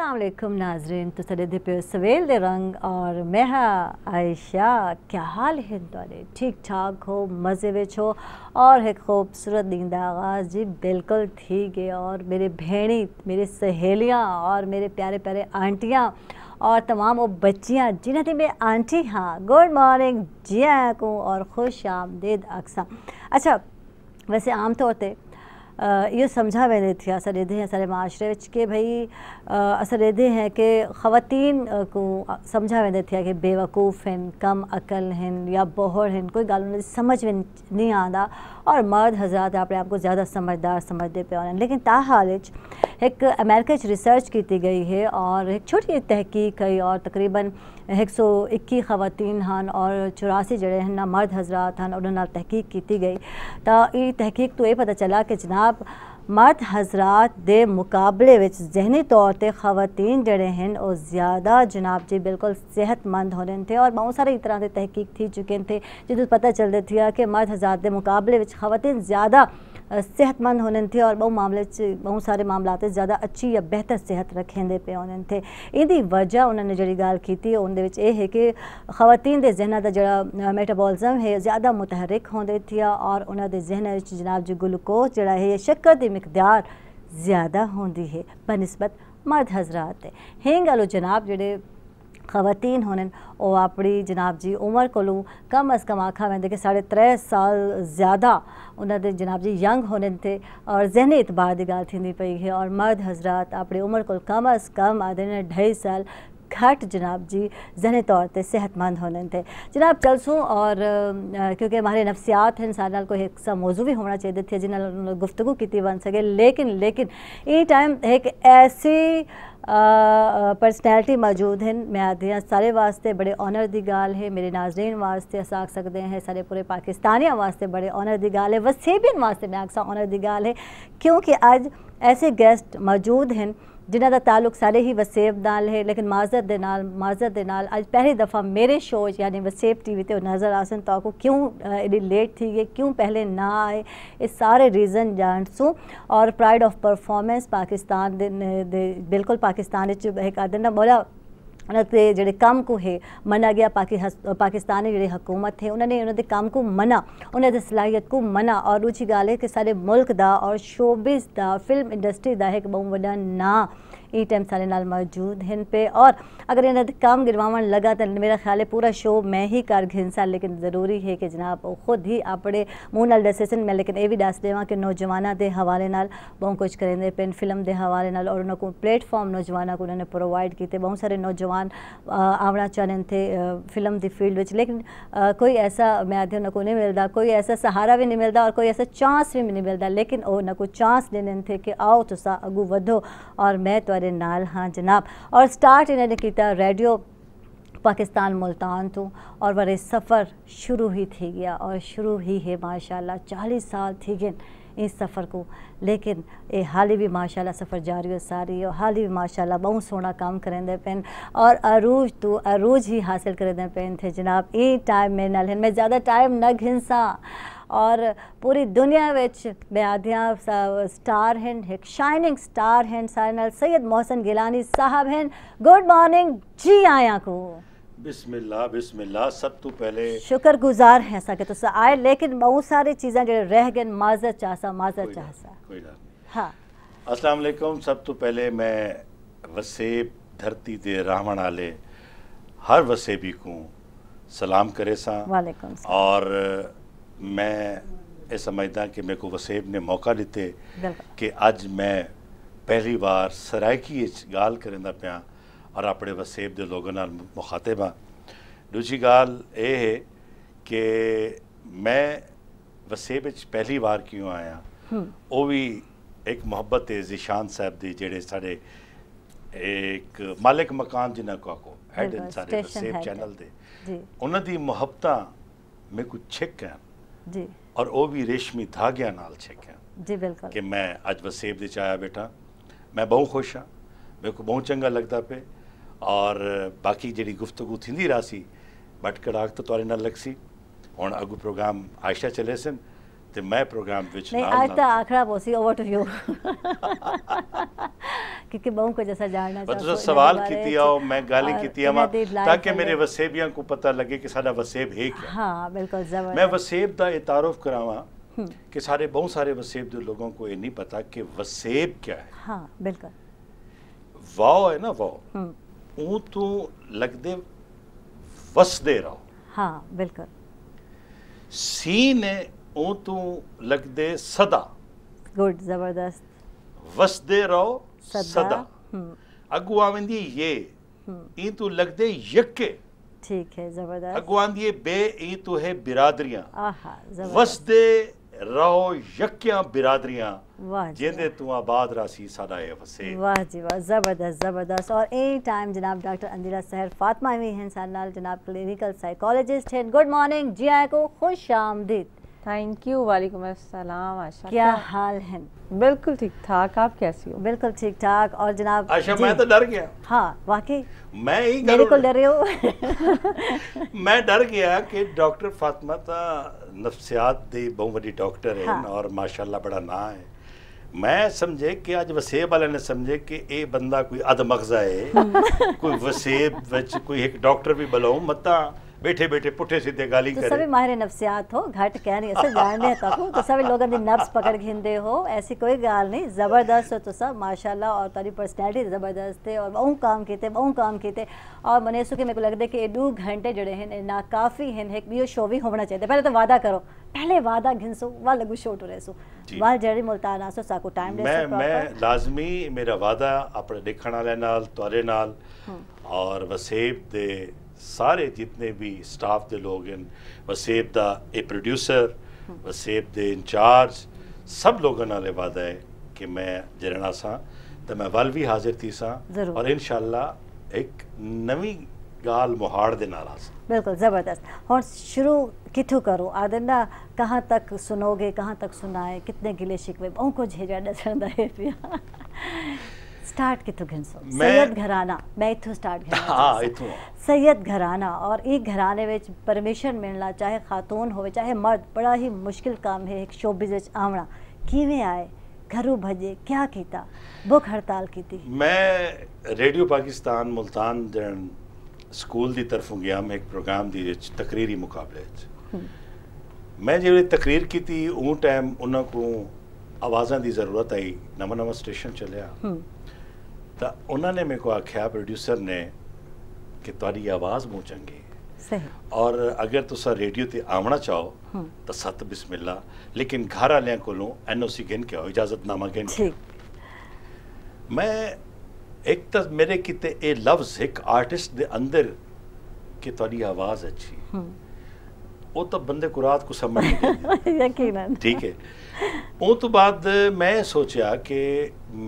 अस्सलाम वालेकुम नाजरीन, तो सदे पे सवेल दे रंग और मैं आयशा। क्या हाल है तुहाडे? ठीक ठाक हो, मज़े विच हो और एक खूबसूरत दिन दा आगाज़ जी बिल्कुल ठीक है। और मेरे भेणी, मेरी सहेलियाँ और मेरे प्यारे प्यारे आंटियाँ और तमाम वो बच्चियाँ जिन्हें थी मैं आंटी हाँ, गुड मॉर्निंग जी आया को और खुश आमदीद अक्सा। अच्छा, वैसे आम तौर पर ये समझा वेंदे थी असां असांजे माशरे विच के भई असां ॾिठे हैं कि ख़वातीन को समझा वेंदे थिया कि बेवकूफ़ आहिनि, कम अकल आहिनि या बोहर आहिनि, कोई ॻाल्हि उन्हें समझ में नहीं आंदा और मर्द हज़रात अपने आप को ज़्यादा समझदार समझते पे आहिनि। लेकिन ताहाल एक अमेरिका रिसर्च की गई है और एक छोटी तहकीक है और तकरीबन 121 ख़वातीन हन और 84 जड़े हैं ना मर्द हज़रात हैं, उन्होंने तहकीक की गई। तो ये तहकीक तो ये पता चला कि जनाब मर्द हज़रात दे मुकाबले विच जहनी तौर पर ख़वातीन जड़े हैं और ज़्यादा जनाब जी बिल्कुल सेहतमंद होने थे। और बहुत सारे इस तरह के तहकीक थी चुके थे जिस पता चलते थे कि मर्द हज़रात के मुकाबले विच ख़वातीन ज़्यादा सेहतमंद होने थे और बहुत सारे मामला ज़्यादा अच्छी या बेहतर सेहत रखेंदे पे होने थे। इहदी वजह उन्होंने जी गल की उनके यह है कि ख़वातीन के जहना का जो मेटाबॉलिज्म है ज़्यादा मुतहरिक होंदे थिया और उन्होंने जहन जनाब जी ग्लूकोज जड़ा है शक्कर की मिकदार ज़्यादा होंदी है बनस्बत मर्द हज़रात। हिंग गलो जनाब जेडे ख़वातीन होने वो अपनी जनाब जी उम्र को कम अज़ कम आखा वेंदे कि 3.5 साल ज़्यादा उन्होंने जनाब जी यंग होने थे और जहनी एतबार की गाल थी पई है। और मर्द हज़रात अपनी उम्र को कम अज़ कम आधे 2.5 साल घट जनाब जी जहनी तौर पर सेहतमंद होने थे। जनाब चलसूँ और क्योंकि हमारे नफ्सियात हैं इंसान को एक सा मौजू भी होना चाहिए थे जिन्हें गुफ्तगू की बन सके। लेकिन ये टाइम एक ऐसी पर्सनैलिटी मौजूद हैं मैं आदि सारे वास्ते बड़े ऑनर की गाल है, मेरे नाजरीन वास्ते अस आख सकते हैं सारे पूरे पाकिस्तानियों वास्ते बड़े ऑनर की गाल है, वसेबियन वास्ते मैं आखसा ऑनर की गाल है क्योंकि अज ऐसे गेस्ट मौजूद हैं जिन्हों का ताल्लुक सारे ही वसेब नाल है। लेकिन माजरत दे नाल अज पहली दफ़ा मेरे शो यानी वसेब टीवी ते नज़र आसन तो आपको क्यों एडी लेट थी गई, क्यों पहले ना आए, इस सारे रीज़न जानसूँ। और प्राइड ऑफ परफॉर्मेंस पाकिस्तान दे बिल्कुल पाकिस्तान एक आदि ना बोला उन्होंने जोड़े कम को है मना गया पाकिस्तानी जी हुकूमत है उन्होंने उन्होंने काम को मना, उन्होंने सलाहियत को मना। और दूसरी गाल है कि सारे मुल्क दा और शोबिस दा फिल्म इंडस्ट्री दा एक बहुत बड़ा ना ई टाइम सारे नाल मौजूद हैं पे। और अगर इन्हें काम गिरवावन लगा तो मेरा ख्याल है पूरा शो मैं ही कर घिनसा। लेकिन ज़रूरी है कि जनाब वो खुद ही अपने मुँह नाल दसेसन मैं लेकिन ये भी दस देव कि नौजवानों के हवाले नाल बहुत कुछ करेंगे पेन फिल्म के हवाले नाल और उन्होंने प्लेटफॉर्म नौजवानों को उन्होंने प्रोवाइड किए। बहुत सारे नौजवान आवना चाहते थे फिल्म की फील्ड में लेकिन कोई ऐसा मैं आदि उन्होंने नहीं मिलता, कोई ऐसा सहारा भी नहीं मिलता और कोई ऐसा चांस भी नहीं मिलता। लेकिन वो न कोई चांस देने थे कि आओ तुसा अगू वधो और मैं नाल हाँ जनाब। और स्टार्ट इन्होंने किया रेडियो पाकिस्तान मुल्तान तो और वरे सफ़र शुरू ही थी गया और शुरू ही है माशाल्लाह 40 साल थी गए इस सफ़र को। लेकिन ये हाली भी माशाल्लाह सफ़र जारी हो सारी और हाली भी माशाल्लाह बहुत सोना काम करेंदे पेन और अरूज तो अरूज ही हासिल करेंदे पेन थे जनाब। ये टाइम में नाल मैं ज़्यादा टाइम न घिनसा और पूरी दुनिया विच मैं आदिया स्टार हैं एक शाइनिंग स्टार हैं सारे नाल सैयद मोहसिन गिलानी साहब हैं। गुड मॉर्निंग जी आया को बिस्मिल्लाह बिस्मिल्लाह। सब तो पहले शुक्रगुजार हैं कि तुस आए लेकिन बहुत सारी चीज़ें जो रह गए माजर चाहसा कोई ना। हाँ अस्सलाम वालेकुम। सब तो पहले मैं वसेब धरती दे रहमण आले हर वसेबी को सलाम करे सा। वालेकुम और मैं ये समझदा कि मेरे को वसेब ने मौका दिते कि अज मैं पहली बार सरायकी गाल करेंदा पिया और अपने वसेब के लोगों नाल मुखातिब हाँ। दूसरी गाल ये है कि मैं वसेब पहली बार क्यों आया वो भी एक मुहब्बत है ज़ीशान साहब दी जेड़े साढ़े एक मालिक मकान जिन्हें को हैड सारे वसेब चैनल दे उन्हों दी मुहब्बतां मेरे को छिक हैं जी और वो भी रेशमी धागिया नाल छिक हैं जी बिल्कुल कि मैं अज वसेब दे आया बेटा। मैं बहुत खुश हाँ, मेरे को बहुत चंगा लगता पे। और बाकी जी गुफ्तगू थी रही बट कड़ाक तो तुरे नाल लग सी हुण अगू प्रोग्राम आयशा चले सन तो मैं प्रोग्राम विच नहीं आज तो आखड़ा पोसी ओवर टू यू क्योंकि बहु को जैसा जानना चाहते सवाल कीती आओ मैं गाली कीती आवा ताकि मेरे वसेबियां को पता लगे कि साडा वसेब है क्या। हाँ बिल्कुल जबरदस्त। मैं वसेब दा तारुफ करावा कि सारे बहुत सारे वसेब दे लोगों को ये नहीं पता कि वसेब क्या है। हाँ बिल्कुल। वाओ है ना वाओ ऊ तू लगदे वसदे रहो। हाँ बिल्कुल। सीन है ऊ तू लगदे सदा। गुड जबरदस्त। वसदे रहो सदा। अगू आवेंदी ये ई तू लगदे यके। ठीक है जबरदस्त। अगू आंदी बे ई तू है बिरादरियां। आहा जबरदस्त। वसदे रहो यकियां बिरादरियां वाह जेंदे तू आबाद रासी साडा ए वसे। वाह जी वाह जबरदस्त जबरदस्त। और ए टाइम जनाब डॉक्टर अंजिला सहर फातिमा भी हैं साथ नाल जनाब क्लिनिकल साइकोलॉजिस्ट हैं। गुड मॉर्निंग जी आए को खुश आमदीद। Thank you. वालेकुम अस्सलाम आशा। क्या हाल है? बिल्कुल ठीक ठाक। आप कैसी हो? बिल्कुल ठीक ठाक। और जनाब आशा मैं तो डर गया। हाँ वाकई मैं ही मेरे को डरे हो। मैं डर गया कि डॉक्टर फातिमा ता नफ्सियात दी बहुत बड़ी डॉक्टर है। हाँ। और माशाल्लाह बड़ा ना है। मैं समझे कि आज वसेब वाले ने समझे कि ये बंदा कोई अधमगजा है कोई वसेब विच कोई एक डॉक्टर भी बुलाऊं मता बैठे बैठे पुठे सीधे गाली तो करे। सभी माहिर नफ्सियात हो घट कह नहीं ऐसे जानने तक हो तो सभी लोगों ने नफ्स पकड़ घिंदे हो ऐसी कोई गाल नहीं। जबरदस्त हो तो सब माशाल्लाह और तारी पर्सनैलिटी जबरदस्त है और बहु काम किए और मनेसु के मेरे को लगता है कि 2 घंटे जड़े हैं ना काफ़ी हैं एक भी शो भी होना चाहिए। पहले तो वादा करो पहले वादा घिनसो वाल लगू शो टू रेसो वाल जड़ी मुल्तान आसो साको टाइम दे मैं लाजमी मेरा वादा अपने देखण वाले नाल तुहारे नाल और वसेब दे सारे जितने भी स्टाफ दे लोग हैं वसेब दा a producer Waseb they in charge सब लोगों नाल वादा है कि मैं जरना सा तो मैं वल भी हाजिर थी सा और इंशाल्लाह एक नवी गाल मुहाड़ दे नाल आसा। बिल्कुल ज़बरदस्त। और शुरू किथों करो आदना कहाँ तक सुनोगे कहाँ तक सुनाए कितने गिले शिकवे बहु को झेजा डसंदा है पिया स्टार्ट किथों घिनसो सैयद घराना मैं इथों स्टार्ट करना हाँ इथों सैयद घराना और एक घराने विच परमिशन मिलना चाहे खातून होवे चाहे मर्द बड़ा ही मुश्किल काम है एक शोबिज विच आवना किवें आए घरों भजे क्या कीता भुख हड़ताल की थी। मैं रेडियो पाकिस्तान मुल्तान जन स्कूल की तरफों गया मैं एक प्रोग्राम दी तकरीरी मुकाबले मैं जो तकरीर की थी उस टाइम उन्होंने को आवाज़ों की ज़रूरत आई नवा नवा स्टेशन चलिया तो उन्होंने मेरे को आख्या प्रोड्यूसर ने कि तुहारी आवाज़ बहुत चंगी सही और अगर तुसा रेडियो ते आवना चाहो तो सत बिस्मिल्ला लेकिन घर वाले कोलों NOC गिन के आओ इजाजतनामा गिन के। मैं एक तो मेरे किते ए लफ्ज़ एक आर्टिस्ट दे अंदर कि तुहारी आवाज़ अच्छी वो तो बंदे को रात को समझ नहीं यकीनन ठीक है। उस तो बाद मैं सोचा कि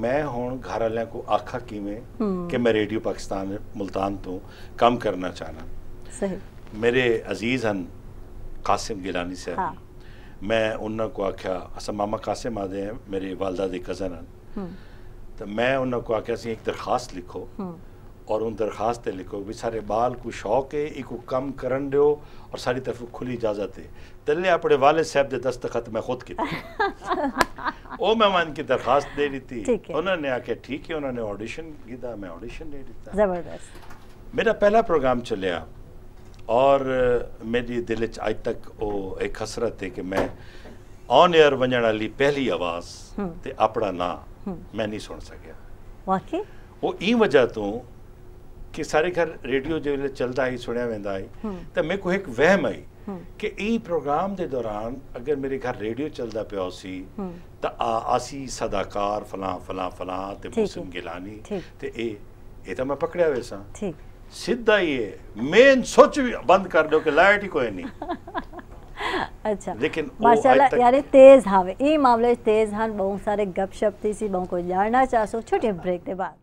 मैं हुण घर वाले को आखा किवें कि मैं रेडियो पाकिस्तान मुल्तान तो काम करना चाहना। सही मेरे अजीज़ हैं कासिम गिलानी साहब। हाँ। मैं उन्होंने को आख्या असा मामा कासिम आदे हैं मेरे वालदा दे कज़न हैं तो मैं उन्होंने को आख्या सी एक दरखास्त लिखो और उन दरखास्त लिखो भी सारे बाल को शौक है इको कम करन दो और सारी तरफ खुली इजाजत है तले अपने वाले साहब के दस्तखत मैं खुद की वो मैं मान की दरखास्त दे दी थी उन्होंने आके ठीक है उन्होंने ऑडिशन किया मैं ऑडिशन दे दी। जबरदस्त। मेरा पहला प्रोग्राम चलिया और मेरी दिल च अज तक वो एक हसरत है कि मैं ऑन एयर वजन वाली पहली आवाज़ ते अपना ना मैं नहीं सुन सकिया। वाकई वो ई वजह तो कि सारे घर रेडियो जो चलता ही सुनिया वेंदा ही तो मेरे को एक वहम आई कि ई प्रोग्राम के दौरान अगर मेरे घर रेडियो चलता पिया सी तो आसी सदाकार फलां फलां फलां ते मौसम गिलानी ते ए तो मैं पकड़िया वैसा सीधा ही है मेन सोच भी बंद कर दो कि लाइट ही कोई नहीं। अच्छा लेकिन माशाल्लाह यानी तेज हावे ई मामले तेज हन बहुत सारे गपशप थी सी बहु को जानना चाहसो छोटे ब्रेक के बाद।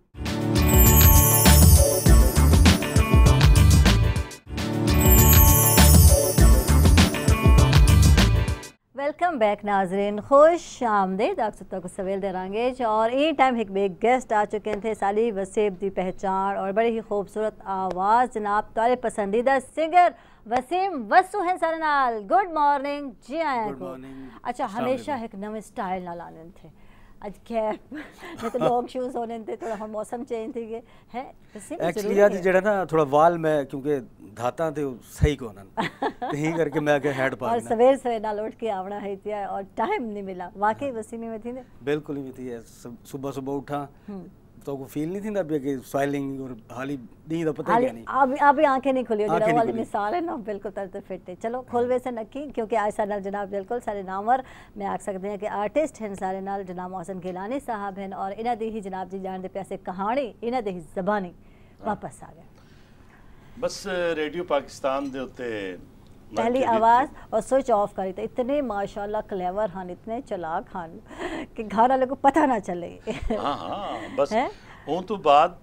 वेलकम बैक नाजरीन खुश आमदेद आप सब तक सवेल देंगे और ये टाइम एक बिग गेस्ट आ चुके थे साली वसेब दी पहचान और बड़ी ही खूबसूरत आवाज़ जनाब तारे पसंदीदा सिंगर वसीम वसु हैं सारे नाल। गुड मॉर्निंग जी आया को। अच्छा हमेशा एक नवे स्टाइल नाल आने थे ਅੱਜ ਕੈਪ ਨਹੀਂ ਤਾਂ ਲੌਂਗ ਸ਼ੂਜ਼ ਹੋਣੇ ਤੇ ਥੋੜਾ ਹੁਣ ਮੌਸਮ ਚੇਂਜ ਥੀ ਗਏ ਹੈ एक्चुअली ਅੱਜ ਜਿਹੜਾ ਨਾ ਥੋੜਾ ਵਾਲ ਮੈਂ ਕਿਉਂਕਿ धातां ਤੇ ਸਹੀ ਕੋ ਨਾ ਤਹੀਂ ਕਰਕੇ मैं के हेड पा और सवेर सवेर नाल उठ के आवना है थिया और टाइम नहीं मिला वाकई वसीम में थी ने बिल्कुल ही थी सुबह सुबह उठा तो को फील नहीं थी कि स्वेलिंग और हाली दी दा पता ही नहीं अभी आंखें नहीं खुली जो वाली मिसाल है ना बिल्कुल तरत फिट है चलो खोलवे से नक्की क्योंकि आज सारे नाल जनाब बिल्कुल सारे नामवर मैं आख सकते हैं कि आर्टिस्ट हैं सारे नाल जनाब मोहसिन गिलानी साहब हैं और इन्हां दी ही जनाब जी जान दे प्यासे कहानी इन्हां दी ही ज़बानी वापस आ गए बस रेडियो पाकिस्तान दे उत्ते पहली आवाज़ और स्विच ऑफ करी तो इतने माशाल्लाह क्लेवर हन इतने चलाक हन कि घर वाले को पता ना चले हाँ हाँ बस उन तो बाद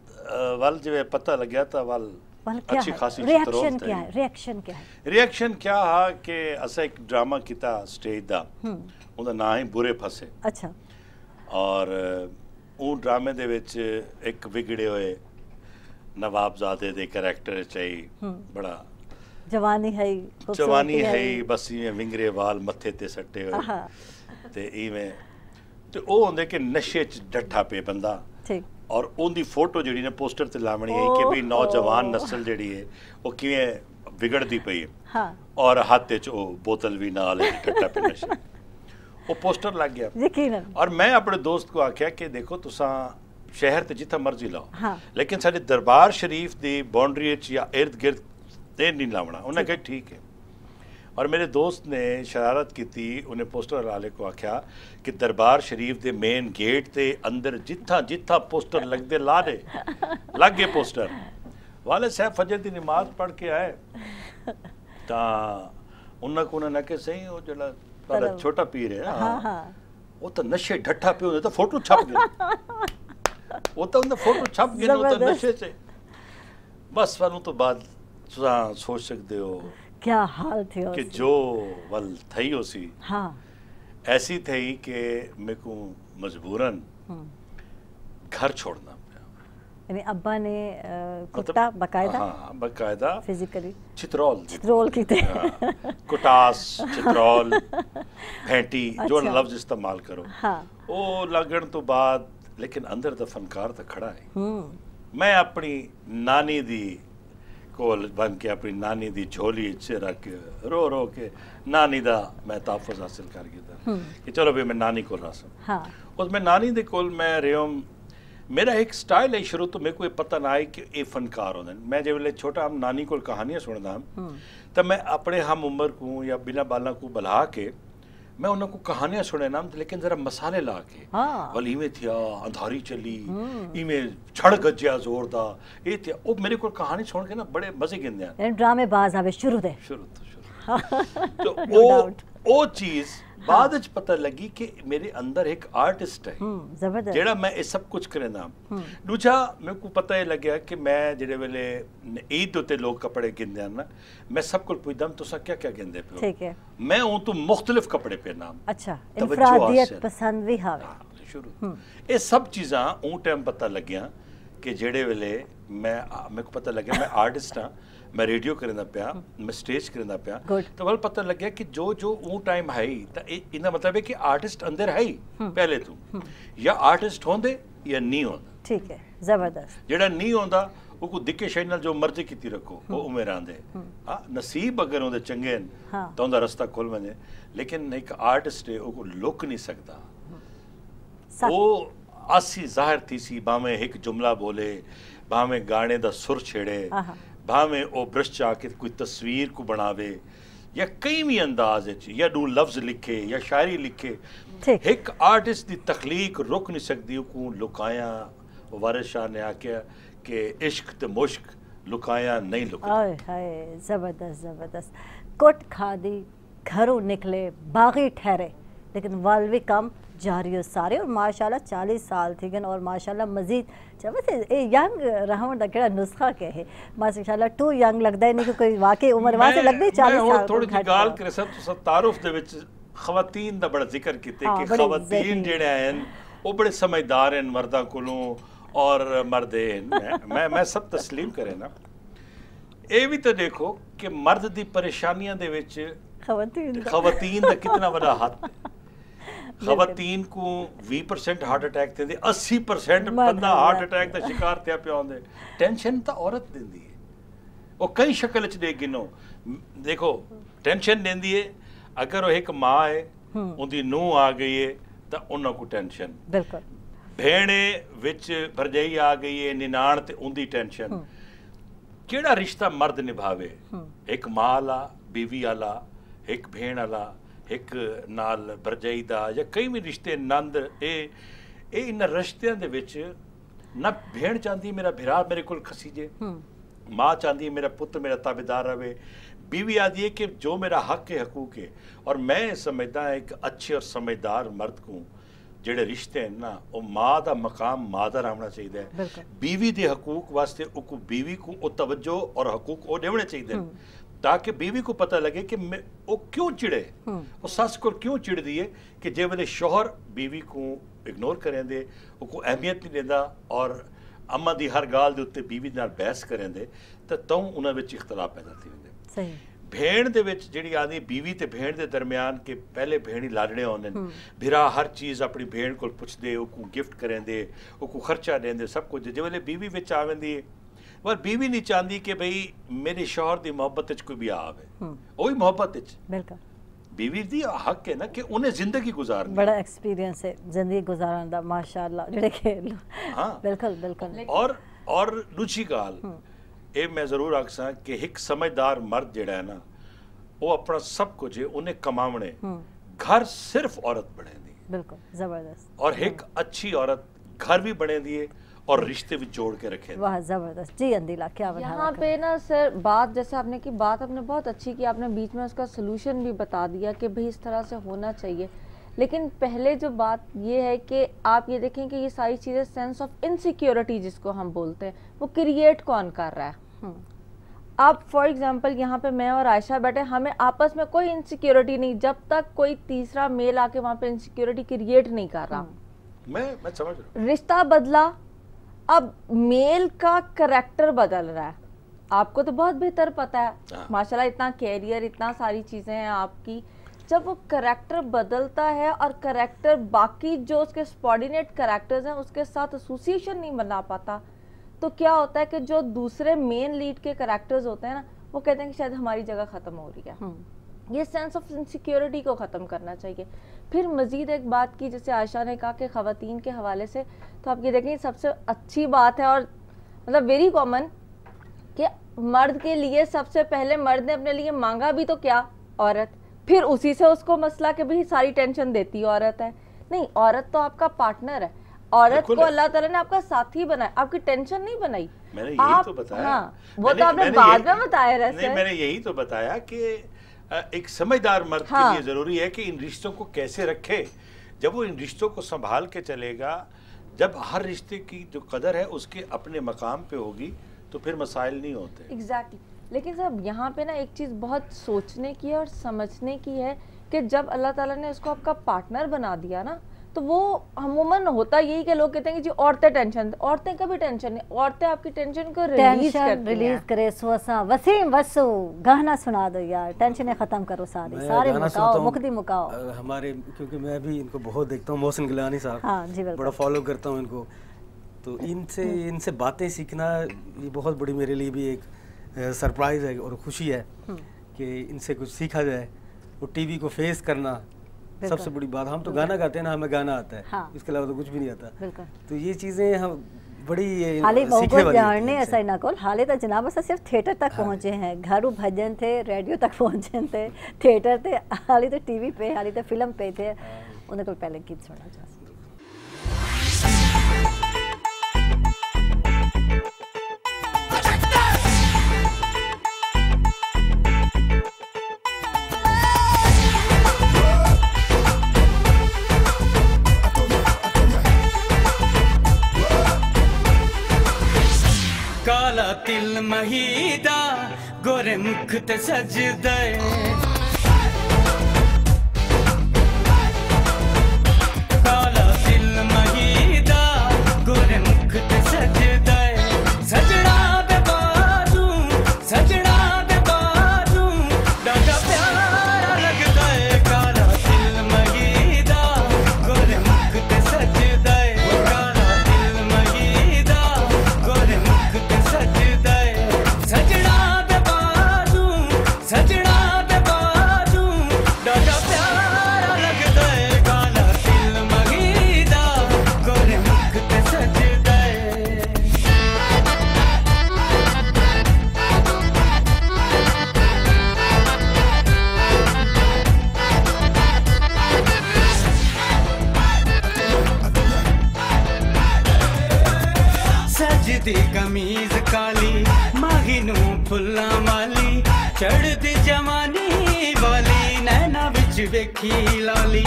वल जिवे पता लग्या था वल अच्छी खासी रिएक्शन क्या है रिएक्शन क्या हा कि असा एक ड्रामा किता स्टेज दा उनदा नाम है बुरे फसे अच्छा और वो ड्रामे दे विच एक विगड़े हुए नवाबजादे दे कैरेक्टर चाहिए बड़ा जवानी है बस इवें विंगरे वाल मथे ते सट्टे हुए ते इवें ते ओ होंदे कि नशे च डठा पे बंदा ठीक और उनकी फोटो जी ने पोस्टर ते लावनी है कि भी नौजवान नस्ल जी है वो किवें बिगड़ती पई है हाँ। और हाथ च वो बोतल भी नाल डठा पे नशे वो पोस्टर लग गया यकीनन और मैं अपने दोस्त को आख्या कि देखो तुसा शहर ते जिथा मर्जी लाओ हाँ। लेकिन साडे दरबार शरीफ दी बाउंड्री च या इर्द गिर्द ते नहीं लावना उन्हें कहा ठीक है और मेरे दोस्त ने शरारत की थी उन्हें पोस्टर वाले को आख्या कि दरबार शरीफ दे मेन गेट ते अंदर जिथा जिथा पोस्टर लगते ला दे लग गए पोस्टर वाले साहब फजर की नमाज पढ़ के आए तो उन्होंने कि सही वो जरा छोटा पीर है ना वो तो नशे ढट्ठा पे होते तो फोटो छप गए वो तो उन्हें फोटो छप गए वो तो नशे से बस वालों तो बाद सोच सकते हो क्या हाल थी कि जो वल थई होसी हाँ ऐसी थी कि मेरे को मजबूरन घर छोड़ना पड़ा यानी अब्बा ने कुत्ता बकायदा हाँ बकायदा फिजिकली चित्रोल की थे कुटास चित्रोल भेंटी जो लफ्ज इस्तेमाल करो हाँ वो लगन तो बाद लेकिन अंदर दा फनकार तो खड़ा है मैं अपनी नानी दी कोल बन के अपनी नानी दी झोली च रख के रो के नानी दा मैं तहफ़ुज़ हासिल कर गया कि चलो भाई मैं नानी को रहा सा हाँ। उसमें नानी दे कोल मैं रेम मेरा एक स्टाइल है शुरू तो मेरे को ये पता ना आई कि ये फनकार होंगे मैं जो वेले छोटा हम नानी को कहानियां सुनता तो मैं अपने हम उम्र को या बिना बाला को बुला के मैं उनको कहानियां सुने ना लेकिन जरा मसाले ला के वाल इवें थिया अंधारी चली इवें छड़ गज्जिया जोरदार ये थिया वो मेरे को कहानी सुन के ना बड़े मजे गिंदे हैं ड्रामे बाज आवे शुरू तो वो चीज बाद च पता लगी कि मेरे अंदर एक आर्टिस्ट है जबरदस्त जेड़ा मैं ये सब कुछ करना दूजा मेरे को पता है लग्या कि मैं जेड़े वेले ईद उते लोग कपड़े गिनदे हैं ना मैं सब को पूछदा तुसा क्या क्या गिनदे पे ठीक है मैं हूं तो मुख्तलिफ कपड़े पहना अच्छा इनफरादियत पसंद भी हावे शुरू ये सब चीज़ां ऊ टाइम पता लग्या कि जेड़े वेले मैं मेरे को पता लग्या मैं आर्टिस्ट हां मैं रेडियो करना पाया मैं स्टेज करना पाया तो वल पता लग गया कि जो जो वो टाइम है तो इनका मतलब है कि आर्टिस्ट अंदर है पहले तो या आर्टिस्ट होंदे या नहीं होंदा ठीक है जबरदस्त जेड़ा नहीं होंदा वो को दिक्के शे नाल जो मर्जी कीती रखो वो उमेर आंदे हां नसीब अगर होंदे चंगे तो उनका रास्ता खोल वने लेकिन एक आर्टिस्ट है वो लुक नहीं सकता वो आसी जाहिर थी सी भावें एक जुमला बोले भावें गाने दा सुर छेड़े भावें वो ब्रश आके कोई तस्वीर को बनावे या कई भी अंदाज या दो लफ्ज लिखे या शायरी लिखे एक आर्टिस्ट की तखलीक रुक नहीं सकती को लुकाया वारिस शाह ने आख्या कि इश्क ते मुश्क लुकाया नहीं लुका जबरदस्त जबरदस्त कुट खादी घरों निकले बागी ठहरे लेकिन वाल भी कम जारी सारे और माशाल्लाह 40 साल थी गन और माशाल्लाह मजीद जब ए यंग रहन दा केड़ा नुस्खा के है माशाल्लाह टू यंग लगदा है नहीं कि कोई वाकई उम्र वास्ते लगदे 40 साल थोड़ी जी गाल करे सब तारुफ दे विच खवातीन दा बड़ा जिक्र कीते कि खवातीन जेड़े हैं वो बड़े समझदार हैं मर्दा कोलों और मर्दे मैं सब तस्लीम करे ना ये भी तो देखो कि मर्द दी परेशानियां दे विच खवातीन दा कितना बड़ा हाथ ਖਵਾਤੀਨ को 20% ਹਾਰਟ ਅਟੈਕ ਦਿੰਦੇ 80% ਬੰਦਾ ਹਾਰਟ ਅਟੈਕ ਦਾ ਸ਼ਿਕਾਰ ਤੇ ਪਿਆ ਹੁੰਦੇ ਟੈਨਸ਼ਨ ਤਾਂ ਔਰਤ ਦਿੰਦੀ ਹੈ ਉਹ ਕਈ ਸ਼ਕਲ ਚ ਦੇ ਗਿਨੋ ਦੇਖੋ ਟੈਨਸ਼ਨ ਦਿੰਦੀ ਹੈ ਅਗਰ ਉਹ ਇੱਕ ਮਾਂ ਹੈ ਉਹਦੀ ਨੂੰਹ ਆ ਗਈ ਹੈ ਤਾਂ ਉਹਨਾਂ ਕੋ ਟੈਨਸ਼ਨ ਬਿਲਕੁਲ ਭੇਣੇ ਵਿੱਚ ਭਰਜਾਈ ਆ ਗਈ ਹੈ ਨਿਨਾਣ ਤੇ ਉਹਦੀ ਟੈਨਸ਼ਨ ਕਿਹੜਾ ਰਿਸ਼ਤਾ ਮਰਦ ਨਿਭਾਵੇ ਇੱਕ ਮਾਂ ਵਾਲਾ बीवी वाला एक भेण वाला एक नाल भरजाई दा या कई भी रिश्ते नंद ये इन रिश्तियां दे विच ना भेण चाहती मेरा भिरा मेरे कोल खसी जे माँ चाहती है मेरा पुत्र मेरा ताबेदार रहे बीवी आदि है कि जो मेरा हक है हकूक है और मैं समझदा एक अच्छे और समझदार मर्द को ਜਿਹੜੇ ਰਿਸ਼ਤੇ हैं ना वो माँ का मकाम माँ का रहना चाहिए बीवी के हकूक वास्ते बीवी को वो तवज्जो और हकूक वो देने चाहिए ताकि बीवी को पता लगे कि वो क्यों चिड़े वो सस को क्यों चिड़दी है कि जे वेले शोहर बीवी को इग्नोर करें दे वो को अहमियत नहीं देता और अम्मा दी हर गाल दे उत्ते बीवी नाल बहस करें दे तो उन्हां विच इख्तलाफ पैदा थी होंदे सही भेण दे विच जिहड़ी आदी बीवी ते भेण दे दरमियान के पहले भेणी लाडणे होंदे भिरा हर चीज़ अपनी भेण कोल पुछदे ओकू गिफ्ट करें दे ओकू खर्चा देंदे सब कुछ जे वेले बीवी विच आ वेंदी है पर बीवी नहीं चाहती कि भाई मेरे शौहर की मोहब्बत कोई भी आवे वही मोहब्बत बिल्कुल बीवी दी हक है ना कि उन्हें जिंदगी गुजारनी बड़ा एक्सपीरियंस है जिंदगी गुजारन दा माशाअल्लाह जेड़े खेल हां बिल्कुल बिल्कुल और दूसरी गाल ये मैं जरूर आखसा कि एक समझदार मर्द जेड़ा है ना वो अपना सब कुछ है उन्हें कमावने घर सिर्फ औरत बने दी बिल्कुल जबरदस्त और एक अच्छी औरत घर भी बने दी और रिश्ते भी जोड़ के रखे वाह जबरदस्त जी अंदिला क्या बता यहाँ पे ना सर बात जैसे आपने की बात आपने बहुत अच्छी की आपने बीच में उसका सलूशन भी बता दिया कि भाई इस तरह से होना चाहिए लेकिन पहले जो बात ये है कि आप ये देखें कि ये सारी चीज़ें सेंस ऑफ इनसिक्योरिटी जिसको हम बोलते हैं वो क्रिएट कौन कर रहा है आप फॉर एग्जांपल यहाँ पे मैं और आयशा बैठे हमें आपस में कोई इनसिक्योरिटी नहीं जब तक कोई तीसरा मेल आके वहाँ पे इनसिक्योरिटी क्रिएट नहीं कर रहा मैं समझ रहा रिश्ता बदला अब मेल का करैक्टर बदल रहा है आपको तो बहुत बेहतर पता है माशाल्लाह इतना कैरियर इतना सारी चीज़ें हैं आपकी जब वो करैक्टर बदलता है और करैक्टर बाकी जो उसके सबऑर्डिनेट करैक्टर्स हैं उसके साथ एसोसिएशन नहीं बना पाता तो क्या होता है कि जो दूसरे मेन लीड के करैक्टर्स होते हैं ना वो कहते हैं कि शायद हमारी जगह ख़त्म हो रही है ये सेंस ऑफ इनसिक्योरिटी को ख़त्म करना चाहिए। फिर मज़ीद एक बात की जैसे आयशा ने कहा कि ख़वातीन के हवाले से तो आप ये देखें सबसे अच्छी बात है और मतलब वेरी कॉमन कि मर्द के लिए सबसे पहले मर्द ने अपने लिए मांगा भी तो क्या औरत फिर उसी से उसको मसला कि भाई सारी टेंशन देती औरत है नहीं औरत तो आपका पार्टनर है औरत को अल्लाह ताला ने आपका साथी बनाया आपकी टेंशन नहीं बनाई मैंने यही तो बताया वो तो आपने बाद में बताया नहीं मैंने यही तो बताया कि एक समझदार मर्द के लिए जरूरी है कि इन रिश्तों को कैसे रखे जब वो इन रिश्तों को संभाल के चलेगा जब हर रिश्ते की जो कदर है उसके अपने मकाम पे होगी तो फिर मसाइल नहीं होते एग्जैक्टली लेकिन साहब यहाँ पे ना एक चीज़ बहुत सोचने की और समझने की है कि जब अल्लाह ताला ने उसको आपका पार्टनर बना दिया ना तो वो अमूमन होता यही कि लोग कहते हैं कि जी औरतें टेंशन औरतें कभी टेंशन नहीं औरतें आपकी टेंशन को रिलीज करे सोसा वसीम वसु गाना सुना दो यार टेंशन खत्म करो सारे मुकाओ मुकदी मुकाओ हमारे क्योंकि मैं भी इनको बहुत देखता हूँ मोहसिन गिलानी साहब हाँ, जी बड़ा फॉलो करता हूँ इनको तो इनसे बातें सीखना ये बहुत बड़ी मेरे लिए भी एक सरप्राइज है और खुशी है कि इनसे कुछ सीखा जाए वो टीवी को फेस करना सबसे बड़ी बात हम तो गाना गाते हैं ना हमें गाना आता है इसके अलावा तो कुछ भी नहीं आता तो ये चीज़ें हम बड़ी सीखने वाली ऐसा ना को हाले तो जनाब अस सिर्फ थिएटर तक पहुँचे हैं घरों भजन थे रेडियो तक पहुँचे थे थिएटर थे हाली तो टीवी पे हाली तो फिल्म पे थे उन्हें को पहले गीत सुनना चाहते काला तिल महीदा गोरे मुख ते सजदे काला तिल महीदा गोरे मुख ते सजदे सजना दे बाजू डाका प्यारा लगदा है काला तिल महीदा सजदी कमीज काली माही नू फुल्लां वाली चढ़दी जवानी वाली नैना विच वेखी लाली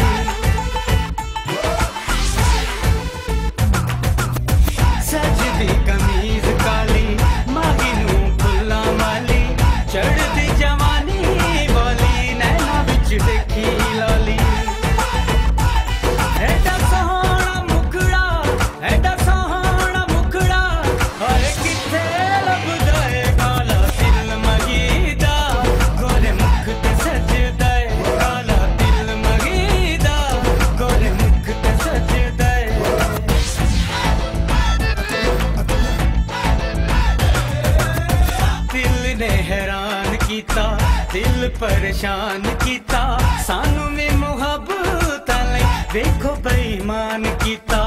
सजदी कमीज काली माही नू फुल्लां वाली चढ़दी जवानी वाली नैना विच वेखी लाली एडा सोहना मुखड़ा एडा सोहना मुखड़ा हर किथे लभदा है काला दिल मगीदा गोरे मुख ते सजदा है काला दिल मगीदा गोरे मुख ते सजदा है दिल ने हैरान कीता दिल परेशान कीता सानू में मुहब्बत लई देखो बेईमान कीता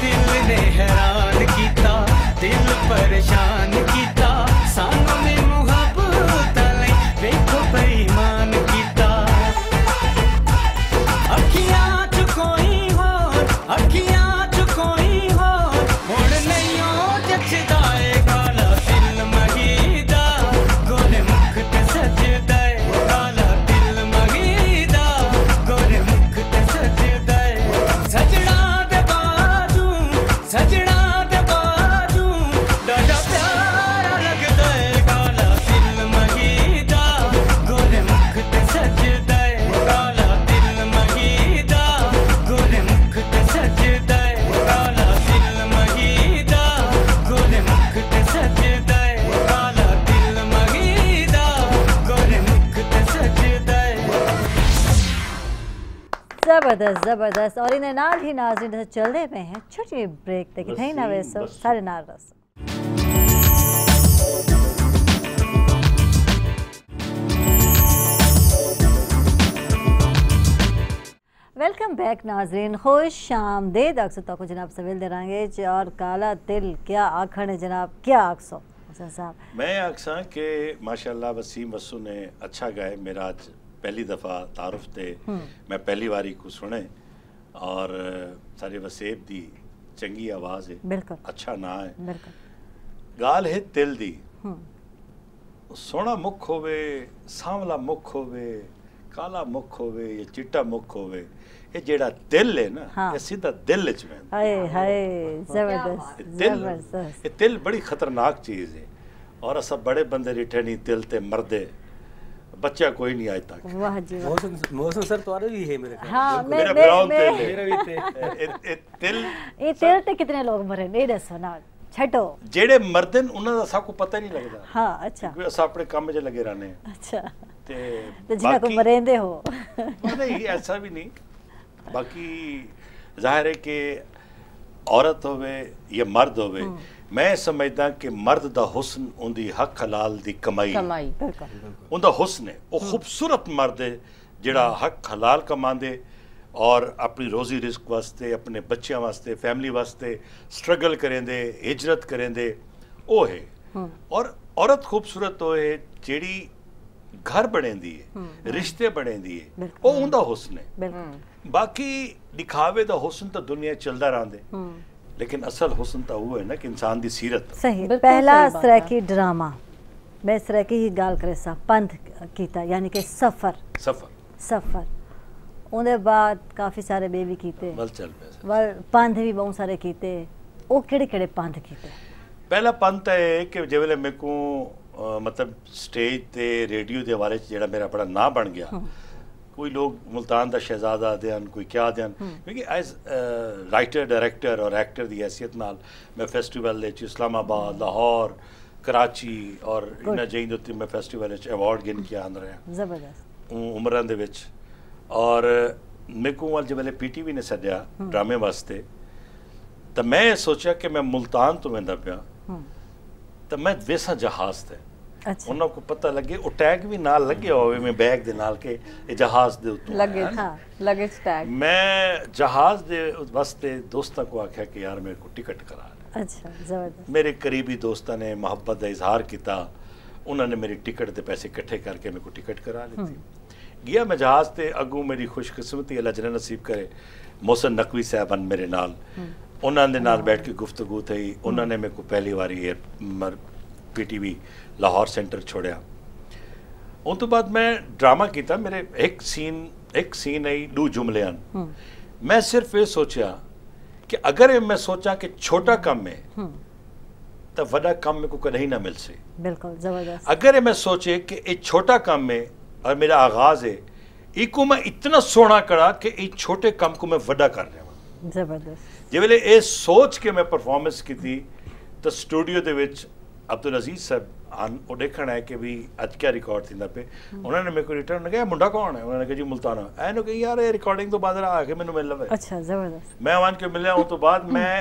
दिल ने हैरान कीता दिल परेशान कीता सानू में मुहब्बत लई देखो बेईमान कीता अखियां च कोई होर अखियां च कोई होर हुण नहीं ओ जचदा है काला दिल मगीदा गोरे मुख ते सजदा है काला दिल मगीदा गोरे मुख ते सजदा है सजना दे बाजू डाडा प्यारा लगदा है काला दिल मगीदा गोरे मुख ते सजदा है काला दिल मगीदा गोरे मुख ते सजदा है काला दिल मगीदा गोरे मुख ते सजदा है काला दिल मगीदा गोरे मुख ते सजदा है ज़बरदस्त ज़बरदस्त और इन्हें नाल ही नाज़रीन चलते पे हैं छोटी ब्रेक तक थी ना वैसे सारे नाल रस वेलकम बैक नाजरीन खुश आमदीद अक्सर तो जनाब सवेल दे रंगे और काला दिल क्या आखने जनाब क्या आखसो साहब मैं आखसा कि माशाल्लाह वसीम वसू ने अच्छा गाए मेरा आज पहली दफ़ा तारुफ थे मैं पहली बारी को सुने और सारे वसेब दी चंगी आवाज़ है बिल्कुल अच्छा ना है बिल्कुल गाल है दिल दी सोहना मुख होवे सांवला मुख होवे काला मुख होवे या चिट्टा मुख होवे ये जेड़ा दिल है ना हाँ। ये सीधा दिल च पैंदा हाय हाय जबरदस्त दिल जबरदस्त ये दिल बड़ी खतरनाक चीज़ है और असा बड़े बंदे रिठे नहीं दिल ते मरदे बच्चा कोई नहीं आज तक वाह जी वाह मोहसिन सर तुम्हारे भी है मेरे ख्याल हाँ मेरा ब्राउन दिल है मेरा भी थे ये दिल ये तेरे ते कितने लोग मरे नहीं दसो ना छटो जेड़े मरदे न उन्हां दा साकू पता ही नहीं लगदा हाँ अच्छा क्योंकि असा अपने काम च लगे रहने हैं। अच्छा ते तो जिन्हें को मरेंदे हो नहीं ऐसा भी नहीं बाकी जाहिर है कि औरत होवे या मर्द होवे मैं समझदा कि मर्द दा हुस्न उनदी हक हलाल दी कमाई बिल्कुल उनदा हुस्न है वो खूबसूरत मर्द है जेड़ा हक हलाल कमांदे और अपनी रोजी रिस्क वास्ते अपने बच्चों वास्ते फैमिली वास्ते स्ट्रगल करेंदे हिजरत करेंदे वो है और औरत खूबसूरत वो है जेड़ी घर बनेंदी है रिश्ते बनेंदी है वो उनदा हुस्न है बिल्कुल बाकी दिखावे दा हुस्न तो दुनिया चलदा रहंदे लेकिन असल हुस्न तो वो है ना कि इंसान दी सीरत सही पहला सराकी ड्रामा मैं सराकी ही गाल करे सा पंथ कीता यानी कि सफर उनके बाद काफ़ी सारे बेबी कीते वल चल पे वल पंथ भी बहुत सारे कीते वो केड़े पंथ कीते पहला पंथ है कि जिवेले मेरे को मतलब स्टेज ते रेडियो के हवाले जेड़ा मेरा बड़ा ना बन गया कोई लोग मुल्तान दा शहजादा देन कोई क्या देन क्योंकि एज राइटर डायरेक्टर और एक्टर की हैसियत नाल मैं फेस्टिवल इस्लामाबाद लाहौर कराची और इन्ना जईंद उत्ते मैं फेस्टिवल अवार्ड गिन के आंद रहा जबरदस्त उमरां दे विच और मेरे को वाल जब PTV ने सद्या ड्रामे वास्ते तो मैं सोचा कि मैं मुल्तान तो वेंदा पिया तो मैं वेसा जहाज थे अच्छा उन्होंने को पता लगे वो टैग भी नाल लगे होवे मैं बैग दे नाल के ये जहाज दे उत्तों लगेज हाँ लगेज टैग मैं जहाज दे वास्ते दोस्तां को आख्या कि यार मेरे को टिकट करा अच्छा जबरदस्त मेरे करीबी दोस्तों ने मोहब्बत का इजहार किया उन्होंने मेरी टिकट के पैसे इकट्ठे करके मेरे को टिकट करा ली गया मैं जहाज़ ते अगू मेरी खुशकिस्मती अल्लाह जन्नत नसीब करे मोहसिन नकवी साहब मेरे नाल उन्होंने दे नाल बैठ के गुफ्तगू थी उन्होंने मेरे को पहली बारी PTV लाहौर सेंटर छोड़िया उन तो बाद मैं ड्रामा किया मेरे एक सीन आई 2 जुमले मैं सिर्फ ये सोचा कि अगर मैं सोचा कि छोटा कम है तो वड़ा कम मेरे को कहीं ना मिल से बिल्कुल जबरदस्त अगर मैं सोचे कि ये छोटा कम है और मेरा आगाज है इको मैं इतना सोना करा कि ये छोटे कम को मैं वड़ा कर रहा हूँ जबरदस्त जिवेले ये सोच के मैं परफॉर्मेंस की थी तो स्टूडियो दे विच अब्दुल अजीज साहब आन वो देखना है कि भी आज क्या रिकॉर्ड थी पे उन्होंने मेरे को रिटर्न किया मुंडा कौन है उन्होंने कहा जी मुल्ताना ऐनो कि यार ये रिकॉर्डिंग तो बाद आके मैंने मिल लवे अच्छा जबरदस्त मैं वन के मिलया हूं तो बाद मैं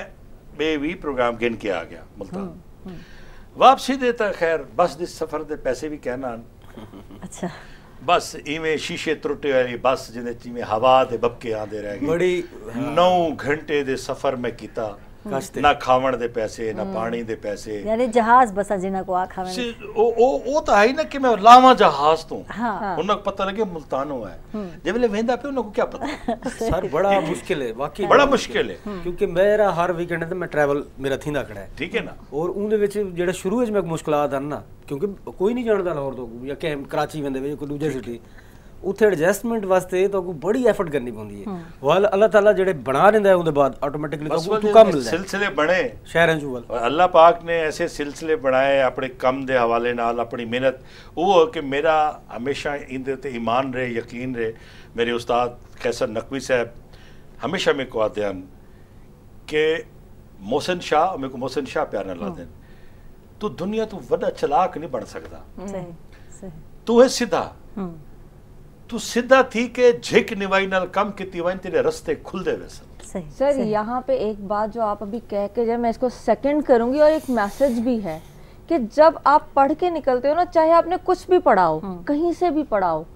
बेवी प्रोग्राम गिन के आ गया मुल्तान वापसी देता खैर बस दे सफर दे पैसे भी कहना अच्छा बस इवें शीशे त्रुटे वाली बस जिन्हें जिमें हवा दे बबके आंदे रह गए बड़ी 9 घंटे दे सफर में कीता ना खावण दे पैसे ना पानी दे पैसे यानी जहाज बसा जिन्ना को आखा में ओ तो है ना कि मैं लावा जहाज तो हाँ उनको पता लगे मुल्तानो है जब वे वेंदा पे उनको क्या पता सर बड़ा मुश्किल है वाकई बड़ा मुश्किल है क्योंकि मेरा हर वीकेंड ते मैं ट्रैवल मेरा थींदा खड़ा है ठीक है ना और उनदे विच जेड़ा शुरू विच मैं मुश्किलात आन ना क्योंकि कोई नहीं जानदा लाहौर तो या कैम कराची वेंदे वे कोई दूजे सिटी उत्थे एडजस्टमेंट वास्ते तो को बड़ी एफर्ट करनी पौंदी है वाल अल्लाह ताला जेड़े बना देंदा है उनदे बाद ऑटोमेटिकली तो कम मिलदा है सिलसिले बने शहरां चों और अल्लाह पाक ने ऐसे सिलसिले बनाए अपने कम दे हवाले नाल अपनी मेहनत वो कि मेरा हमेशा इंदे ते ईमान रहे यकीन रहे मेरे उस्ताद कैसर नकवी साहब हमेशा मेरे को आते हैं कि मोहसिन शाह मेरे को मोहसिन शाह प्यार ना ला दें तो दुनिया तो वड्डा चलाक नहीं बन सकता सही सही तू है सीधा तू सीधा थी के झिक निवाई नाल कम किती वन तेरे रास्ते खुल दे वैसे सही सर सही। यहाँ पे एक बात जो आप अभी कह के जब मैं इसको सेकंड करूंगी और एक मैसेज भी है कि जब आप पढ़ के निकलते हो ना चाहे आपने कुछ भी पढ़ा हो कहीं से भी पढ़ा हो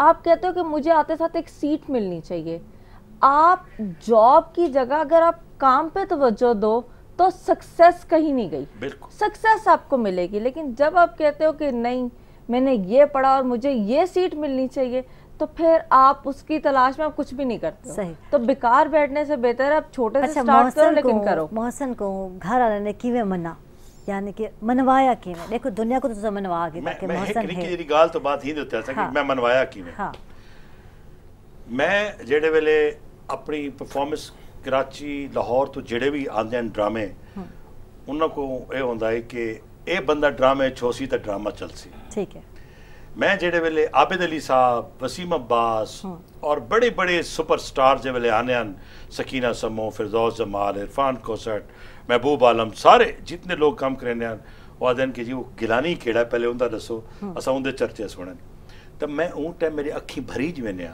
आप कहते हो कि मुझे आते साथ एक सीट मिलनी चाहिए आप जॉब की जगह अगर आप काम पे तवज्जो दो तो सक्सेस कहीं नहीं गई बिल्कुल सक्सेस आपको मिलेगी लेकिन जब आप कहते हो कि नहीं मैंने ये पढ़ा और मुझे ये सीट मिलनी चाहिए तो फिर आप उसकी तलाश में आप कुछ भी नहीं करते हो। सही। तो बेकार बैठने से बेहतर है आप छोटे से अच्छा स्टार्ट करो लेकिन करो मोहसिन को घर वाले ने किवें मना यानी कि मनवाया किवें देखो दुनिया को तो मनवा के मैं ताकि मैं मोहसिन एक है निकी गाल तो बात ही होता है हाँ। कि मैं मनवाया किवें हाँ मैं जेड़े वेले अपनी परफॉर्मेंस कराची लाहौर तो जेड़े भी आंदे हैं ड्रामे उन्हों को ये होंदा है कि ये बंदा ड्रामे छोसी तो ड्रामा चलसी ठीक है मैं जेड़े वेले आबिद अली साहब वसीम अब्बास और बड़े बड़े सुपरस्टार जे वेले आने हैं सकीना समो फिरदौस जमाल इरफान कोसट महबूब आलम सारे जितने लोग काम करने हैं वो आदन कि जी वो गिलानी केड़ा पहले उनका दसो असा उनके चर्चे सुनन तब मैं उन टाइम मेरी अखी भरी जवेने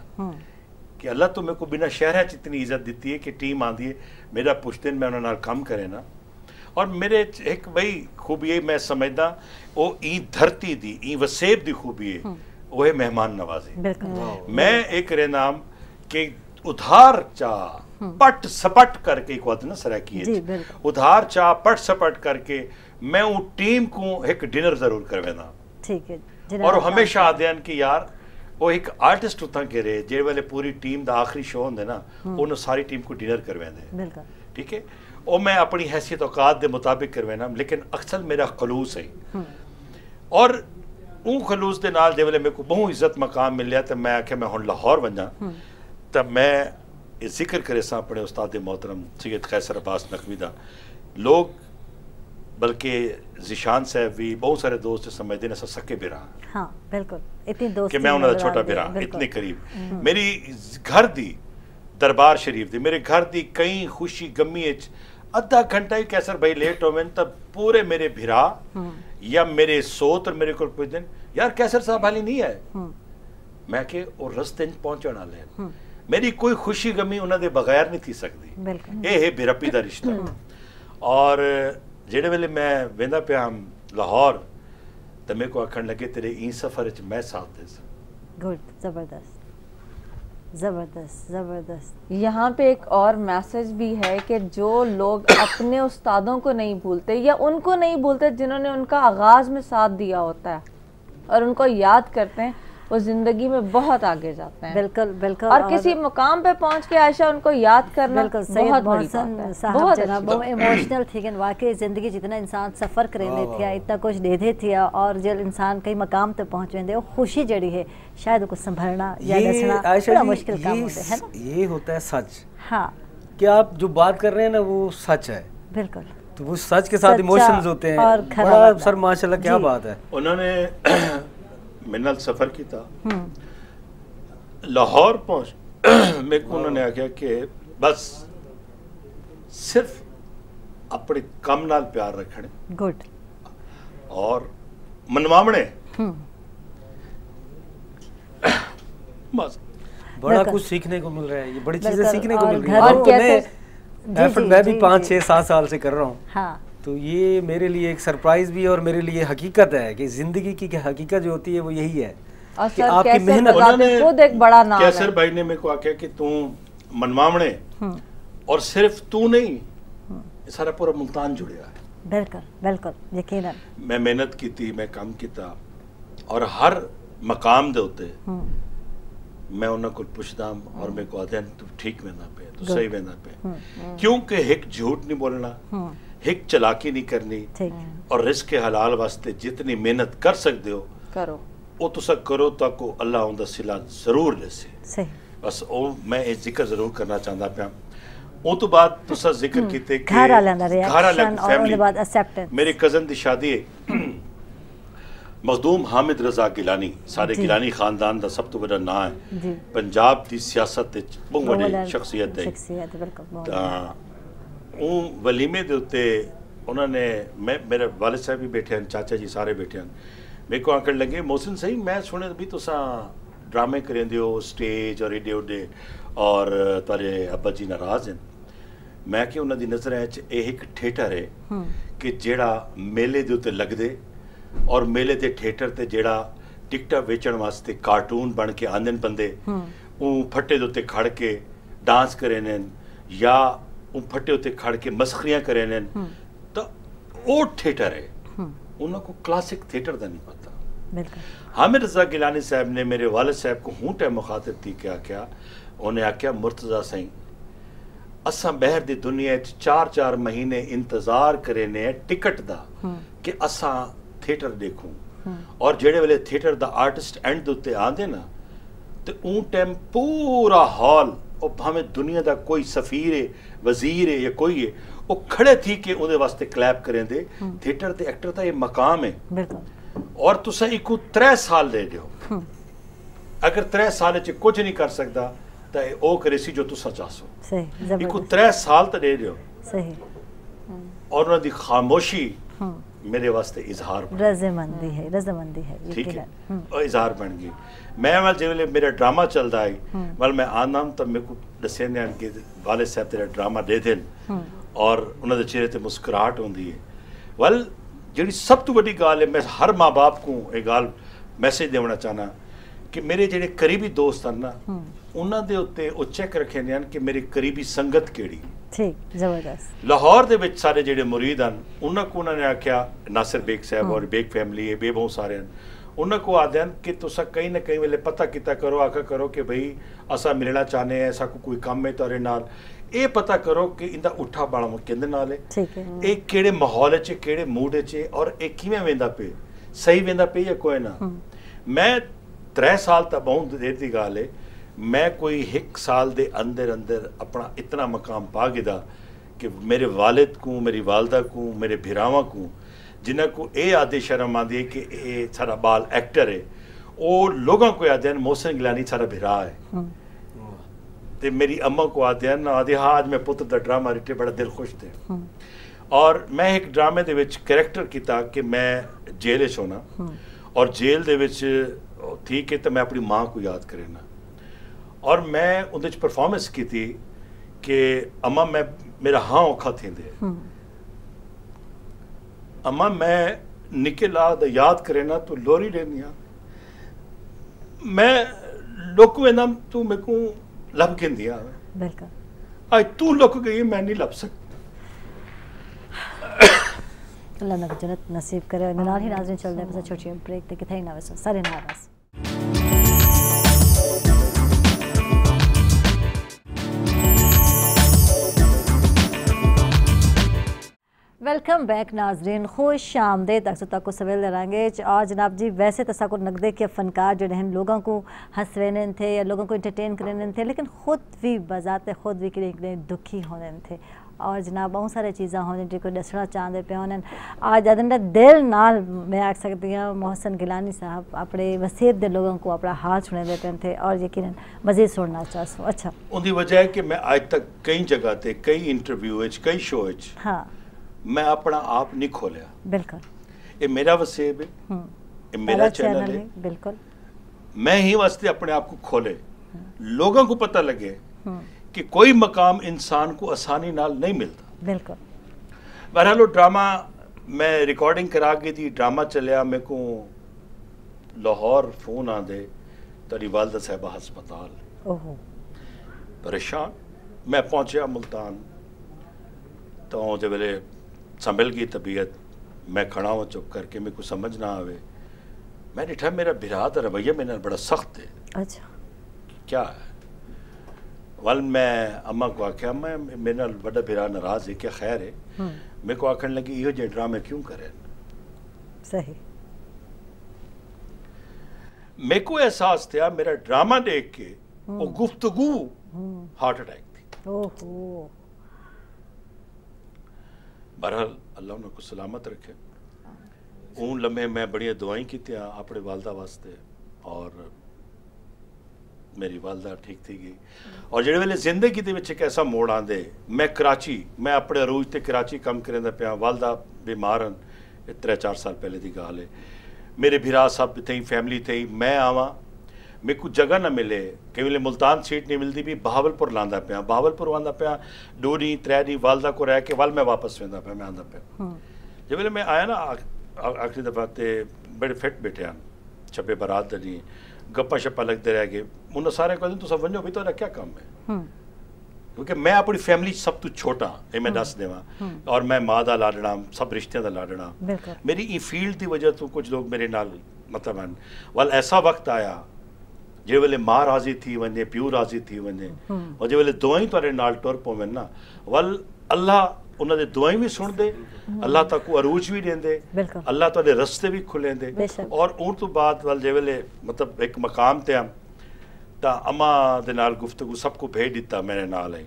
कि अल्लाह तो मेरे को बिना शहर इतनी इज्जत दी है कि टीम आती है मेरा पुछते मैं उन्होंने काम करे ना और मेरे एक भाई खूबी है मैं समझदा वो ई धरती दी ई वसेब दी खूबी है वो है मेहमान नवाजी बिल्कुल मैं एक रे नाम के उधार चा पट सपट करके एक बात ना सराकी जी, है बिल्कुल। उधार चा पट सपट करके मैं वो टीम को एक डिनर जरूर करवेना ठीक है और वो हमेशा आदे कि यार वो एक आर्टिस्ट उतना कह रहे जे वाले पूरी टीम दा आखिरी शो होंदे ना उन्होंने सारी टीम को डिनर करवेंदे बिल्कुल ठीक है और मैं अपनी हैसियत औकात के मुताबिक करवेना लेकिन अक्सर मेरा खलूस है और उन खलूस के नाल जे मेरे को बहुत इज्जत मकाम मिलिया तो मैं आख्या मैं हुण लाहौर वजा तब मैं ये जिक्र करे सा अपने उस्ताद मोहतरम सैयद कैसर अब्बास नकवी दा लोग बल्कि जिशान साहब भी बहुत सारे दोस्त समझते हैं सके बिरा हाँ बिल्कुल इतनी दोस्ती कि मैं उन्होंने छोटा बिरा इतने करीब मेरी घर दी दरबार शरीफ दी मेरे घर दी कई खुशी गमी अद्धा घंटा ही कैसर भाई लेट हो तब पूरे मेरे भिरा या मेरे सोत और मेरे को पुछदे यार कैसर साहब हाली नहीं है मैं के और रस्ते पहुंचने वाले मेरी कोई खुशी गमी उन्होंने बगैर नहीं थी सकती ये है बेरपी का रिश्ता और जेड़े वेले मैं वेंदा पिया हम लाहौर तो मेरे को आखन लगे तेरे ई सफर च मैं साथ दे गुड जबरदस्त जबरदस्त जबरदस्त यहाँ पे एक और मैसेज भी है कि जो लोग अपने उस्तादों को नहीं भूलते या उनको नहीं भूलते जिन्होंने उनका आगाज में साथ दिया होता है और उनको याद करते हैं वो जिंदगी में बहुत आगे जाते हैं। बिल्कुल बिल्कुल। और किसी मुकाम पे पहुंच के आयशा उनको याद करना बिल्कुल बहुत बड़ी बात मोहसिन है। साहब बहुत जनाब अच्छी वो इमोशनल थी कि वाकई ज़िंदगी जितना इंसान सफ़र करेंदे थिया इतना कुछ दे थिया और जब इंसान कई मकाम तक पहुँच वेंदे वो खुशी जड़ी है शायद कुछ संभलना या दसना बड़ा मुश्किल काम होता है ना। ये होता है सच। हाँ कि आप जो बात कर रहे हैं ना वो सच है। बिल्कुल। तो वो सच के साथ इमोशंस होते हैं। और बड़ा सर माशाल्लाह क्या बात है। उन्होंने मेरे नाल सफ़र किया लाहौर पहुंच मेरे को उन्होंने आख्या कि बस सिर्फ अपने कम नाल प्यार रखने गुड और मनवावने बस। बड़ा कुछ सीखने को मिल रहा है। ये बड़ी चीजें सीखने को मिल रही है। और अब तो मैं भी 5-6 7 साल से कर रहा हूँ। हाँ। तो ये मेरे लिए एक सरप्राइज भी है और मेरे लिए हकीकत है कि जिंदगी की हकीकत जो होती है वो यही है और कि आपकी मेहनत। खुद एक बड़ा नाम है। कैसर भाई ने मेरे को आख्या कि तू मनवावने और सिर्फ तू नहीं सारा पूरा मुल्तान जुड़िया है। बिल्कुल बिल्कुल यकीनन। मैं मेहनत की थी, मैं काम किया और हर मकाम दे उत्ते मैं उन्होंने को पुछदा और मेरे को आदन तू ठीक वेंदा पे तू सही वेंदा पे क्योंकि एक झूठ नहीं बोलना, एक चालाकी नहीं करनी और रिस्क के हलाल वास्ते जितनी मेहनत कर सकते हो करो वो तुसा करो ताको अल्लाह उनका सिला जरूर देसे। सही। बस वो मैं ये जिक्र जरूर करना चाहता पाया। वो तो बाद तुसा जिक्र कीते कि घर वाला रिएक्शन और उसके बाद एक्सेप्टेंस। मेरे कजन दी शादी है मखदूम हामिद रजा गिलानी सारे गिलानी खानदान दा सब तो बड़ा नाम है पंजाब दी सियासत विच बहुत बड़ी शख्सियत है। बिल्कुल। वो वलीमे दे उत्ते उन्होंने मेरे वालिद साहब भी बैठे हैं, चाचा जी सारे बैठे हैं। मेरे को आखिर लगे मोहसिन सही मैं सुने भी तुसा ड्रामे करेंदे हो स्टेज और एडे उडे और तारे अब्बा जी नाराज हैं। मैं कि उन्होंने नज़र एक थिएटर है कि जेड़ा मेले दे उत्ते लगदे और मेले दे थिएटर ते जेड़ा टिकटा बेचण वास्ते कार्टून बन के आंदे बंदे वो फट्टे दे उत्ते खड़ के डांस करे ने या वो फट्टे उत्ते खड़ के मस्खरियां करे ने तो वो थिएटर है। उन्होंने को क्लासिक थिएटर का नहीं पता। हामिद रजा गिलानी साहब ने मेरे वालिद साहब को हूँ टाइम मुखातिब थी क्या उन्हें आख्या मुर्तज़ा सही असा बहर दी दुनिया 4-4 महीने इंतजार करे ने टिकट दा कि असा थिएटर देखूं और जेड़े वेले थिएटर दा आर्टिस्ट एंड दे उत्ते आंदे ना ते ऊं टाइम पूरा हॉल और भावें दुनिया दा कोई सफीर है वजीर है या कोई है वो खड़े थी कि उहदे वास्ते क्लैप करेंदे। थिएटर ते एक्टर दा ये मकाम है और तुसा इको 3 साल दे दियो अगर 3 साल च कुछ नहीं कर सकता तो ओ करे सी जो तुसा चाहो सही इको 3 साल तो दे दियो सही और उन्हां दी खामोशी मेरे वास्ते इजहार रज़ामंदी है ठीक है और इजहार बन गई। मैं वाल जिले मेरा ड्रामा चलता है वाल मैं आना तो मेरे को दसे ने कि वाले साहब तेरा ड्रामा दे देन और उन्होंने चेहरे ते मुस्कुराहट होंदी है। वाल जी सब तो बड़ी गाल है मैं हर माँ बाप को एक गाल मैसेज देना चाहना कि मेरे जेडे करीबी दोस्त हैं ना उन्होंने उत्ते वो चेक रखे ने कि मेरी करीबी संगत केड़ी ठीक जबरदस्त। लाहौर दे विच सारे जेडे मुरीद हैं उन्होंने आख्या नासिर बेग साहब और बेग फैमिली है बे बहुत सारे हैं उन्होंने को आदे कि तुसा कहीं ना कहीं वेले पता किता करो आखा करो कि भाई असा मिलना चाहने ऐसा कोई काम है तारे नाल ये पता करो कि इंदा उठा बाड़ा किंदे नाल है एक केड़े माहौल च केड़े मूड च और एक किवें वेंदा पे सही वेंदा पे या कोई ना। मैं 3 साल तक बहुत देर की गाल है मैं कोई 1 साल दे अंदर अंदर अपना इतना मकाम पा गिदा कि मेरे वालिद को मेरी वालदा को मेरे भिरावां को जिन्हें को ये आदि शर्म आती है कि ये सारा बाल एक्टर है वो लोगों को आते हैं मोहसिन गिलानी सारा भिरा है ते मेरी अम्मा को आते हैं आदि हाँ आज मैं पुत्र दा ड्रामा रिटे बड़ा दिल खुश थे और मैं एक ड्रामे दे विच कैरेक्टर किया कि मैं जेल च होना और जेल दे विच थी कि तो मैं अपनी माँ को याद करेना और मैं उहदे च परफॉर्मेंस की थी कि अम्मा मैं मेरा हाँ औखा थींदे अम्मा मैं निके लाद याद करे ना तू लोरी लेनिया मैं लुक वेना तू मेरे को लब के दिया बिल्कुल आज तू लुक गई मैं नहीं लब सकती। अल्लाह ने जन्नत नसीब करे। नाल ही नाज़रीन चल रहे हैं छोटी ब्रेक ते किथे ना वैसे सारे नाराज वेलकम बैक नाजरीन, खुश आमदेद अक्सर को सवेल दरांगे। और जनाब जी वैसे तो साको नकदे के फनकार जो हैं लोगों को हंसवेने थे या लोगों को इंटरटेन करने थे, लेकिन ख़ुद भी बजाते खुद भी कि दुखी होने थे। और जनाब बहुत सारी चीज़ा होने जो दसना चाहते पे होने। आज अदंडा दिल नाल मैं आख सकती हूँ मोहसन गिलानी साहब अपने वसीब दे लोगों को अपना हाल सुने देते थे और यकीनन मज़ीद सुनना चाहूँ। अच्छा उनकी वजह है कि मैं आज तक कई जगह ते कई इंटरव्यू कई शो हाँ मैं अपना आप नहीं खोलिया। बिल्कुल ये मेरा वसीब है, ये मेरा चैनल है। बिल्कुल मैं ही वास्ते अपने आप को खोले, लोगों को पता लगे कि कोई मकाम इंसान को आसानी नाल नहीं मिलता। बिल्कुल। बहरहाल ड्रामा मैं रिकॉर्डिंग करा के थी, ड्रामा चलिया, मेरे को लाहौर फोन आंदे तेरी वालदा साहबा हस्पताल, ओहो परेशान। मैं पहुंचा मुल्तान तो जो वेले संभल गई तबीयत, मैं खड़ा हुआ चुप करके, मेरे को समझ ना आवे। मैं डिठा मेरा बिरा का रवैया मेरे नाल बड़ा सख्त है। अच्छा क्या है? वल मैं अम्मा को आख्या मैं मेरे नाल बड़ा बिरा नाराज है, क्या खैर है? मेरे को आखन लगी इहो जे ड्रामे क्यों करें। सही। मेरे को एहसास था मेरा ड्रामा देख के वो गुफ्तगू हार्ट अटैक थी। ओहो। बहरहाल अल्लाह उनको सलामत रखे। उन लम्हे मैं बड़िया दुआई की अपने वालदा वास्ते और मेरी वालदा ठीक थी गई। और जिहड़े वेले जिंदगी दे विच एक ऐसा मोड़ आंदे, मैं कराची, मैं अपने अरूज ते कराची कम करेंदा पिया, वालदा बीमार हन, 3-4 साल पहले की गाल है। मेरे भिरा सब थी, फैमिली थी, मैं आवा, मेरे को जगह ना मिले, कई वेले मुल्तान सीट नहीं मिलती भी, बहावलपुर लांदा पिया, बहावलपुर आंदा पिया 2 दी 3 दी वालदा को रह के वाल मैं वापस वेंदा पिया, मैं आंदा पिया। जब वेले मैं आया ना आखिरी दफा ते बड़े फिट बैठे हैं, छपे बारात दी गप्पा शप्पा लगते रह गए। उन्होंने सारे कहते तुम वनो भी तो क्या काम है, क्योंकि मैं अपनी फैमिली सब तो छोटा ये मैं दस देवा, और मैं माँ का लाडना, सब रिश्तियों का लाडना। मेरी ई फील्ड की वजह तो कुछ लोग मेरे नाल मतलब हैं। वाल ऐसा वक्त आया जे वेले माँ राजी थी वने, प्यू राजी थी वने, और जे वेले दोई तुहाडे नाल टुर पवन ना, वल अल्लाह उन्होंने दुआई भी सुन दे, अल्लाह तक अरूज भी देंदे, अल्लाह तुहाडे रस्ते भी खुलेंदे। और उन तो बाद वाल जे वेले मतलब एक मकाम ते हम ता अम्मा दे नाल गुफ्तगू सबको भेज दिता मेरे नाल है।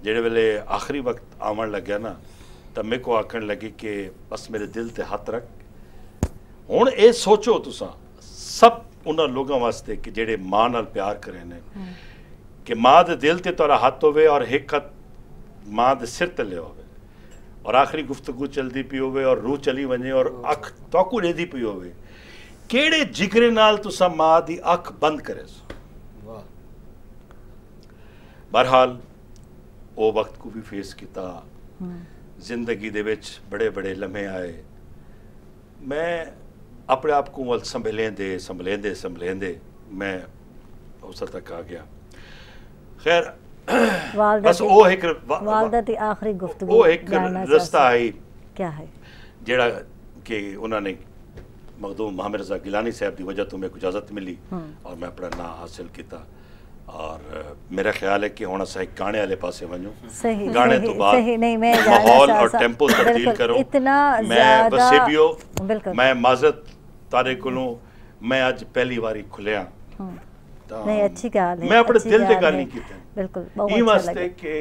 जेड़े वेले आखिरी वक्त आवन लग्या ना, तो मेरे को आखन लगी कि बस मेरे दिल ते हाथ रख। हुण ये सोचो तुसा सब उन्होंने लोगों वास्ते कि जेड़े माँ नाल प्यार करे ने, कि माँ दे दिल ते तुहाडा हाथ होवे और एक हाथ माँ दे सिर तले होवे, और आखिरी गुफ्तगू चलती पी होवे और रूह चली वने और अख तोकू रेदी पी होवे, केड़े जिगरे नाल तुसा माँ दी अख बंद करे सो। बहरहाल वो वक्त को भी फेस किया, जिंदगी दे विच बड़े बड़े लम्हे आए। मैं अपने आप को संभलेंदे मैं उस तक आ गया। खैर बस वो एक वालदा दी आखिरी गुफ्तगू वो एक रास्ता आई क्या है जेड़ा कि उन्होंने मखदूम मोहम्मद रज़ा गिलानी साहब की वजह तो मेरे को इजाज़त मिली और मैं अपना नाम हासिल किया। और मेरा ख्याल है कि हुण असां एक गाने वाले पासे वञूं, गाने तो बाद माहौल और टेंपो तब्दील करूं। मैं वसीबियो मैं माजरत तारे कोलों मैं अज पहली बारी खुलिया नहीं अच्छी गल है, मैं अपने दिल ते गल नहीं की बिल्कुल ई वास्ते कि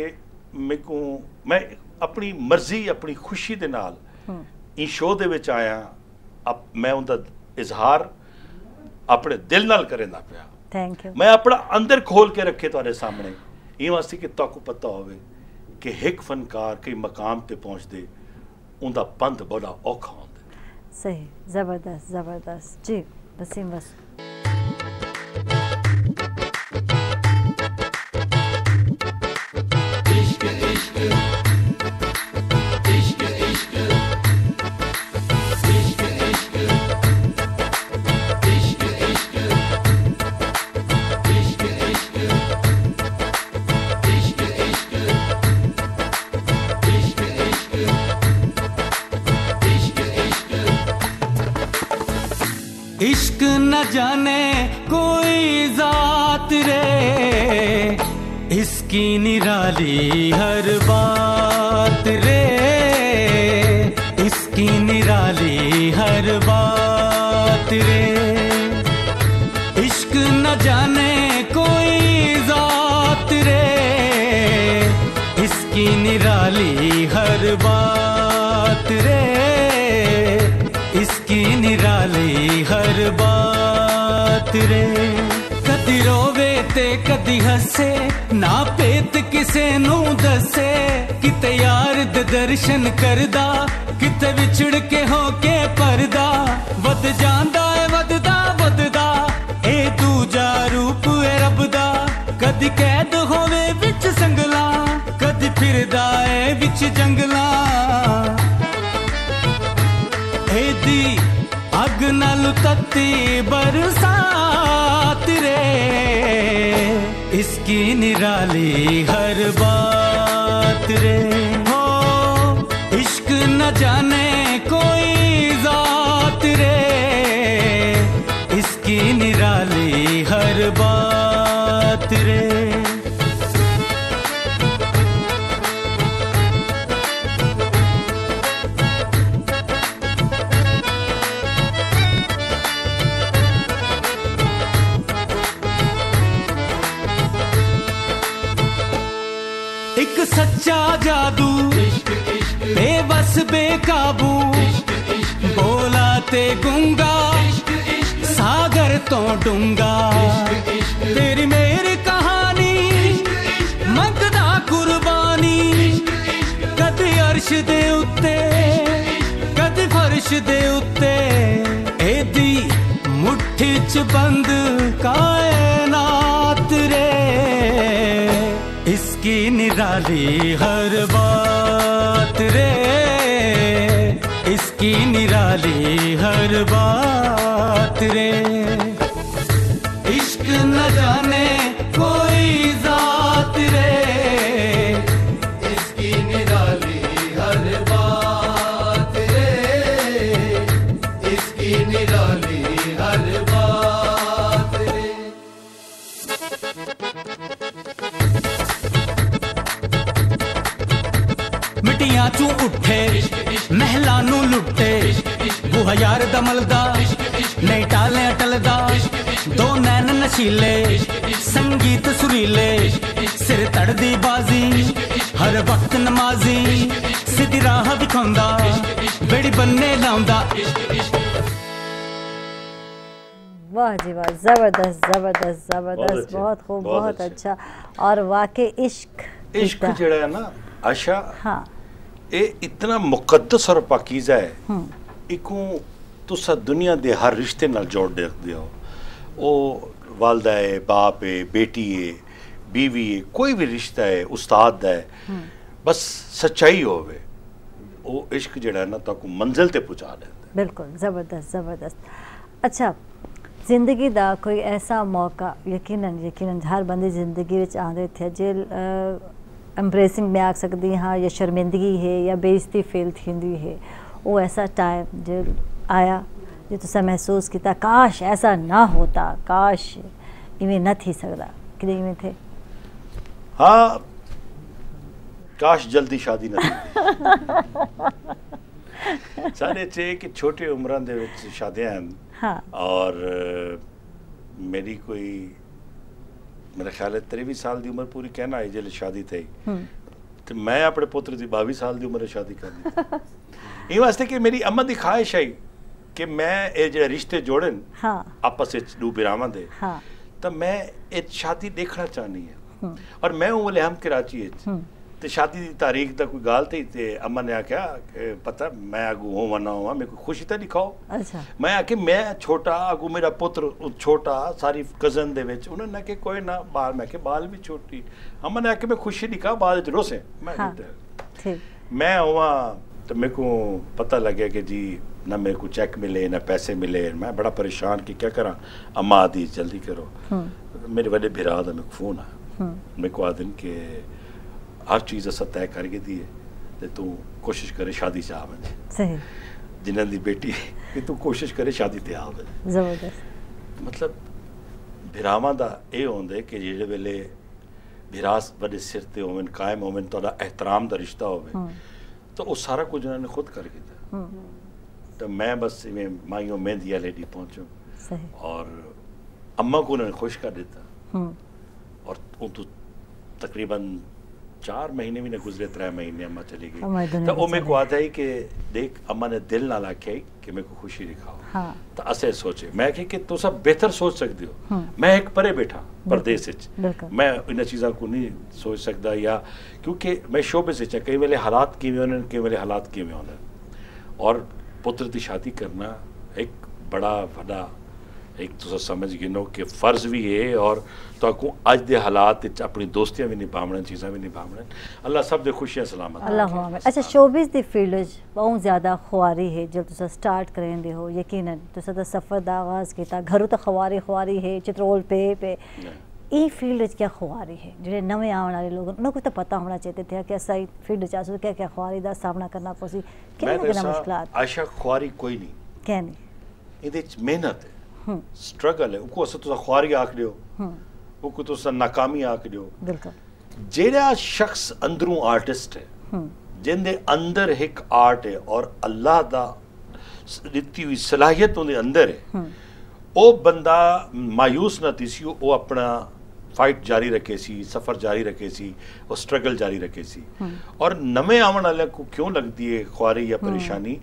मेरे को मैं अपनी मर्जी अपनी खुशी दे नाल ई शो दे विच आया। अब मैं उनका इजहार अपने दिल नाल करेंदा पिया। Thank you. मैं अपना अंदर खोल के रखे तुहाडे सामने ई वास्ते कि तुहानू पता होवे कि एक फनकार कई मकाम ते पहुंचदे उनका पंथ बड़ा औखा होंदा। सही, जबरदस्त जबरदस्त जी वसीम बस। इश्क न जाने कोई जात रे, इसकी निराली हर बात रे। निराली हर बात रे, इश्क न जाने कोई जात रे, इसकी निराली हर बात रे, इसकी निराली हर बात रे। कदी रोवे ते कदी हसे, ना पेत किसे नू दसे, किते यार दे दर्शन करदा, किते विछड़ के हो के परदा, वध जांदा है वधदा वधदा, ए दूजा रूप है रब दा, कदी कैद होवे विच संगला, कदी फिरदा है विच जंगला, ए दी अग नाल तत्ती बरसात रे, इसकी निराली हर बात रे, हो इश्क न जाने कोई जात रे, इसकी निराली हर बात रे। एक सच्चा जादू बेबस बेकाबू, बोला ते गुंगा सागर तो डूंगा, तेरी मेरी कहानी मंगदा कुर्बानी, कदी अर्श दे उत्ते कदी फर्श दे उत्ते, एदी मुट्ठी च बंद कायनात रे, इसकी निराली हर बात रे, इसकी निराली हर बात रे, इश्क न जाने कोई जात रे, इसकी निराली हर बात रे, इसकी निराली हर बात रे। मिट्टियां चू उठे महलां नू लुटे, बूहा यार दा मलदा नहीं टाले टलदा, दो नैन नशीले संगीत सुरीले, सिर तड़दी बाजी हर वक्त नमाजी, सीधी राह विखांदा बेड़ी बन्ने लाउंदा। वाह जी वाह, जबरदस्त जबरदस्त जबरदस्त, बहुत खूब, बहुत अच्छा। और वाकई इश्क जेड़ा है ना आशा, हाँ, ये इतना मुकद्दस और पाकीज़ा है, इको तुसा दुनिया दे हर रिश्ते नाल जोड़ दे हो, वो वालदा है, बाप है, बेटी है, बीवी है, कोई भी रिश्ता है, उस्ताद है, बस सच्चाई होवे, वो इश्क जेड़ा है ना ताको मंजिल ते पहुंचा देता है। बिल्कुल जबरदस्त जबरदस्त। अच्छा, जिंदगी दा कोई ऐसा मौका यकीनन यकीनन हर बंदी जिंदगी विच आंदे थे जे एम्ब्रेसिंग में आख सकती हाँ, या शर्मिंदगी है या बेइज्जती फील थींदी है, वो ऐसा टाइम जो आया जो तुसा महसूस किया काश ऐसा ना होता, काश इवें न थी सकदा, कि इवें थे? हाँ, काश जल्दी शादी ना थी। सारे चे कि छोटे उम्रां दे विच शादियां हैं, हाँ, और मेरी कोई मेरा ख्याल है 23 साल की उम्र पूरी कहना है जिले शादी थी, तो मैं अपने पुत्र की 22 साल की उम्र शादी करनी थी। ये वास्ते कि मेरी अम्मा की ख्वाहिश है कि मैं ये जो रिश्ते जोड़न, हाँ, आपस दो बिरावां दे, हाँ, तो मैं ये शादी देखना चाहनी है, और मैं हूँ वाले हम कराची तो शादी की तारीख का कोई गाल थी, ते अम्मा ने आख्या पता मैं अगू हो वना हुआ, मेरे को खुशी तो दिखाओ। अच्छा। मैं आखे मैं छोटा अगू मेरा पुत्र छोटा सारी कजन दे विच, उन्होंने आखे कोई ना बाल, मैं के बाल भी छोटी, अम्मा ने आखे मैं खुशी दिखा बाद च रोसे, मैं हाँ, मैं हुआ तो मेरे को पता लगे कि जी ना मेरे को चेक मिले ना पैसे मिले, मैं बड़ा परेशान कि क्या करा। अम्मा आदि जल्दी करो, मेरे बड़े बिरा दा मेरे को फोन आया, मेरे को आदन के हर चीज़ अस तय करके दी है, तो तू कोशिश करे शादी से आवे, सही जिन्हां दी बेटी कि तू कोशिश करे शादी ते आवे। जबरदस्त। मतलब बिरावां दा ये होंदे कि जिहड़े वेले बिरास बड़े सिर ते होवन, कायम होवन, तुहाडा एहतराम दा रिश्ता होवे, तो वो सारा कुछ उन्होंने खुद कर किया। तो मैं बस इवें माइयों मेहंदी वाले डी पहुंचो सही और अम्मा को उन्होंने खुश कर देता और वो तो तकरीबन 4 महीने भी ना गुजरे 3 महीने अम्मा चली गई तो वो मेरे को आता है कि देख अम्मा ने दिल ना लाके कि मेरे को खुशी दिखाओ हाँ तो असे सोचे मैं कि तू सब बेहतर सोच सकते हो मैं एक परे बैठा परदेस मैं इन चीज़ों को नहीं सोच सकता या क्योंकि मैं शोबे से कई वेले हालात किवें होने कई वेले हालात किवें होने और पुत्र की शादी करना एक बड़ा बड़ा एक तुसा समझ गिनो कि फ़र्ज़ भी है और तो अज दे हालात अपनी दोस्तियां भी निभावण चीज़ां भी निभावण अल्लाह सब दे खुशियां सलामत अल्लाह आमीन। अच्छा शोबिज़ दी फील्ड बहुत ज़्यादा खुआरी है जो तुसा स्टार्ट करेंदे हो यकीनन तुसा दा सफ़र दा आगाज़ कीता घरों तो खुआरी है चित्रोल पे ई फील्ड क्या खुआरी है जो नवे आने वाले लोग उनको तो पता होना चाहिए थे कि असा फील्ड च क्या क्या खुआरी का सामना करना पोसी किन्ना मुश्किलात आशा खुआरी कोई नहीं क्या नहीं इहदे च मेहनत है स्ट्रगल है उको अस तुसा खुआरी आख दियो उको तुसा नाकामी आख दियो बिल्कुल जेड़ा शख्स अंदरों आर्टिस्ट है जिंदे अंदर एक आर्ट है और अल्लाह दा दित्ती हुई सलाहियत उनके अंदर है वो बंदा मायूस ना थी वो अपना फाइट जारी रखे सी सफ़र जारी रखे सी और स्ट्रगल जारी रखे सी और नवे आवन वाले को क्यों लगती है ख्वारी या परेशानी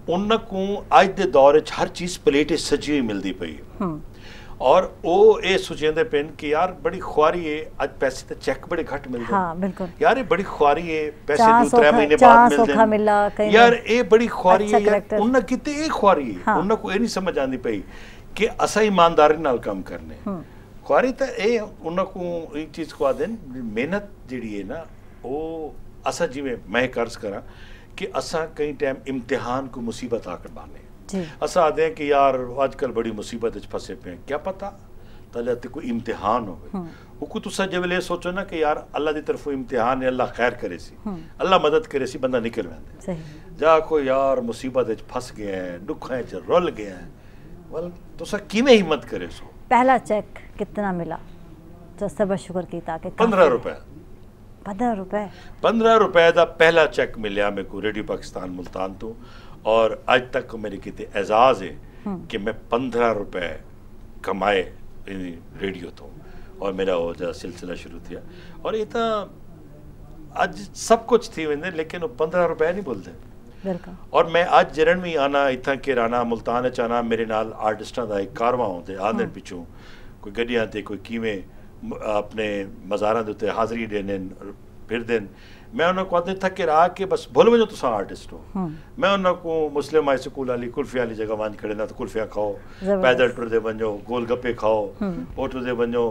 उनको अज के दौर हर चीज़ प्लेटे सजी हुई मिलती पई और वो ये सोचते पेन कि यार बड़ी ख्वारी है अज पैसे तो चेक बड़े घट मिलते हाँ, यार ये बड़ी ख्वारी है पैसे 2-3 महीने बाद मिलते हैं यार ये बड़ी ख्वारी है यार उन्हें कितने ये ख्वारी है उनको ये नहीं समझ आती पई कि असा ईमानदारी नाल काम करने खुआरी तो ये उनको एक चीज़ को आदे मेहनत जी है ना वो असा जिमें मैं कर्ज करा कि असा कई टाइम इम्तिहान को मुसीबत आकर बाने असा आदे हैं कि यार आजकल बड़ी मुसीबत फंसे पे हैं क्या पता तले कोई इम्तिहान हो तुसा जब ले सोचो ना कि यार अल्लाह की तरफों इम्तिहान है अल्लाह खैर करे सी अल्लाह मदद करे सी बंदा निकल वेंदे जा को यार मुसीबत फंस गया है दुखों च रुल गया है वल तुसा किवें हिम्मत करे सो पहला चेक कितना मिला तो सब शुक्र कीता कि 15 रुपए 15 रुपए का पहला चेक मिलया मेरे को रेडियो पाकिस्तान मुल्तान तो और आज तक मेरे किते एजाज है कि मैं 15 रुपए कमाए रेडियो तो और मेरा वो जो सिलसिला शुरू किया और ये तो आज सब कुछ थी वेंदे लेकिन वो 15 रुपए नहीं बोलते और मैं आज जरन भी आना इतना के राना मुल्तान आना मेरे नाल आर्टिस्टां दा एक कारवां होंदे आंदे पिछों कोई गड्डियां ते कोई किवें अपने मज़ारां दे उत्ते हाज़री देने फिर दिन मैं उन्होंने आदे थके रहा कि बस भुल वजो तुसा आर्टिस्ट हो मैं उन्होंने मुस्लिम हाई स्कूल वाली कुल्फी वाली जगह वंज खड़े ना तो कुल्फियाँ खाओ पैदल टुरदे वञो गोल गप्पे खाओ वो टुरदे वञो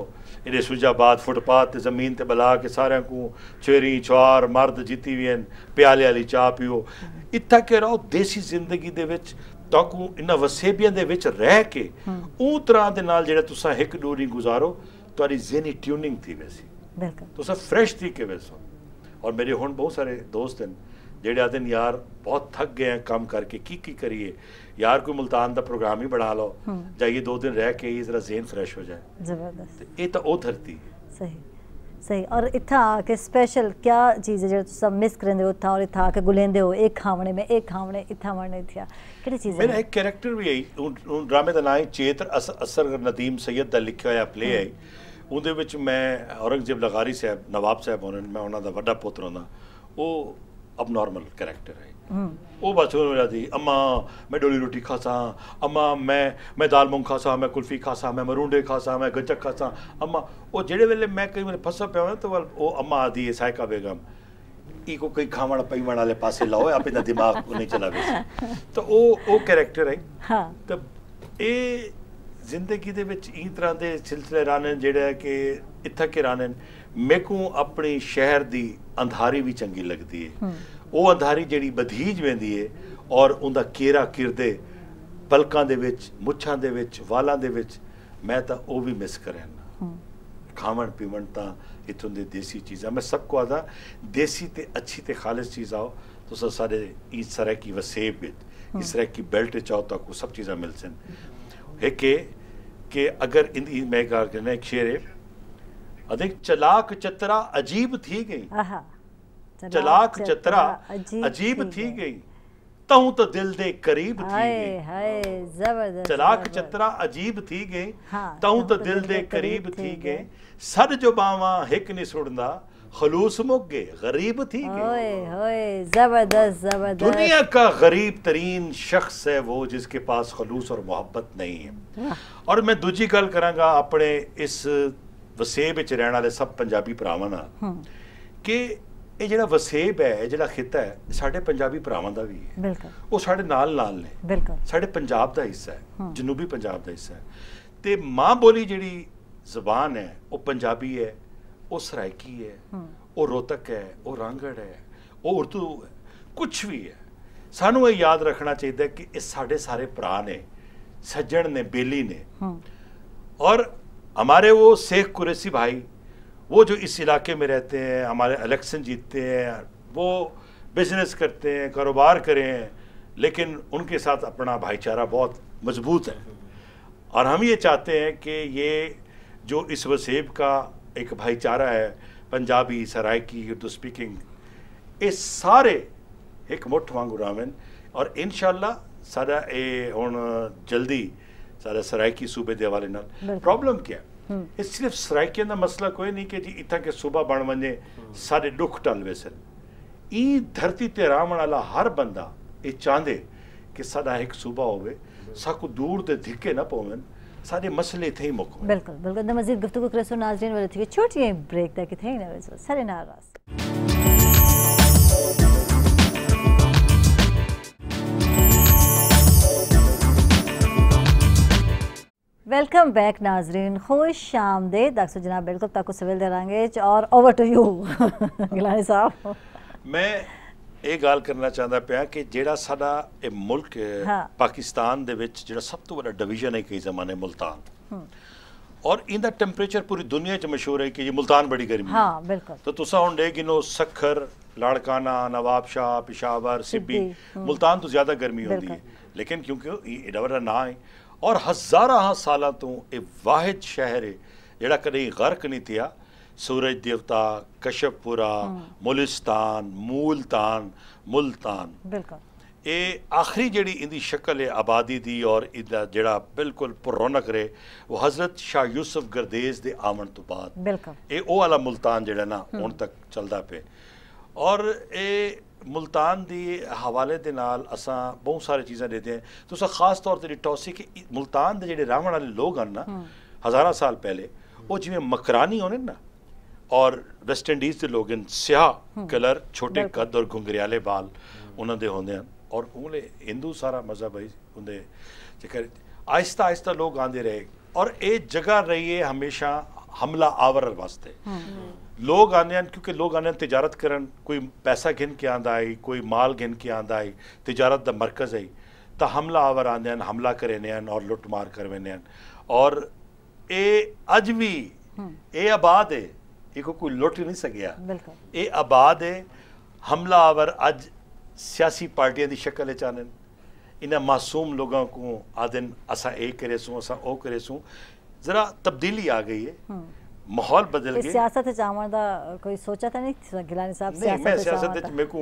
एडे सुजाबाद फुटपाथ जमीन ते बला के सारे को छेरी छुआर मर्द जीती हुई प्याले वाली चाह पियो इतना के रहो देसी जिंदगी दे विच ताकू इन वसेबियां दे विच रह के ऊ तरह दे नाल जेड़ा तुसा एक डोरी गुजारो तुहाडी ज़हनी ट्यूनिंग थी वैसी तुसा फ्रेश थी के वैसो और मेरे हुण बहुत सारे दोस्त हैं जेड़े आते हैं यार बहुत थक गए हैं काम करके की करिए यार कोई मुल्तान का प्रोग्राम ही बना लो जाइए 2 दिन रह के जरा ज़हन फ्रेश हो जाए जबरदस्त ये तो वो धरती है सही सही और इतना आके स्पेशल क्या चीज़ है जो सब मिस करेंदे हो था और इतना आके गुलेंदे हो एक खावणे में एक खावणे इतना वरने थिया केड़ी चीज़ मेरा एक कैरेक्टर भी आई ड्रामे का नाम चेत्र असर नदीम सैयद का लिखा हुआ प्ले आई उहदे विच मैं औरंगजेब लगारी साहब नवाब साहब होने मैं उन्होंने वड्डा पुत्र होना वो अब नॉर्मल कैरेक्टर है वो बस दी अम्मा मैं डोली रोटी खासा अम्मा मैं दाल मूंग खासा मैं कुल्फी खासा मैं मरूंडे खासा मैं गंजक खासा अम्मा वो जेड़े वेले मैं कई बार फसा पिया तो वो अम्मा आदि है सायका बेगम ई को कई खावण पीवण वाले पासे लाओ आप इतना दिमाग को नहीं चला वैसे तो वो कैरेक्टर है हाँ तो ये जिंदगी दे विच ई तरह के सिलसिले राने जेड़ा कि इत्थे के राने मेरे को अपनी शहर दी अंधारी भी चंगी लगती है वो अंधारी जेड़ी बधीज वेंदी है और उनका केरा किरदे पलकां दे विच मुछां दे विच वालां दे विच मैं तो वो भी मिस करना खावण पीवण तां इत्थों दे देसी चीज़ां मैं सबको आदा देसी ते अच्छी ते खालिस चीज़ आओ तो सारे इस तरह की वसेब विच इस तरह की बेल्ट चाहो तो आपको सब चीज़ां मिल सन है कि अगर इन मैं गाल करना एक शेर है अधिक चलाक चतरा अजीब थी गई चलाक चतरा अजीब थी गई तहूं तो दिल दे करीब थी हाय गई हाय जबरदस्त चलाक जबरदस्त। चतरा अजीब थी गई हाँ, तहूं तो दिल दे करीब थी गए सर जो बावा हिक नहीं सुड़दा खलूस मुक गए गरीब थी गए ओए होए जबरदस्त जबरदस्त। दुनिया का गरीब तरीन शख्स है वो जिसके पास खलूस और मोहब्बत नहीं है। और मैं दूजी गल करांगा अपने इस वसेब विच रहने वाले सब पंजाबी भरावां नाल कि ਇਹ ਜਿਹੜਾ ਵਸੇਬ ਹੈ ਇਹ ਜਿਹੜਾ ਖਿੱਤਾ ਹੈ ਸਾਡੇ ਪੰਜਾਬੀ ਭਰਾਵਾਂ ਦਾ ਵੀ ਹੈ ਬਿਲਕੁਲ ਉਹ ਸਾਡੇ ਨਾਲ ਨੇ ਬਿਲਕੁਲ ਸਾਡੇ ਪੰਜਾਬ ਦਾ ਹਿੱਸਾ ਹੈ ਜਨੂਬੀ ਪੰਜਾਬ ਦਾ ਹਿੱਸਾ ਹੈ ਤੇ ਮਾਂ ਬੋਲੀ ਜਿਹੜੀ ਜ਼ਬਾਨ ਹੈ ਉਹ ਪੰਜਾਬੀ ਹੈ ਉਹ ਸਰਾਇਕੀ ਹੈ ਉਹ ਰੋਹਤਕ ਹੈ ਉਹ ਰਾਂਗੜ ਹੈ ਉਹ ਉਰਦੂ ਹੈ ਕੁਛ ਵੀ ਹੈ ਸਾਨੂੰ ਇਹ ਯਾਦ ਰੱਖਣਾ ਚਾਹੀਦਾ ਕਿ ਇਹ ਸਾਡੇ ਸਾਰੇ ਭਰਾ ਨੇ ਸੱਜਣ ਨੇ ਬੇਲੀ ਨੇ और हमारे वो शेख कुरैशी भाई वो जो इस इलाके में रहते हैं हमारे इलेक्शन जीतते हैं वो बिजनेस करते हैं कारोबार करें लेकिन उनके साथ अपना भाईचारा बहुत मजबूत है और हम ये चाहते हैं कि ये जो इस वसेब का एक भाईचारा है पंजाबी सराइकी उर्दू स्पीकिंग ये सारे एक मुठ वांगू रावन और इंशाल्लाह सारा ये हुण जल्दी सारा सराइकी सूबे दे हवाले नाल प्रॉब्लम क्या ये सिर्फ सराइकियां दा मसला कोई नहीं कि जी इतना के सूबा बन वने सारे दुख टल वेसन ई धरती ते रावण वाला हर बंदा ये चाहते कि साडा एक सूबा होवे साकू दूर दे धिक्के ना पवन सारे मसले थे ही मुक बिल्कुल बिल्कुल द मजीद गुफ्तगू करसो नाज़रीन वाले थी छोटी ब्रेक तक थे ना वैसे सारे नाराज वेलकम बैक नाजरीन खुश आमदेद अक्सर जनाब बिल्कुल ताको सवेल दे रांगे और ओवर टू यू गिलानी साहब मैं ਇਹ ਗੱਲ ਕਰਨਾ ਚਾਹੁੰਦਾ ਪਿਆ ਕਿ ਜਿਹੜਾ ਸਾਡਾ ਇਹ ਮੁਲਕ ਹੈ ਪਾਕਿਸਤਾਨ ਦੇ ਵਿੱਚ ਜਿਹੜਾ ਸਭ ਤੋਂ ਵੱਡਾ ਡਿਵੀਜ਼ਨ ਹੈ ਕਈ ਜ਼ਮਾਨੇ ਮੁਲਤਾਨ और इनका टेम्परेचर पूरी दुनिया च मशहूर है कि ये मुल्तान बड़ी गर्मी हाँ बिल्कुल तो तुसा हुण देख गिनो सखर लाड़काना नवाब शाह पेशावर सिब्बी मुल्तान तो ज़्यादा गर्मी होती है लेकिन क्योंकि एडा वड्डा ना है और हज़ारां सालां तो ये वाहिद शहर है जिहड़ा कदे गर्क नहीं थिया सूरज देवता कशफपुरा मुलिस्तान मूलतान मुल्तान बिल्कुल ये आखिरी जिहड़ी इंदी शक्ल है आबादी दी और इंदा जिहड़ा बिल्कुल पुरौनक रहे वो हज़रत शाह यूसुफ गर्देज दे आवन तो बाद बिल्कुल ये ओ वाला मुल्तान जिहड़ा ना हुण तक चलदा पे और ये मुल्तान दी हवाले दे नाल असां बहुत सारी चीज़ां देते हैं तो उस खास तौर ते टॉसी कि मुल्तान दे जिहड़े रावण वाले लोग हैं ना हज़ारां साल पहले वो जिवें मकरानी होने ना और वेस्ट इंडीज़ के लोग स्याह कलर छोटे कद और घुंघरियाले बाल उन्होंने दे होंदे हैं और उन्हें हिंदू सारा मजहब है उन्हें जेकर आहिस्ता आहिस्ता लोग आते रहे और ये जगह रही है हमेशा हमला आवर वास्ते लोग आने हैं क्योंकि लोग आने तिजारत करन कोई पैसा गिन के आंदा आई कोई माल गिन के आंदा आई तिजारत दा मरकज़ आई तो हमला आवर आते हैं हमला करेने हैं और लुट मार करवेने हैं और ये अज भी ये आबाद है ये कोई लुट नहीं सकिया ये आबाद है हमला आवर अज सियासी पार्टियां की शक्ल चाहन इन्हें मासूम लोगों को आदन असा ए करे सूँ असा ओ करे सूँ जरा तब्दीली आ गई है माहौल बदल गया सियासत चावण दा कोई सोचा था नहीं गिलानी साहब नहीं मैं सियासत मेरे को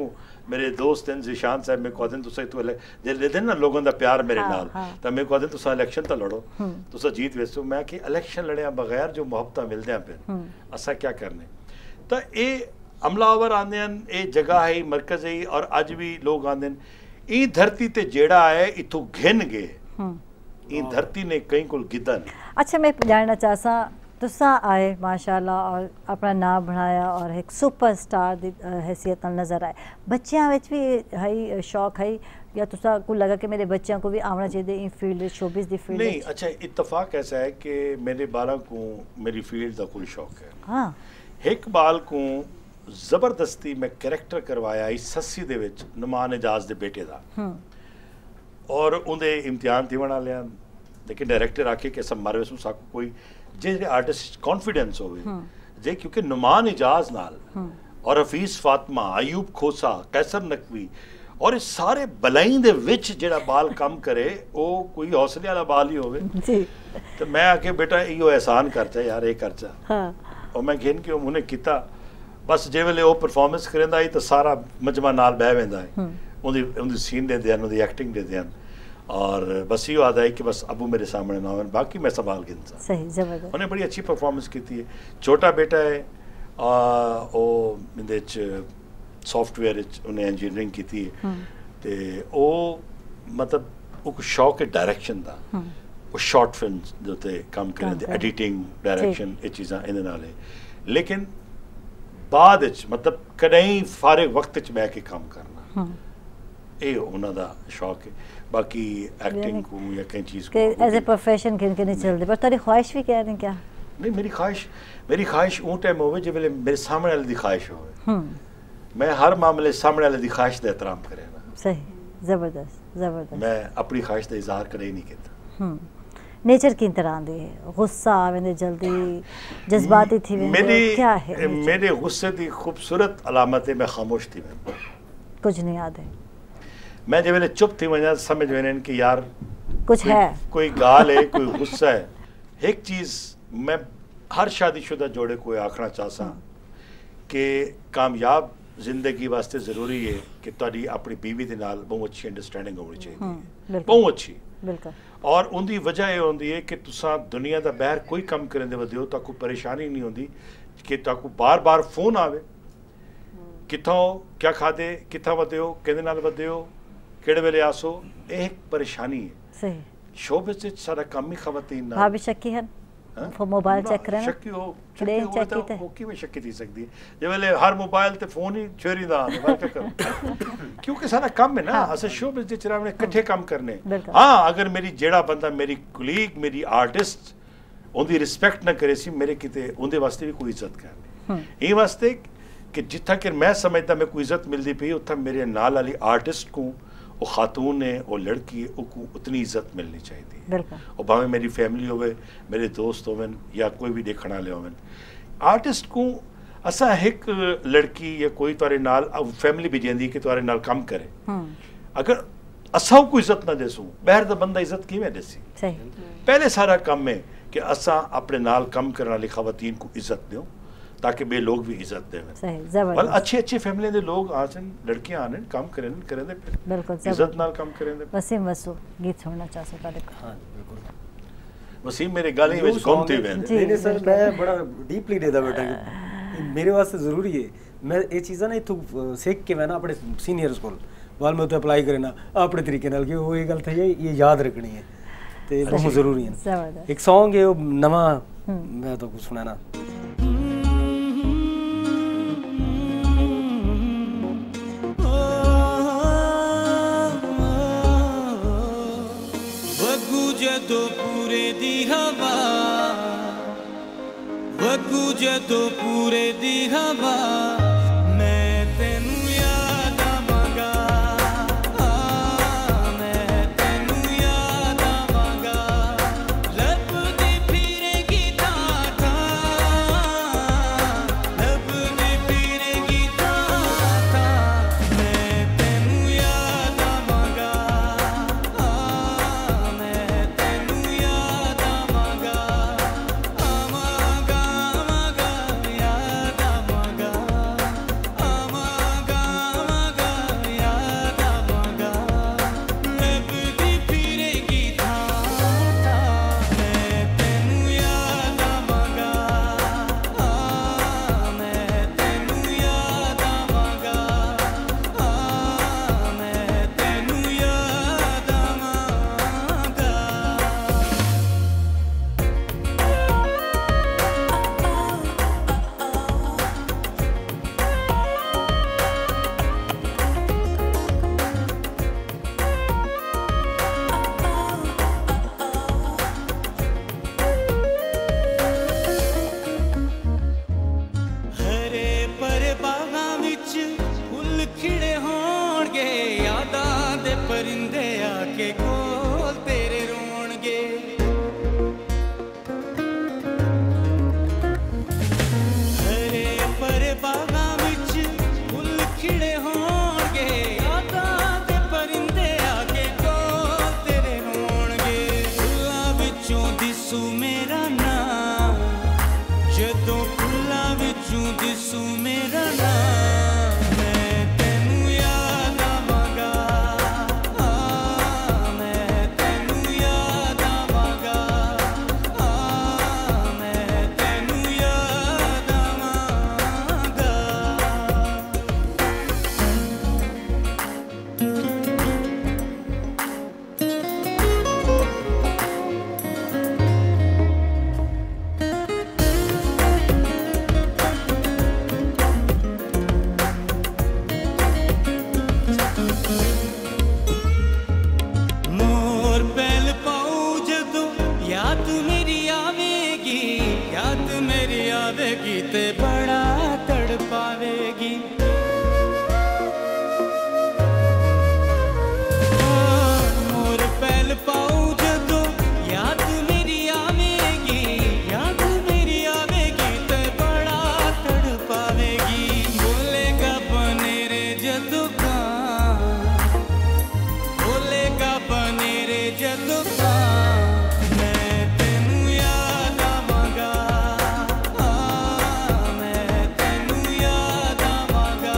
मेरे दोस्त हैं जिशान साहब मेरे को आदन तुसा तो जे लेदे ना लोगों दा प्यार मेरे नाल तो मेरे को आदन तुसा इलेक्शन तो लड़ो तुसा जीत वैसो मैं कि इलेक्शन लड़िया बगैर जो मोहब्बत मिलदे हैं फिर असा क्या करने तो ये हमलावर आते हैं ये जगह है मरकज़ है और अज भी लोग आते हैं ई धरती ते जेड़ा है इथों घिन गए ई धरती ने कहीं को गिदा नहीं। अच्छा मैं जानना चाहता तुसा आए माशाल्लाह और अपना नाम बनाया और एक सुपरस्टार दी हैसियत नज़र आए बच्चों में भी है शौक है या तुसा को लगा कि मेरे बच्चों को भी आना चाहिए इन फील्ड शोबिस दी फील्ड नहीं अच्छा इत्तफाक ऐसा है कि मेरे बाला को मेरी फील्ड का कोई शौक है हाँ एक बाल को जबरदस्ती मैं कैरेक्टर करवाया इस सस्सी दे विच नुमान एजाज दे बेटे दा और उनके इम्तिहान थी बना लिया लेकिन डायरेक्टर आके कि सब मारे सू साकू कोई जे आर्टिस्ट कॉन्फिडेंस होवे जे क्योंकि नुमान एजाज नाल और हफीज फातिमा अयूब खोसा कैसर नकवी और इस सारे बलाई दे विच जेड़ा बाल कम करे वो कोई हौसले वाला बाल ही होवे तो मैं आके बेटा इहो एहसान करचा यार ये करचा और मैं गिन के उन्हें किता बस जे वेले वो परफॉर्मेंस करेंदा ही तो सारा मजमा नाल बह वेंदा है उनकी सीन देते हैं, उनकी एक्टिंग देते हैं, और बस यो आता है कि बस अबू मेरे सामने ना हो, बाकी मैं संभाल के इंसान। सही, जबरदस्त। उन्हें बड़ी अच्छी परफॉर्मेंस की थी। छोटा बेटा है वो इंदे सॉफ्टवेयर उन्हें इंजीनियरिंग की थी, ते वो मतलब वो शौक है डायरेक्शन का, वो शॉर्ट फिल्म जो थे काम करें, एडिटिंग डायरेक्शन ये चीज़ां इहदे नाल है। लेकिन बाद मतलब कहीं फारे वक्त च बह के काम करना ये उन्हों का शौक है। बाकी एक्टिंग को या कई चीज़ को एज ए प्रोफेशन किन नहीं चलते, पर तेरी ख्वाहिश भी कह रहे क्या? नहीं, मेरी ख्वाहिश वो टाइम हो जो वेले मेरे सामने वाले की ख्वाहिश हो। मैं हर मामले सामने वाले की ख्वाहिश का एहतराम करे ना। सही, जबरदस्त जबरदस्त। मैं अपनी ख्वाहिश का इजहार करे ही नहीं किया। नेचर की तरह दी है, गुस्सा आवे जल्दी, जज्बाती थी मेरी क्या है? मेरे गुस्से की खूबसूरत अलामत है मैं खामोश थी, मैं कुछ नहीं याद है। मैं जब वेले चुप थी वजह समझ वेने कि यार कुछ है, कोई गाल है, कोई गुस्सा है। एक चीज़ मैं हर शादीशुदा जोड़े को आखना चाहता कि कामयाब जिंदगी वास्ते ज़रूरी है कि तुहाडी अपनी बीवी दे नाल बहुत अच्छी अंडरस्टैंडिंग होनी चाहिए, बहुत अच्छी। बिल्कुल। और उनकी वजह यह होती है कि तुसा दुनिया का बाहर कोई कम करेंदे वदे हो, ताकू परेशानी नहीं होती कि ताकू बार बार फोन आवे, कित्थों क्या खादे, कित्थां वदे हो, किहदे नाल वदे हो, किहड़े वेले आसो, एक परेशानी है। सही। शोबिस विच सारा काम ही खवातीन नाल। भाभी शक्की है वो मोबाइल चेक करना, शक्की हो किदें चेक कीते वो किवें शक्की थी सकदी है जे वेले हर मोबाइल ते फोन ही चोरी दा आंदा क्या करूं। क्योंकि सारा काम है ना, अस शोबिस दे चरावने इकट्ठे काम करने। हाँ, अगर मेरी जेड़ा बंदा मेरी कुलीग मेरी आर्टिस्ट उनकी रिस्पेक्ट ना करे सी, मेरे किते उनके वास्ते भी कोई इज्जत करनी। ये वास्ते कि जिथा कि मैं समझदा मैं कोई इज्जत मिलती पई, उत्था मेरे नाल वाली आर्टिस्ट को, वो खातून है, वो लड़की है, उसको उतनी इज्जत मिलनी चाहिए। और भावें मेरी फैमिली होवे, मेरे दोस्त होवन या कोई भी देखने वाले होवन, आर्टिस्ट को असा एक लड़की या कोई तुहारे नाल फैमिली भी जेंदी कि तुहारे नाल काम करे, अगर असा को इज्जत ना देसूं, बाहर दा बंदा इज्जत किवें देसी? पहले सारा काम है कि असा अपने नाल काम करने वाली खवातीन को इज्जत दें, ताकि बे लोग भी इज्जत दें। अच्छे अच्छे फैमिली दे लोग आसन, लड़कियां आने काम करें दे, बिल्कुल इज्जत नाल काम करें दे। वसीम वसू गीत सुनना चाह सकता है? हां बिल्कुल। वसीम मेरे गाली विच घूमते हुए नहीं सर, मैं बड़ा डीपली देदा बेटा मेरे वास्ते जरूरी है। मैं ये चीज़ां ना इत्थों सीख के मैं ना अपने सीनियर्स को वाल में अप्लाई करे ना अपने तरीके नाल कि वो ये गल थी ये याद रखनी है, तो बहुत जरूरी है। एक सॉन्ग है वो नवा मैं तो कुछ सुनाना। जदों पूरे दी हवा, वगू जदों पूरे दी हवा, मैं तेनू याद आवांगा, मैं तेनू याद आवांगा, लभदी फिरेगी तां, लभदी फिरेगी तां, मैं तेनू याद आवांगा, दिसू मेरा नाम, मैं तेनू याद आवांगा, आवेगी ते बड़ा तड़पावेगी मोर पैल पाऊं जदों याद मेरी आवेगी ते बड़ा तड़पावेगी बोलेगा बने रे जदों बोलेगा बने रे जदों मैं तेनू याद आवांगा मैं तेनू याद आवांगा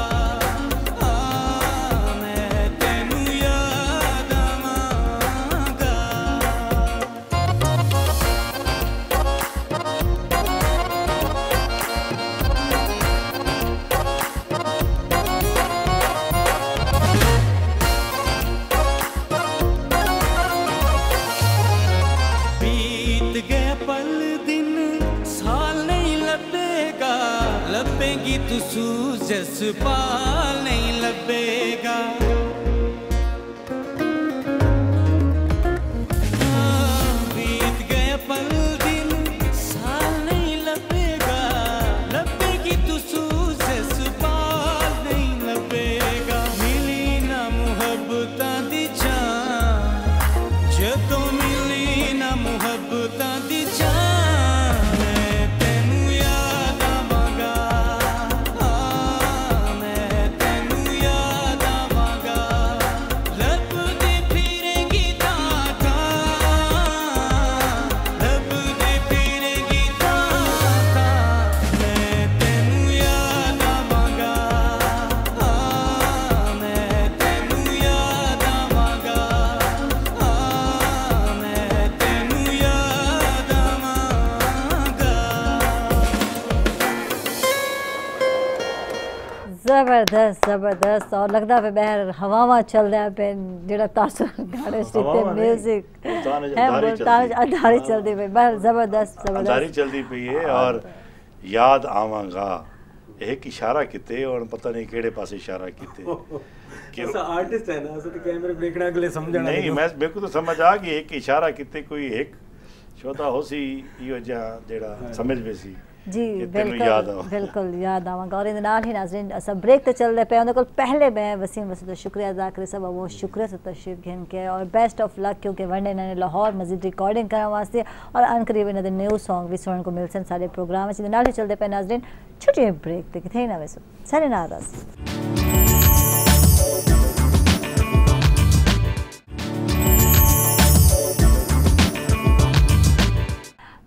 मैं तेनू याद आवांगा बीत गए पल दिन साल नहीं लबेगा लबेगी तू सूजस पाल नहीं लबेगा बीत गए पल दिन साल नहीं लबेगा लबेगी तू सूजस पाल नहीं लबेगा मिली ना मुहब्बतां दी जान जदों मिली ना मुहब्बतां दी जान मैं तेनू याद आवांगा मैं तेनू याद आवांगा लभदी फिरेगी तां लभदी फिरेगी तां मैं तेनू याद आवांगा मैं तेनू याद आवांगा मैं तेनू याद आवांगा जबरदस्त जबरदस्त और लगता पे बहर हवावां चल रहा पे जेड़ा तासुर गाने स्टिते म्यूजिक है मुल्तान अधारी चलदी पे बहर जबरदस्त अंधारी जबरदस्त चलती पई है और याद आवांगा एक इशारा किते और पता नहीं केड़े पास इशारा किते कि ऐसा आर्टिस्ट है ना, ऐसा तो कैमरे देखना अगले समझना नहीं मैं मेरे को तो समझ आ गई एक इशारा किते कोई एक छोटा होसी इयो जा जेड़ा समझ में सी जी कि तेनू याद बिल्कुल आवा। बिल्कुल याद आवांगा और इन नाल ही नाज़रीन असा ब्रेक ते चल रहे पे उन पहले मैं वसीम वसी तो शुक्रिया अदा करे सब वो शुक्रिया से तशरीफ घेन के और बेस्ट ऑफ लक क्योंकि वनडे ने लाहौर मजीद रिकॉर्डिंग करने वास्ते और अनकरीब इन्हें न्यू सॉन्ग भी सुनने को मिल सन सारे प्रोग्राम इन नाल ही चलते पे नाज़रीन छोटी ब्रेक ते किथे ना वैसो सारे नाराज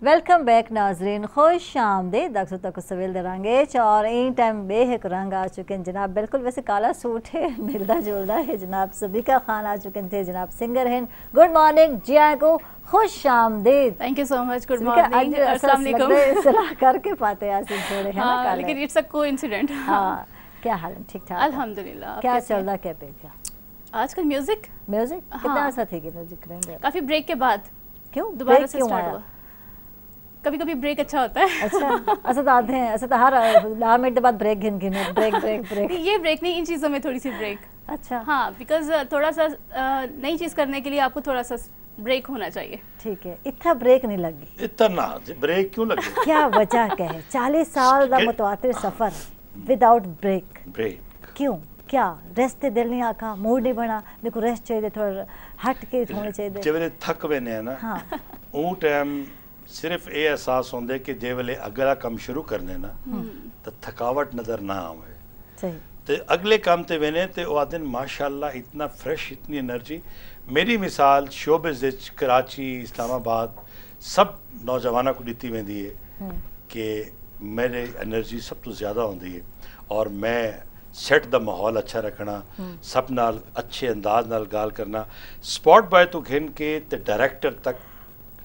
वेलकम बैक नाजरीन खुश आमदीद अक्सर तक सवेल दरांगे और इन टाइम बेहक रंग आ चुके हैं जनाब बिल्कुल वैसे काला सूट है मिलता जुलता है जनाब सबिका खान आ चुके थे जनाब सिंगर हैं गुड मॉर्निंग जी को खुश आमदीद thank you so much good morning अस्सलाम वालेकुम सलाह करके पाते आसिफ थोड़े है ना हाँ, काले लेकिन इट्स अ कोइंसिडेंट हाँ क्या हाल है ठीक ठाक अल्हम्दुलिल्लाह क्या चल रहा क्या पे क्या आजकल म्यूजिक म्यूजिक हाँ। कितना अर्सा थी कि म्यूजिक करेंगे काफी ब्रेक के बाद क्यों दोबारा Break से क्यों स्टार्ट आया? हुआ कभी कभी ब्रेक अच्छा होता है अच्छा ऐसा तो आते हैं ऐसा तो हर 10 मिनट के बाद ब्रेक गिन गिन ब्रेक ब्रेक ब्रेक ये ब्रेक नहीं इन चीज़ों में थोड़ी सी ब्रेक अच्छा हाँ बिकॉज थोड़ा सा नई चीज़ करने के लिए आपको थोड़ा सा ब्रेक होना चाहिए ठीक है इतना ब्रेक नहीं लगी इतना ब्रेक क्यों लगे क्या वजह क्या है 40 साल का मुतवातिर सफर विदाउट ब्रेक ब्रेक क्यों क्या रेस्ट ते दिल नहीं आखा मूड नहीं बना देखो रेस्ट चाहिए थोड़ा हट के होने चाहिए जिवेले थक वेने है ना हाँ ਉਹ ਟਾਈਮ ਸਿਰਫ ਇਹ ਅਹਿਸਾਸ ਹੁੰਦਾ ਕਿ ਜੇ ਵੇਲੇ ਅਗਲਾ ਕੰਮ ਸ਼ੁਰੂ ਕਰਨੇ ਨਾ ਤਾਂ ਥਕਾਵਟ ਨਜ਼ਰ ਨਾ ਆਵੇ सही ਤੇ ਅਗਲੇ ਕੰਮ ਤੇ ਵੇਨੇ ਤੇ ਉਹ ਆਦਨ ਮਾਸ਼ਾਅੱਲਾ ਇਤਨਾ ਫਰੈਸ਼ ਇਤਨੀ એનર્ਜੀ ਮੇਰੀ ਮਿਸਾਲ ਸ਼ੋਬਿਜ਼ ਵਿੱਚ ਕਰਾਚੀ ਇਸਲਾਮਾਬਾਦ ਸਭ ਨੌਜਵਾਨਾਂ को ਦਿੱਤੀ वेंदी है कि मेरे एनर्जी सब तो ज़्यादा होती है और मैं सैट दा माहौल अच्छा रखना सब नाल अच्छे अंदाज नाल गाल करना स्पॉट बॉय तो घिन के ते डायरेक्टर तक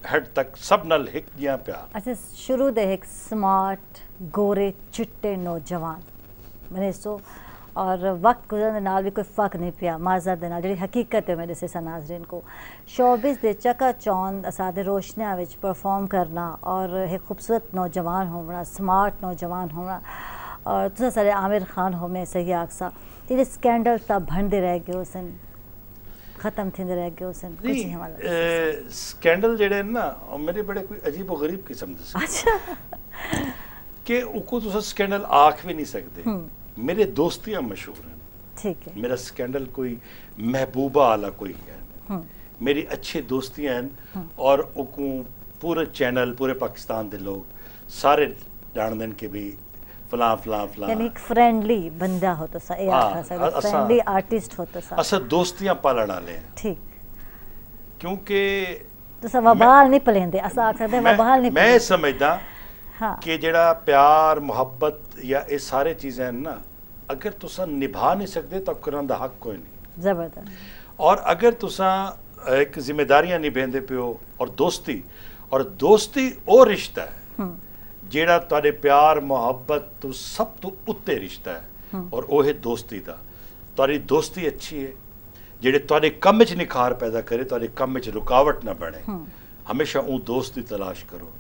हेड तक सब नाल हिक जिया प्यार अच्छा शुरू दे एक स्मार्ट गोरे चिट्टे नौजवान मैंने सो और वक्त गुजरने नाल भी कोई फ़र्क नहीं पिया माजर दे नाल जी हकीकत है मेरे से नाज़रीन को शोबिस दे चका चौंद असादे रोशनिया विच परफॉर्म करना और एक खूबसूरत नौजवान होना स्मार्ट नौजवान होना और तुसा सारे आमिर खान हो में सही आक्सा तेरे स्कैंडल तब भंडे रह गए उसन खत्म थींदे रह गए उसन कुछ नहीं हमारा स्कैंडल जेड़े ना और मेरे बड़े कोई अजीब व गरीब किस्म दे अच्छा कि उनको तुस स्कैंडल आख भी नहीं सकते। मेरे दोस्तियां मशहूर हैं, ठीक है, मेरा स्कैंडल कोई महबूबा आला कोई है, मेरी अच्छी दोस्तियां हैं और उनको पूरे चैनल पूरे पाकिस्तान के लोग सारे जानते हैं कि भी फलां फलां फलां, यानी एक फ्रेंडली बंदा हो तो सा, फ्रेंडली आर्टिस्ट हो तो सा, असा दोस्तियां पालन वाले हैं। ठीक, क्योंकि तो सा वबाल नहीं पलेंदे, असा आख सकते वबाल नहीं मैं समझदा हाँ, कि जेड़ा प्यार मोहब्बत या ये सारे चीज़ें हैं ना, अगर तुसा निभा नहीं सकते तो करने का हक कोई नहीं। जबरदस्त। और अगर तुसा एक जिम्मेदारियां निभाते पियो और दोस्ती वो रिश्ता है जेड़ा तुहाडे प्यार मोहब्बत तो सब तो उत्ते रिश्ता है, और वो है दोस्ती का। तुहाडी दोस्ती अच्छी है जेड़े तुहाडे कम च निखार पैदा करे, तुहाडे कम च रुकावट ना बने, हमेशा वो दोस्त की तलाश करो।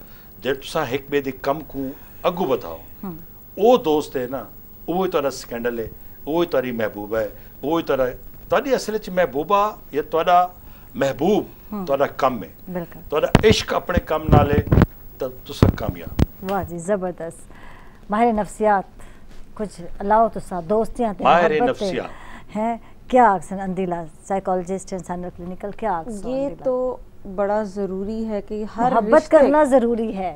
जे तुसा एक बे दे कम को अगू बताओ, वो दोस्त है ना, वो ही तुहाडा स्कैंडल है, वो ही तुहाडी महबूबा है, वो ही तुहाडी असल च महबूबा या तुहाडा महबूब तुहाडा कम है, बिल्कुल, तुहाडा इश्क अपने कम नाले तब तुसा कामयाब। वाह जी, जबरदस्त। माहिर नफ्सियात कुछ अलाओ तो सा दोस्तियां ते माहिर मोहब्बत ते नफ्सियात हैं, क्या अक्सर अंदिला साइकोलॉजिस्ट इंसान क्लिनिकल क्या अक्सर ये तो बड़ा ज़रूरी है कि हर मोहब्बत रिश्ते करना ज़रूरी है,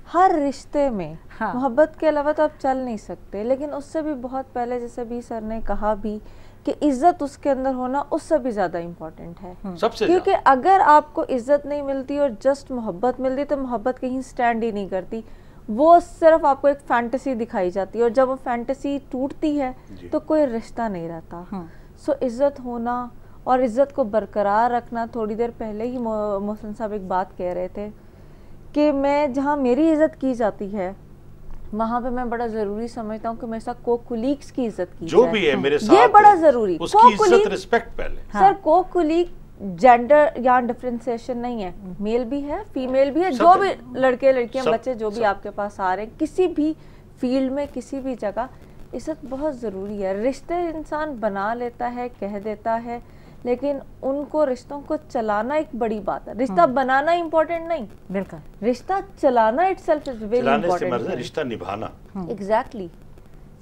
हर रिश्ते में हाँ। मोहब्बत के अलावा तो आप चल नहीं सकते, लेकिन उससे भी बहुत पहले जैसे भी सर ने कहा भी कि इज्जत उसके अंदर होना उससे भी ज़्यादा इम्पोर्टेंट है। सबसे क्योंकि अगर आपको इज्जत नहीं मिलती और जस्ट मोहब्बत मिलती तो मोहब्बत कहीं स्टैंड ही नहीं करती, वो सिर्फ आपको एक फैंटेसी दिखाई जाती है, और जब वो फैंटेसी टूटती है तो कोई रिश्ता नहीं रहता। सो इज्जत होना और इज्जत को बरकरार रखना, थोड़ी देर पहले ही मोहसिन साहब एक बात कह रहे थे कि मैं जहाँ मेरी इज्जत की जाती है वहाँ पे मैं बड़ा जरूरी समझता हूँ कि मेरे साथ को-कुलीग्स की इज्जत की जो जाए। भी है मेरे साथ ये बड़ा जरूरी, उसकी इज्जत रिस्पेक्ट पहले। सर को-कुलीग जेंडर या डिफरेंशिएशन नहीं है, मेल भी है फीमेल भी है, जो भी लड़के लड़कियां बच्चे जो भी आपके पास आ रहे हैं किसी भी फील्ड में किसी भी जगह, इज्जत बहुत ज़रूरी है। रिश्ते इंसान बना लेता है, कह देता है, लेकिन उनको रिश्तों को चलाना एक बड़ी बात है। रिश्ता बनाना इम्पोर्टेंट नहीं, बिल्कुल, रिश्ता चलाना इटसेल्फ इज वेरी इम्पोर्टेंट। रिश्ता निभाना एग्जैक्टली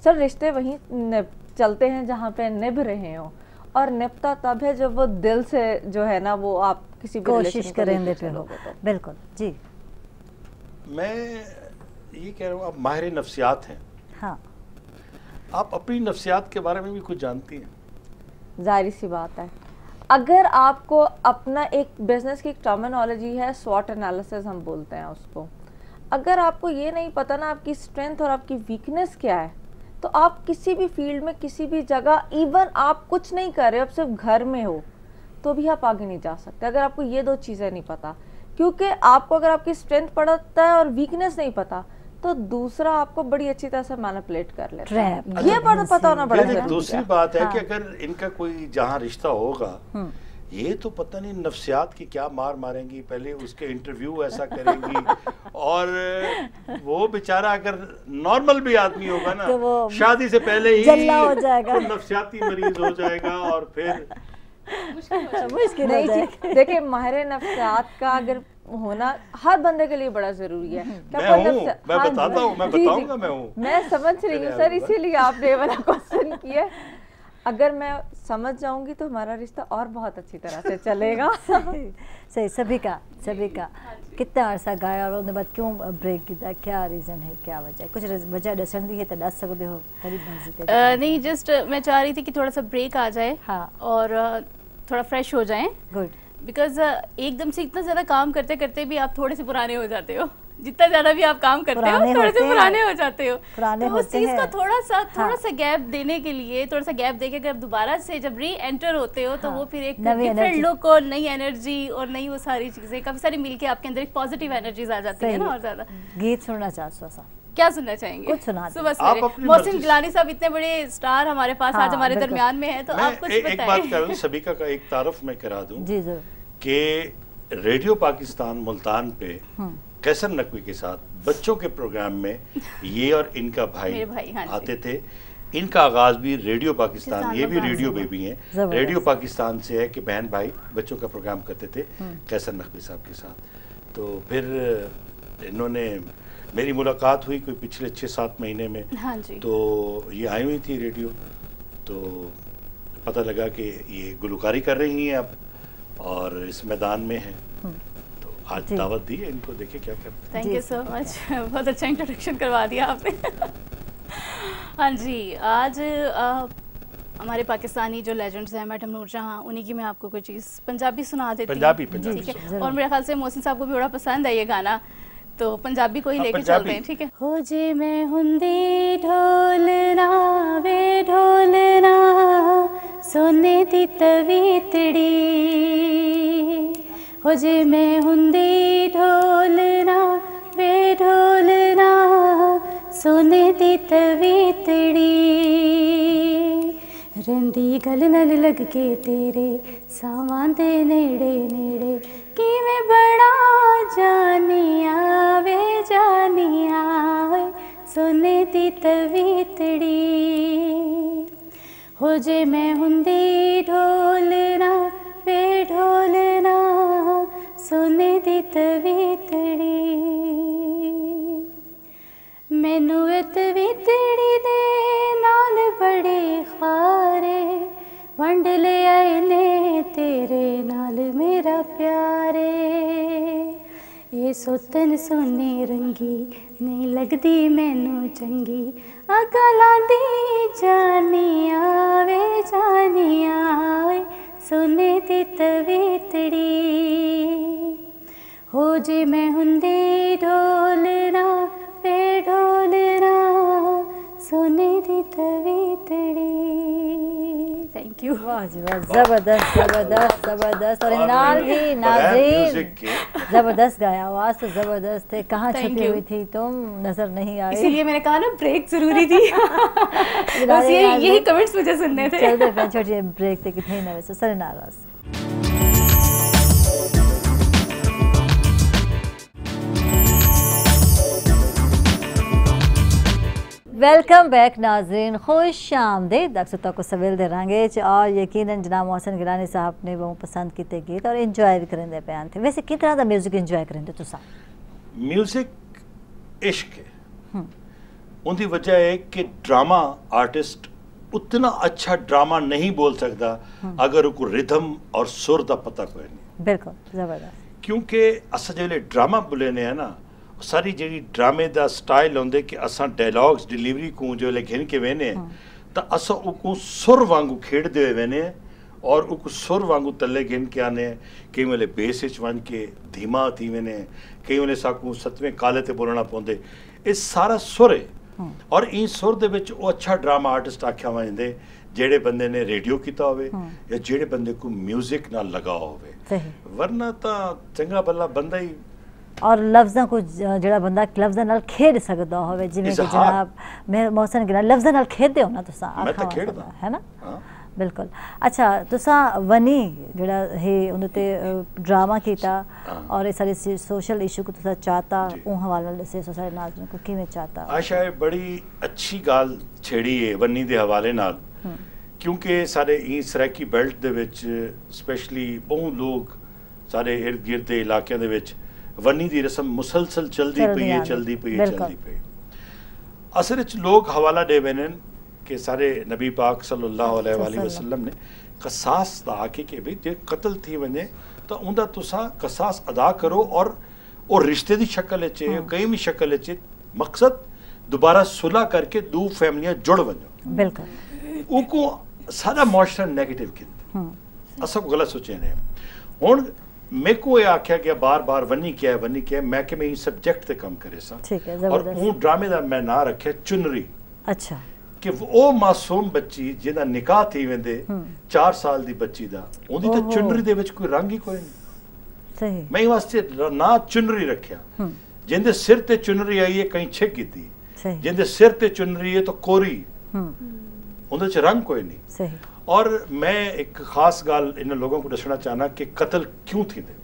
सर, रिश्ते वहीं चलते हैं जहाँ पे निभ रहे हो, और निभता तब है जब वो दिल से जो है ना वो आप किसी भी कोशिश करेंगे पे हो। बिल्कुल जी, मैं ये कह रहा हूँ, आप माहिर नफ्सियात हैं, हाँ, आप अपनी नफ्सियात के बारे में भी कुछ जानती हैं। जाहिर सी बात है, अगर आपको अपना एक बिजनेस की टर्मिनोलॉजी है स्वॉट एनालिसिस हम बोलते हैं उसको, अगर आपको ये नहीं पता ना आपकी स्ट्रेंथ और आपकी वीकनेस क्या है, तो आप किसी भी फील्ड में किसी भी जगह, इवन आप कुछ नहीं कर रहे हो, आप सिर्फ घर में हो, तो भी आप आगे नहीं जा सकते अगर आपको ये दो चीज़ें नहीं पता। क्योंकि आपको अगर आपकी स्ट्रेंथ पता है और वीकनेस नहीं पता, तो दूसरा आपको बड़ी अच्छी तरह से मैनिपुलेट कर लेता है। ये पता होना बड़ा जरूरी है। दूसरी बात है कि अगर इनका कोई जहाँ रिश्ता होगा, ये तो पता नहीं नफ्सियात की क्या मार मारेंगी, पहले उसके इंटरव्यू ऐसा करेंगी, और वो बेचारा अगर नॉर्मल भी आदमी होगा ना, तो शादी से पहले ही हो जाएगा, नफ्सियाती मरीज हो जाएगा, और फिर मुश्किल नहीं। देखिए, माहिर नफ्सियात का अगर होना हर बंदे के लिए बड़ा जरूरी है। मैं बताता हूँ, मैं बताऊंगा, मैं समझ रही हूँ सर, इसीलिए आपने वाला क्वेश्चन किया। अगर मैं समझ जाऊंगी तो हमारा रिश्ता और बहुत अच्छी तरह से चलेगा। सही, सभी का कितना अरसा गाया और उसके बाद क्यों ब्रेक किया, क्या रीज़न है, क्या वजह है? कुछ वजह दसन दी है तो दस सकते हो करीब? नहीं, जस्ट मैं चाह रही थी कि थोड़ा सा ब्रेक आ जाए, हाँ, और थोड़ा फ्रेश हो जाएं। गुड, बिकॉज एकदम से इतना ज़्यादा काम करते करते भी आप थोड़े से पुराने हो जाते हो, जितना ज़्यादा भी आप काम करते हो थोड़े से पुराने हो जाते हो। तो उस चीज़ का थोड़ा सा गैप देने के लिए, थोड़ा सा गैप देके अगर दोबारा से जब री एंटर होते हो, तो वो फिर एक डिफरेंट लुक और नई एनर्जी और नई वो सारी चीज़ें काफ़ी सारी मिलके आपके अंदर एक पॉजिटिव एनर्जीज आ जाती है ना। और ज़्यादा गीत सुनना चाहता सा, क्या सुनना चाहेंगे? कुछ सुना सुबह सवेरे। मोहसिन गिलानी साहब इतने बड़े स्टार हमारे पास आज हमारे दरमियान में है, तो आप कुछ बताएं। एक बात करूं, सबिका का एक तारुफ मैं करा दूं जी जरूर, कि रेडियो पाकिस्तान मुल्तान पे कैसर नकवी के साथ बच्चों के प्रोग्राम में ये और इनका भाई आते थे। इनका आगाज भी रेडियो पाकिस्तान, ये भी रेडियो बेबी हैं, रेडियो पाकिस्तान से है कि बहन भाई बच्चों का प्रोग्राम करते थे कैसर नकवी साहब के साथ। तो फिर इन्होंने मेरी मुलाकात हुई कोई पिछले 6-7 महीने में। हाँ जी। तो ये आई हुई थी रेडियो, तो पता लगा कि ये गुलकारी कर रही हैं अब और इस मैदान में हैं, तो आज दावत दी है इनको, देखे क्या करते हैं। थैंक यू सो मच, बहुत अच्छा इंट्रोडक्शन करवा दिया आपने। हाँ जी, आज हमारे पाकिस्तानी जो लेजेंड्स हैं मैडम नूरजहां, उन्हीं की मैं आपको कोई चीज़ पंजाबी सुना देती हूँ। पंजाबी ठीक है, और मेरे ख्याल से मोहसिन साहब को भी बड़ा पसंद है ये गाना, तो पंजाबी को ही लेके चलते हैं। ठीक है। हो जे मैं हुंदी ढोलना वे ढोलना सोने दी तवीतड़ी, हो जे मैं हुंदी ढोलना वे ढोलना सोने दी तवीतड़ी, रंदी गल नल लग के तेरे सावां दे नेड़े नेड़े, कि मैं बड़ा जानिया वे जानिया सोने दी तवीतड़ी, हो जे मैं हुंदी ढोलना वे ढोलना सोने दी तवीतड़ी, मैनू तवीतड़ी दे नाल बड़े खारे, वंड ले आए ने तेरे नाल मेरा प्यारे, ये सोतन सोने रंगी नहीं लगदी मैनू चंगी, अगला दी जानिया वे जानिया सोने दी तवीतड़ी, हो जे मैं हुंदी ढोलना वे ढोलना सोने दी तवीतड़ी। Thank you. वाह जी वाह, जबरदस्त जबरदस्त जबरदस्त, और इनाल भी नाज़रीन जबरदस्त गाया, आवाज़ तो जबरदस्त है। कहाँ छुपी हुई थी तुम, नजर नहीं आई, इसीलिए मैंने कहा ना ब्रेक जरूरी थी। बस यही कमेंट्स मुझे सुनने थे। चलते हैं छोटी ब्रेक थे, कितने नवे सर नाराज। वेलकम बैक नाजरीन, खुश आमदीद। अक्सर को सवेल दे रंगे और यकीनन जनाब मोहसिन गिलानी साहब ने बहुत पसंद किए गीत और इंजॉय भी करेंगे प्यान थे। वैसे किस तरह का म्यूजिक इंजॉय करेंगे तुम? म्यूजिक इश्क है, उनकी वजह है कि ड्रामा आर्टिस्ट उतना अच्छा ड्रामा नहीं बोल सकता अगर उनको रिदम और सुर का पता कोई नहीं। बिल्कुल जबरदस्त, क्योंकि अस जो ड्रामा बोलेने है ना, सारी जी ड्रामे का स्टाइल होंगे कि असा डायलॉग्स डिलीवरी को जो घिन के वेने तो अस उको सुर वांगू खेड़ते हुए वेने और उको सुर वांगू तले घिन के आने, कई वेले बेस वन के धीमा थी वेने, कई वेले साकू सतवें काले ते बोलना पौंदे, ये सारा सुर है। और इन सुर दे विच वो अच्छा ड्रामा आर्टिस्ट आख्या वजदे जेड़े बंदे ने रेडियो किया होवे या जेड़े बंदे को म्यूजिक नाल लगाव होवे, वरना तो चंगा भला बंदा ही और लफ्ज़ों को जड़ा बंदा लफ्ज़ों नाल खेड सकदा होवे, जिवें कि जनाब मैं मोहसिन गिलानी लफ्ज़ों नाल खेडदे हो ना तुसा, मैं तो खेडदा है ना। बिल्कुल। अच्छा, तुसा वनी जड़ा है उनते ड्रामा कीता और ये सारे सोशल इशू को तुसा चाहता उन हवाले से सोसाइटी नाज़रीन को किवें चाहता? आशा है बड़ी अच्छी गाल छेड़ी है वनी दे हवाले नाल, क्योंकि सारे ई सराकी बेल्ट दे विच स्पेशली बहुत लोग सारे इर्द गिर्द दे इलाकियां दे विच वनी दी रस्म मुसलसल चलती पई है चलती पई है चलती पई। असल च लोग हवाला दे वेनन कि सारे नबी पाक सल्लल्लाहु अलैहि वसल्लम ने कसास दा आके कि भाई जे कत्ल थी वने तो उनदा तुसा कसास अदा करो और रिश्ते दी शक्ल च कई भी शक्ल च, मकसद दोबारा सुलह करके दो फैमिलियां जुड़ वनो। बिल्कुल। उको सारा मुआशरा नेगेटिव किया, असा गलत सोचे ने। हुण मेरे को ये आख्या गया बार बार वनी क्या है, मैं कि मैं इन सब्जेक्ट ते काम करे सा, और वो ड्रामे दा मैं ना रखे चुनरी। अच्छा, कि वो मासूम बच्ची जिहदा निकाह थी वेंदे 4 साल दी बच्ची दा, उहदी ते चुनरी दे विच कोई रंग ही कोई नहीं। सही, मैं वास्ते ना चुनरी रखया। जिंदे सिर ते चुनरी आई है कहीं छिक कीती, जिंदे सिर ते चुनरी है तो कोरी, उहदे च रंग कोई नहीं। सही। और मैं एक खास गाल इन लोगों को दसना चाहना कि कत्ल क्यों थी दे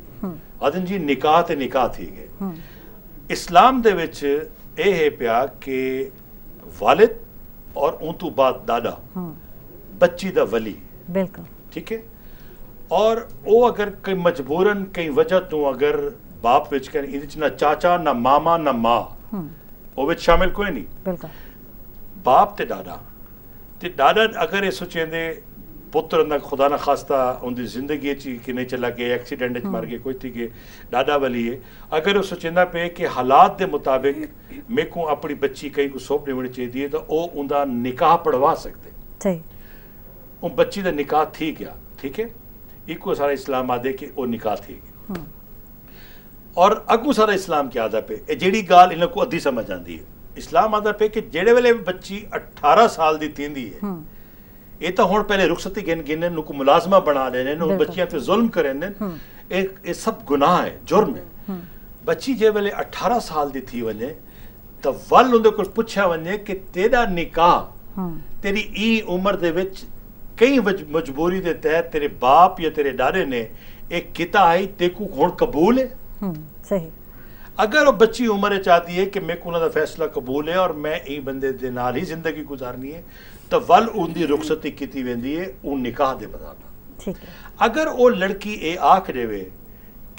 आदन जी, निकाह ते निकाह थी गए। इस्लाम दे विच ए है पिया कि वालिद और उन तो बाद दादा बच्ची दा वली। बिल्कुल ठीक है। और वो अगर कई मजबूरन कई वजह तो अगर बाप विच कर इहदे च ना चाचा ना मामा ना मां ਉਹ ਵਿੱਚ ਸ਼ਾਮਿਲ ਕੋਈ ਨਹੀਂ। ਬਿਲਕੁਲ ਬਾਪ ਤੇ ਦਾਦਾ ਅਗਰ ਇਹ ਸੋਚेंदे पुत्र ना खुदा ना खास्ता उनकी जिंदगी कि नहीं चला गया एक्सीडेंट मर गए कोई थी के दादा वाली है अगर वो सोचेंदा पे कि हालात के मुताबिक मेरे को अपनी बच्ची कहीं को सौंपनी होनी चाहिए तो वो उनका निकाह पढ़वा सकते सही वो बच्ची का निकाह थी गया ठीक है इको सारा इस्लाम आदे कि वो निकाह थी गया और अगू सारा इस्लाम क्या आदा पे जेड़ी गाल इन्हों को अद्धी समझ आती है इस्लाम आदा पे कि जेड़े वेले बच्ची 18 साल की थींदी है ये तो हुण पहले रुखसती गिने को मुलाजमा बना रहे हैं बच्चियां ते जुल्म करे ये सब गुनाह है जुर्म है बच्ची जे वेले 18 साल दी थी वने तो वल उनदे कोल पुछया वने कि तेरा निकाह तेरी ई उम्र दे विच कई मजबूरी दे तहत तेरे बाप या तेरे दादे ने एक किता है तेकू हुण कबूल है सही अगर वो बच्ची उम्र चाहती है कि मेरे को उनका फैसला कबूल है और मैं ई बंदे दे नाल ही जिंदगी गुजारनी है तो वल उनकी रुखसती की वेंदी है उन निकाह दे बदाना ठीक है अगर वो लड़की ये आख देवे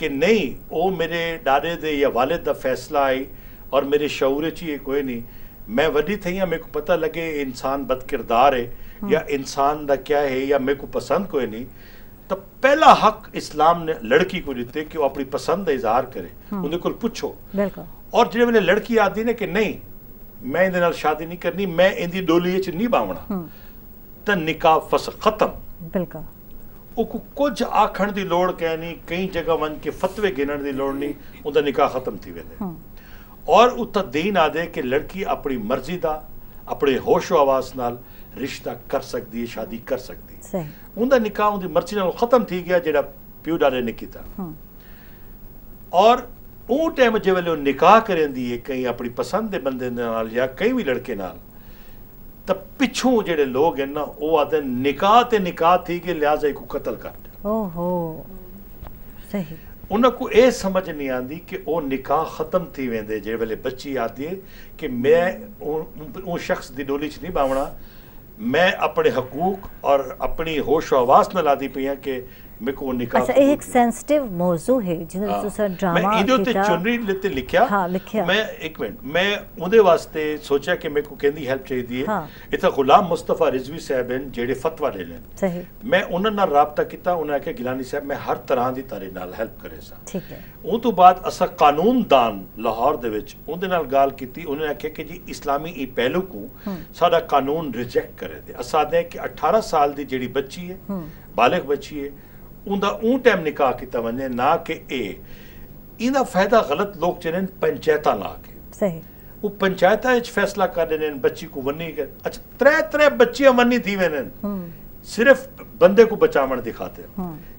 कि नहीं वो मेरे दादे दे या वालिद दा फैसला आई और मेरे शऊर च ही कोई नहीं मैं वड्डी थी या मेरे को पता लगे इंसान बदकिरदार है या इंसान दा क्या है या मेरे को पसंद कोई नहीं तो पहला हक इस्लाम ने लड़की को दिते कि वो अपनी पसंद का इजहार करे उन्हें को पूछो और जिहड़े वेले लड़की आती ने कि नहीं मैं इहदे नाल शादी नहीं करनी मैं इहदी डोली च नहीं बावना तो निकाह फस खत्म बिल्कुल कुछ आखण की लोड़ कह नहीं कई जगह वन के फतवे गिनण की लोड़ नहीं उनका निकाह खत्म थी वेंदे और उत्ता दीन आदे कि लड़की अपनी मर्जी का अपने होशो आवास नाल रिश्ता कर सकती है शादी कर सकती है उनका निकाह उनकी मर्जी नाल खत्म थी गया जेड़ा प्यो डाले ने किया और वो टाइम जे वेले निकाह करेंदी है कहीं अपनी पसंद के बंदे नाल या कई भी लड़के नाल तो पिछों जेड़े लोग हैं ना वो आते निकाह ते निकाह थी कि लिहाजा को कत्ल कर दे ओहो सही उनको ये समझ नहीं आती कि वो निकाह खत्म थी वेंदे जे वेले बच्ची आती है कि मैं उन शख्स की डोली च नहीं बावना मैं अपने हकूक और अपनी होश आवास न लादी पई कि मेरे को निकाह अच्छा एक सेंसिटिव मौजू है जिन्हें तुसा ड्रामा मैं इदो ते चुनरी लेते लिखया मैं एक मिनट मैं उनदे वास्ते सोचा कि मेरे को कहंदी हेल्प चाहिए है इतना गुलाम मुस्तफा रिजवी साहब हैं जेड़े फतवा दे लेन सही मैं उन्हां नाल राबता कीता उन्हां के गिलानी साहब मैं हर तरह दी तारे नाल हेल्प करे सा ठीक है उन तो बाद असा कानून दान लाहौर दे विच उनदे नाल गाल कीती उन्होंने आख्या कि जी इस्लामी ई पहलू को साडा कानून रिजेक्ट करे दे असा दे कि 18 साल दी जेड़ी बच्ची है बालिग बच्ची है उनका ऊं टाइम निकाह किया वने ना कि इनका फायदा गलत लोग चने पंचायत ला के सही वो पंचायत फैसला कर देने बच्ची को वनी कर अच्छा त्रै बच्चियां वनी थी वेने सिर्फ बंदे को बचावन दिखाते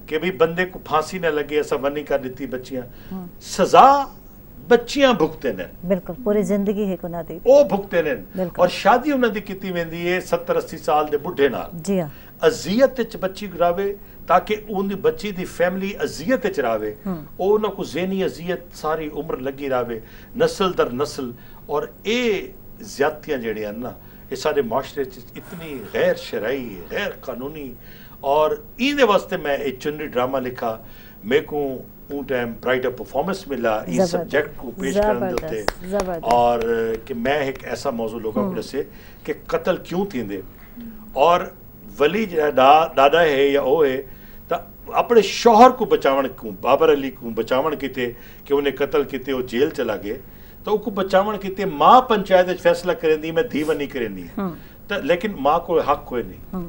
कि भाई बंदे को फांसी न लगे ऐसा वनी कर दी बच्चियां सजा बच्चियां भुगते ने बिल्कुल पूरी जिंदगी है को ना दी ओ भुगते ने और शादी उन्हां दी कीती वेंदी है 70-80 साल दे बुढ़े नाल जी हां अजियत च बच्ची गुरावे ताकि उन बच्ची दी फैमिली अजियत च रहे उन्होंने को ज़हनी अजियत सारी उम्र लगी रहे नस्ल दर नस्ल और ये ज्यादतियां जड़ियां ना ये सारे माशरे इतनी गैर शरई गैर कानूनी और इहदे वास्ते मैं एक चुनरी ड्रामा लिखा मेरे को उन टाइम ब्राइटर परफॉर्मेंस मिला इस सब्जेक्ट को पेश करने देते और कि मैं एक ऐसा मौजू लोगों को दसे कि कत्ल क्यों थींदे और वली दादा है या ओ है तो अपने शौहर को बचावन को बाबर अली को बचावन किते कि उन्हें कत्ल किते वो जेल चला गए तो उसको बचावन किते माँ पंचायत फैसला करेंदी मैं धी वनी करेंदी तो लेकिन माँ को हक कोई नहीं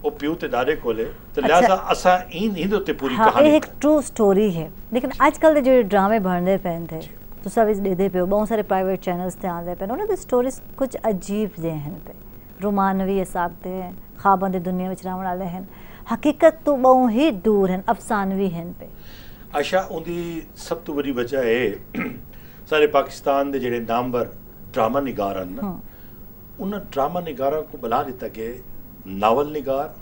वो प्यू ते दादे कोले तो लिहाजा असा इन ते पूरी कहानी एक ट्रू स्टोरी है लेकिन आजकल जो ड्रामे बनते पे थे तो सब इस देदे पे बहुत सारे प्राइवेट चैनल्स ते आंदे पे उन्होंने दी स्टोरीज कुछ अजीब जे हैं पे रोमानवी हिसाब ते ख्वाबों की दुनिया में रहने वाले हैं हकीकत तो बहुत ही दूर हैं अफसानवी हैं पे आशा उनकी सब तो बड़ी वजह है सारे पाकिस्तान के जेडे नामवर ड्रामा निगार हैं ना उन्हें ड्रामा निगारा को बुला दिता कि नावल निगार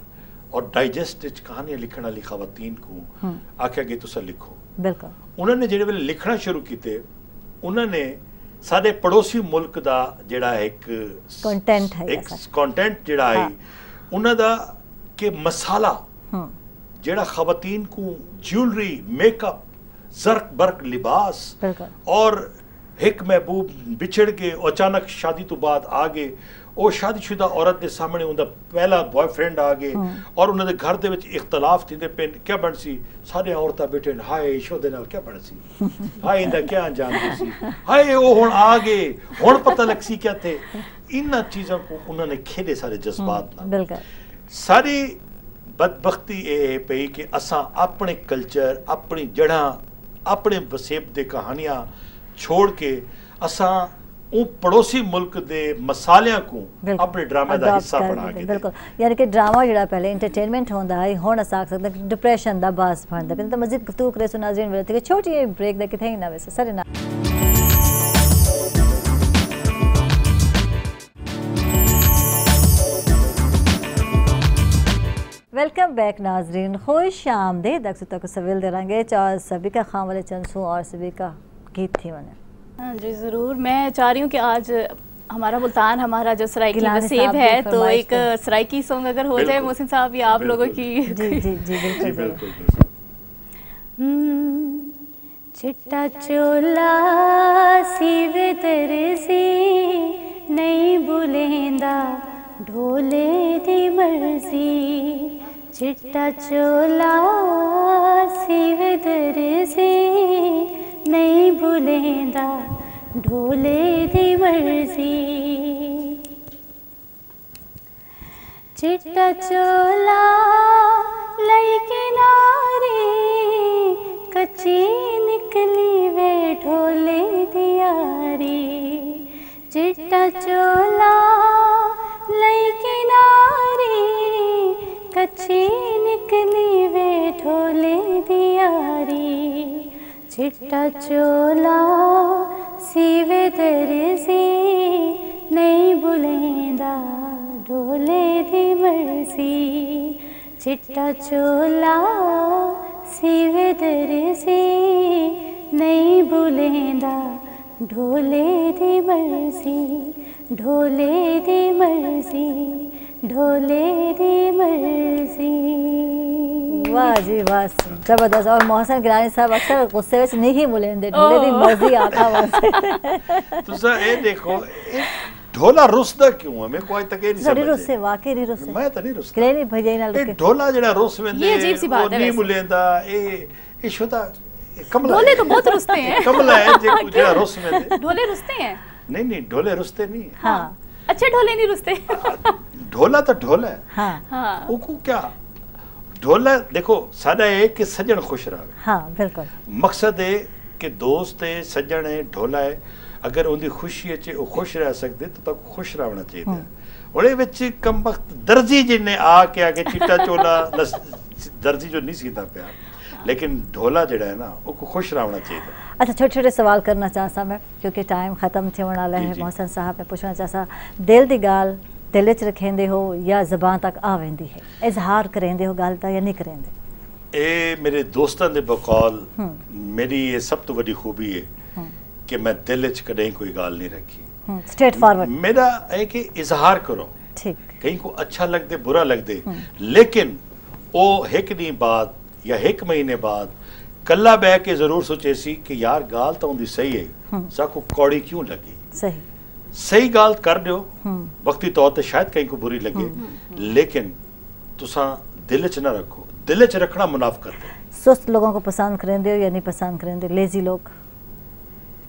और डाइजेस्ट कहानियां लिखने वाली खवातीन को आख्या कि तुसा लिखो बिल्कुल उन्होंने जेडे वेले लिखना शुरू किए उन्होंने साडे पड़ोसी मुल्क का जेड़ा एक कंटेंट है एक कंटेंट जेड़ा है उन्हां दा के मसाला जेड़ा खवातीन को ज्वेलरी मेकअप जर्क बर्क लिबास और एक महबूब बिछड़ के अचानक शादी तो बाद आ गए ਉਹ ਸ਼ਾਦੀशुदा औरत ਦੇ ਸਾਹਮਣੇ ਉਹਦਾ ਪਹਿਲਾ ਬॉयਫ੍ਰੈਂਡ ਆ ਗਏ ਔਰ ਉਹਨਾਂ ਦੇ ਘਰ ਦੇ ਵਿੱਚ ਇਖਤਲਾਫ ਥੀਂਦੇ ਪਏ ਕੀ ਬਣ ਸੀ ਸਾਰੇ ਔਰਤਾਂ ਬੈਠੇ ਹਾਏ ਇਸ਼ੋ ਦੇ ਨਾਲ ਕੀ ਬਣ ਸੀ ਹਾਏ ਇਹਦਾ ਕੀ ਅੰਜਾਮ ਸੀ ਹਾਏ ਉਹ ਹੁਣ ਆ ਗਏ ਹੁਣ ਪਤਾ ਲੱਗ ਸੀ ਕਿ ਥੇ ਇਹਨਾਂ ਚੀਜ਼ਾਂ को उन्होंने खेले सारे जज्बात ਨਾਲ ਬਿਲਕੁਲ ਸਾਰੀ ਬਦਬਖਤੀ ਇਹ ਪਈ ਕਿ ਅਸਾਂ ਆਪਣੇ ਕਲਚਰ ਆਪਣੀ ਜੜ੍ਹਾਂ ਆਪਣੇ ਵਸੇਬ ਦੇ ਕਹਾਣੀਆਂ छोड़ के असां ਉਹ ਪੜੋਸੀ ਮੁਲਕ ਦੇ ਮਸਾਲਿਆਂ को ਆਪਣੇ ਡਰਾਮੇ ਦਾ ਹਿੱਸਾ ਬਣਾ ਕੇ ਬਿਲਕੁਲ ਯਾਨੀ ਕਿ ਡਰਾਮਾ ਜਿਹੜਾ ਪਹਿਲੇ ਐਂਟਰਟੇਨਮੈਂਟ ਹੁੰਦਾ ਹੈ ਹੁਣ ਅਸਾਂ ਆਖ ਸਕਦੇ ਕਿ ਡਿਪਰੈਸ਼ਨ ਦਾ ਬਾਸ ਬਣਦਾ ਪਿਆ ਤਾਂ ਮਜ਼ੀਦ ਗੁਫ਼ਤਗੂ ਕਰੇ ਸੋ ਨਾਜ਼ਰੀਨ ਵੇਲੇ ਤੇ ਛੋਟੀ ਜਿਹੀ ਬ੍ਰੇਕ ਦੇ ਕਿਥੇ ਨਾ ਵੈਸੇ ਸਾਰੇ ਨਾਲ वेलकम बैक नाजरीन खुश आमदीद अक्सर तक सवेल दे रहेंगे चार सभी का खाम वाले चंसू और सभी का गीत थी मैंने हाँ जी ज़रूर मैं चाह रही हूँ कि आज हमारा मुल्तान हमारा जो सराइकी वसेब है तो एक सराइकी सॉन्ग अगर हो जाए मोहसिन साहब या आप लोगों की जी जी जी बिल्कुल चिट्टा चोला सीवे दरसी नहीं बुलेंदा ढोले दी मर्जी चिट्टा चोला सीवे दरसी नहीं भूलेंदा ढोले दी मर्जी चिट्टा चोला लई किनारे कच्ची निकली वे ढोले दियारी चिट्टा चोला लई किनारे कच्ची निकली वे ढोले दियारी चिट्टा चोला सीवे दरसी नहीं बुलेंदा ढोले दी मर्जी चिट्टा चोला सीवे दरसी नहीं बुलेंदा ढोले दी मर्जी ढोले दी मर्जी ढोले दी मर्जी वाह जी वाह जबरदस्त और मोहसिन गिलानी साहब अक्सर गुस्से में नहीं बुलेंदे ढोले दी मर्जी आता वैसे तो सर ये देखो ढोला रुसदा क्यों है मैं कोई तक नहीं समझ रुस्से वाकई नहीं रुस्से मैं तो नहीं रुसदा किले नहीं भजे नाल ये ढोला जेड़ा रुस वेंदे ये अजीब सी बात है नहीं बुलेंदा ये शुदा कमला ढोले तो बहुत रुसते हैं कमला है जेड़ा रुस वेंदे ढोले रुसते हैं नहीं ढोले रुसते नहीं हाँ अच्छे ढोले नहीं रुसते ढोला तो ढोला है हाँ हाँ वो क्या ढोला देखो साडा है कि सज्जन खुश रहे हाँ बिल्कुल मकसद है कि दोस्त है सज्जन है ढोला है अगर उनकी खुशी है वो खुश रह सकते तो तक खुश रहना चाहिए ਉਹਦੇ ਵਿੱਚ ਕਮ ਵਕਤ ਦਰਜੀ ਜਿਹਨੇ ਆ ਕੇ ਆਗੇ ਚਿੱਟਾ ਚੋਲਾ ਦਰਜੀ जो नहीं सीता ਪਿਆ लेकिन ढोला ਜਿਹੜਾ है ना वो खुश रहना चाहिए अच्छा छोटे छोटे सवाल करना चाहता मैं क्योंकि टाइम ख़त्म थे वाला है मोहसिन साहब ने पूछना चाहता दिल दी गाल दिल च रखेंदे हो या ज़बान तक आ वेंदी है इजहार करेंदे हो गाल दा या नहीं करेंदे ए मेरे दोस्तों दे बकौल मेरी ये सब तो बड़ी खूबी है कि मैं दिल च कदे कोई गाल नहीं रखी स्ट्रेट फॉरवर्ड मेरा है कि इजहार करो ठीक कहीं को अच्छा लगदे बुरा लगदे लेकिन वो एक दिन बाद या एक महीने बाद कल्ला बह के जरूर सोचे सी कि यार गाल तो उनकी सही है साको कौड़ी क्यों लगी सही गाल कर दो वक्ती तौर पे शायद कहीं को बुरी लगे लेकिन तुसा दिल च ना रखो दिल च रखना मुनाफकत है सुस्त लोगों को पसंद करेंदे हो या नहीं पसंद करेंदे लेजी लोग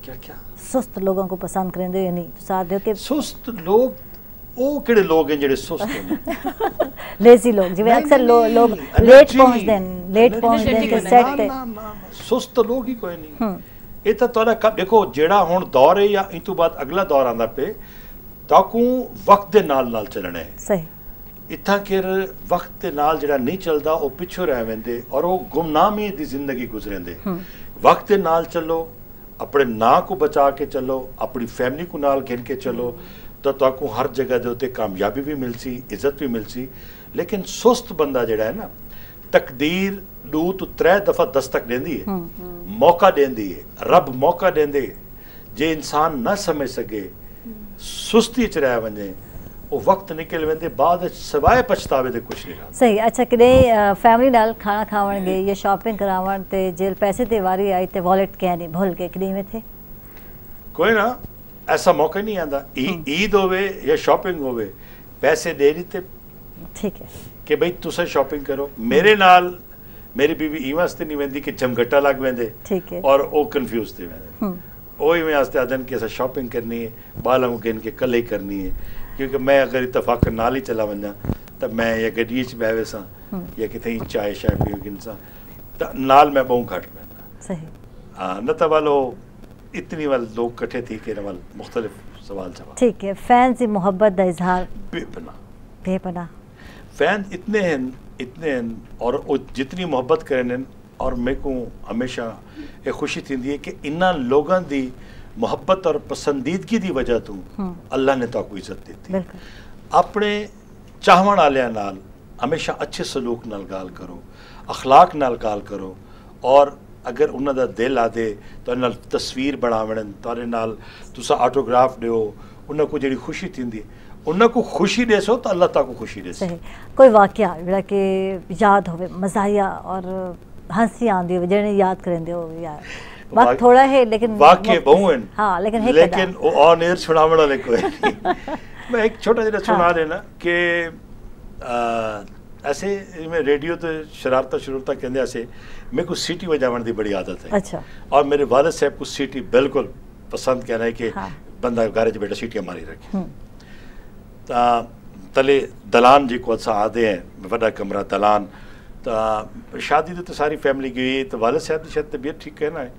क्या क्या सुस्त लोगों को पसंद करेंदे हो या नहीं साथ दो के सुस्त लोग वो किहड़े लोग हैं जिहड़े सुस्त हैं लेजी लोग जिवें अक्सर लोग लेट पहुंचदे कि सेट ते सुस्त लोग ही कोई नहीं ये तो तुहाडा देखो जेड़ा हुण दौर है या इन तो बाद अगला दौर आंदा पे ताकू वक्त दे नाल चलना है सही इत्थां किर वक्त दे नाल जेड़ा नहीं चलदा वो पिछो रह वेंदे और वो गुमनामी दी जिंदगी गुजरेंदे वक्त दे नाल चलो अपने ना को बचा के चलो अपनी फैमिली को नाल गिन के चलो तो ताकू हर जगह दे उत्ते कामयाबी भी मिलसी इज्जत भी मिलसी लेकिन सुस्त बंदा जेड़ा है ना तकदीर दू तो 3 दफा दस्तक देंदी है मौका देंदी है रब मौका देंदे जे इंसान ना समझ सके सुस्ती च रह वने वो वक्त निकल वेंदे बाद सिवाय पछतावे दे कुछ नहीं रहा सही अच्छा कि फैमिली नाल खाना खावन गए या शॉपिंग करावन ते जेल पैसे दे वारी आई ते वॉलेट क्या नहीं भूल के कि में थे कोई ना ऐसा मौका नहीं आता, ईद होवे या शॉपिंग होवे, पैसे दे दिते ठीक है कि भाई तुसा शॉपिंग करो। मेरे नाल मेरी बीवी ई वास्ते नहीं वेंदी कि झमघटा लग वेंदे ठीक है और वो कंफ्यूज थे वेंदे, वो इवें वास्ते आदन कि असा शॉपिंग करनी है बालों को गिन के कल ही करनी है, क्योंकि मैं अगर इतफाक नाल ही चला वना तो मैं या गड्डी च बह सा या कितने चाय शाय पी गिन सा तो नाल मैं बहुत घट पैंदा सही। हाँ न तो वाल इतनी वाल लोग कट्ठे थी कि वाल मुख्तलिफ सवाल जवाब। ठीक है, फैंस की मोहब्बत का इजहार बेपनाह फैन इतने हैं और वो जितनी मोहब्बत करें और मेरे को हमेशा एक खुशी थी है कि इन्ना लोगों की मोहब्बत और पसंदीदगी की वजह तो अल्लाह ने तो इज्जत दी। अपने चाहवन वालियां नाल हमेशा अच्छे सलूक नाल गाल करो, अखलाक नाल गाल करो, और अगर उन्होंने दिल आदे तो नाल तस्वीर बनावण तारे नाल तुसा ऑटोग्राफ दियो, उन्हें को जी खुशी थी उन्हें को खुशी देसो तो अल्लाह ताको खुशी देसो। कोई वाकया जिहड़ा कि याद होवे मज़ाहिया और हंसी आंदी हो जिहने याद करेंदे हो यार वक्त थोड़ा है लेकिन वाकये बहु हैं। हाँ लेकिन वो ऑन एयर सुनावण वाले कोई मैं एक छोटा जिहा सुना देना कि ऐसे मैं रेडियो तो शरारता कहते ऐसे मेरे को सीटी बजावन की बड़ी आदत है। अच्छा। और मेरे वालिद साहब को सीटी बिल्कुल पसंद कहना है कि बंदा घर च बेटा सीटियां मारी रखे। तले दलान जी को असा आदे हैं बड़ा कमरा दलान, तो शादी तो सारी फैमिली गई तो वालिद साहब की शायद तबीयत ठीक कहना है।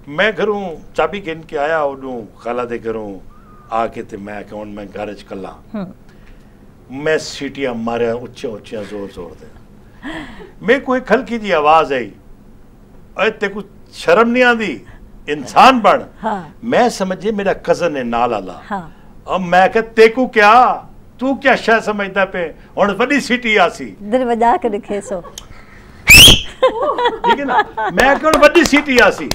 मैं घरों चाबी गिन के आया उदों खाला दे घरों आके तो मैं कहूँ मैं घर च कला मैं सीटियां मारिया उच्चिया जोर दे मेरे को एक हल्की जी आवाज आई, अरे तेरे को शर्म नहीं आती इंसान बन। मैं समझे मेरा कजन है नाल आला। अब मैं कह तेकू क्या तू क्या शह समझदा पे हुण वड्डी सीटी आसी दिल वजा के दिखे सो ठीक है ना। मैं कह वड्डी सीटी आसी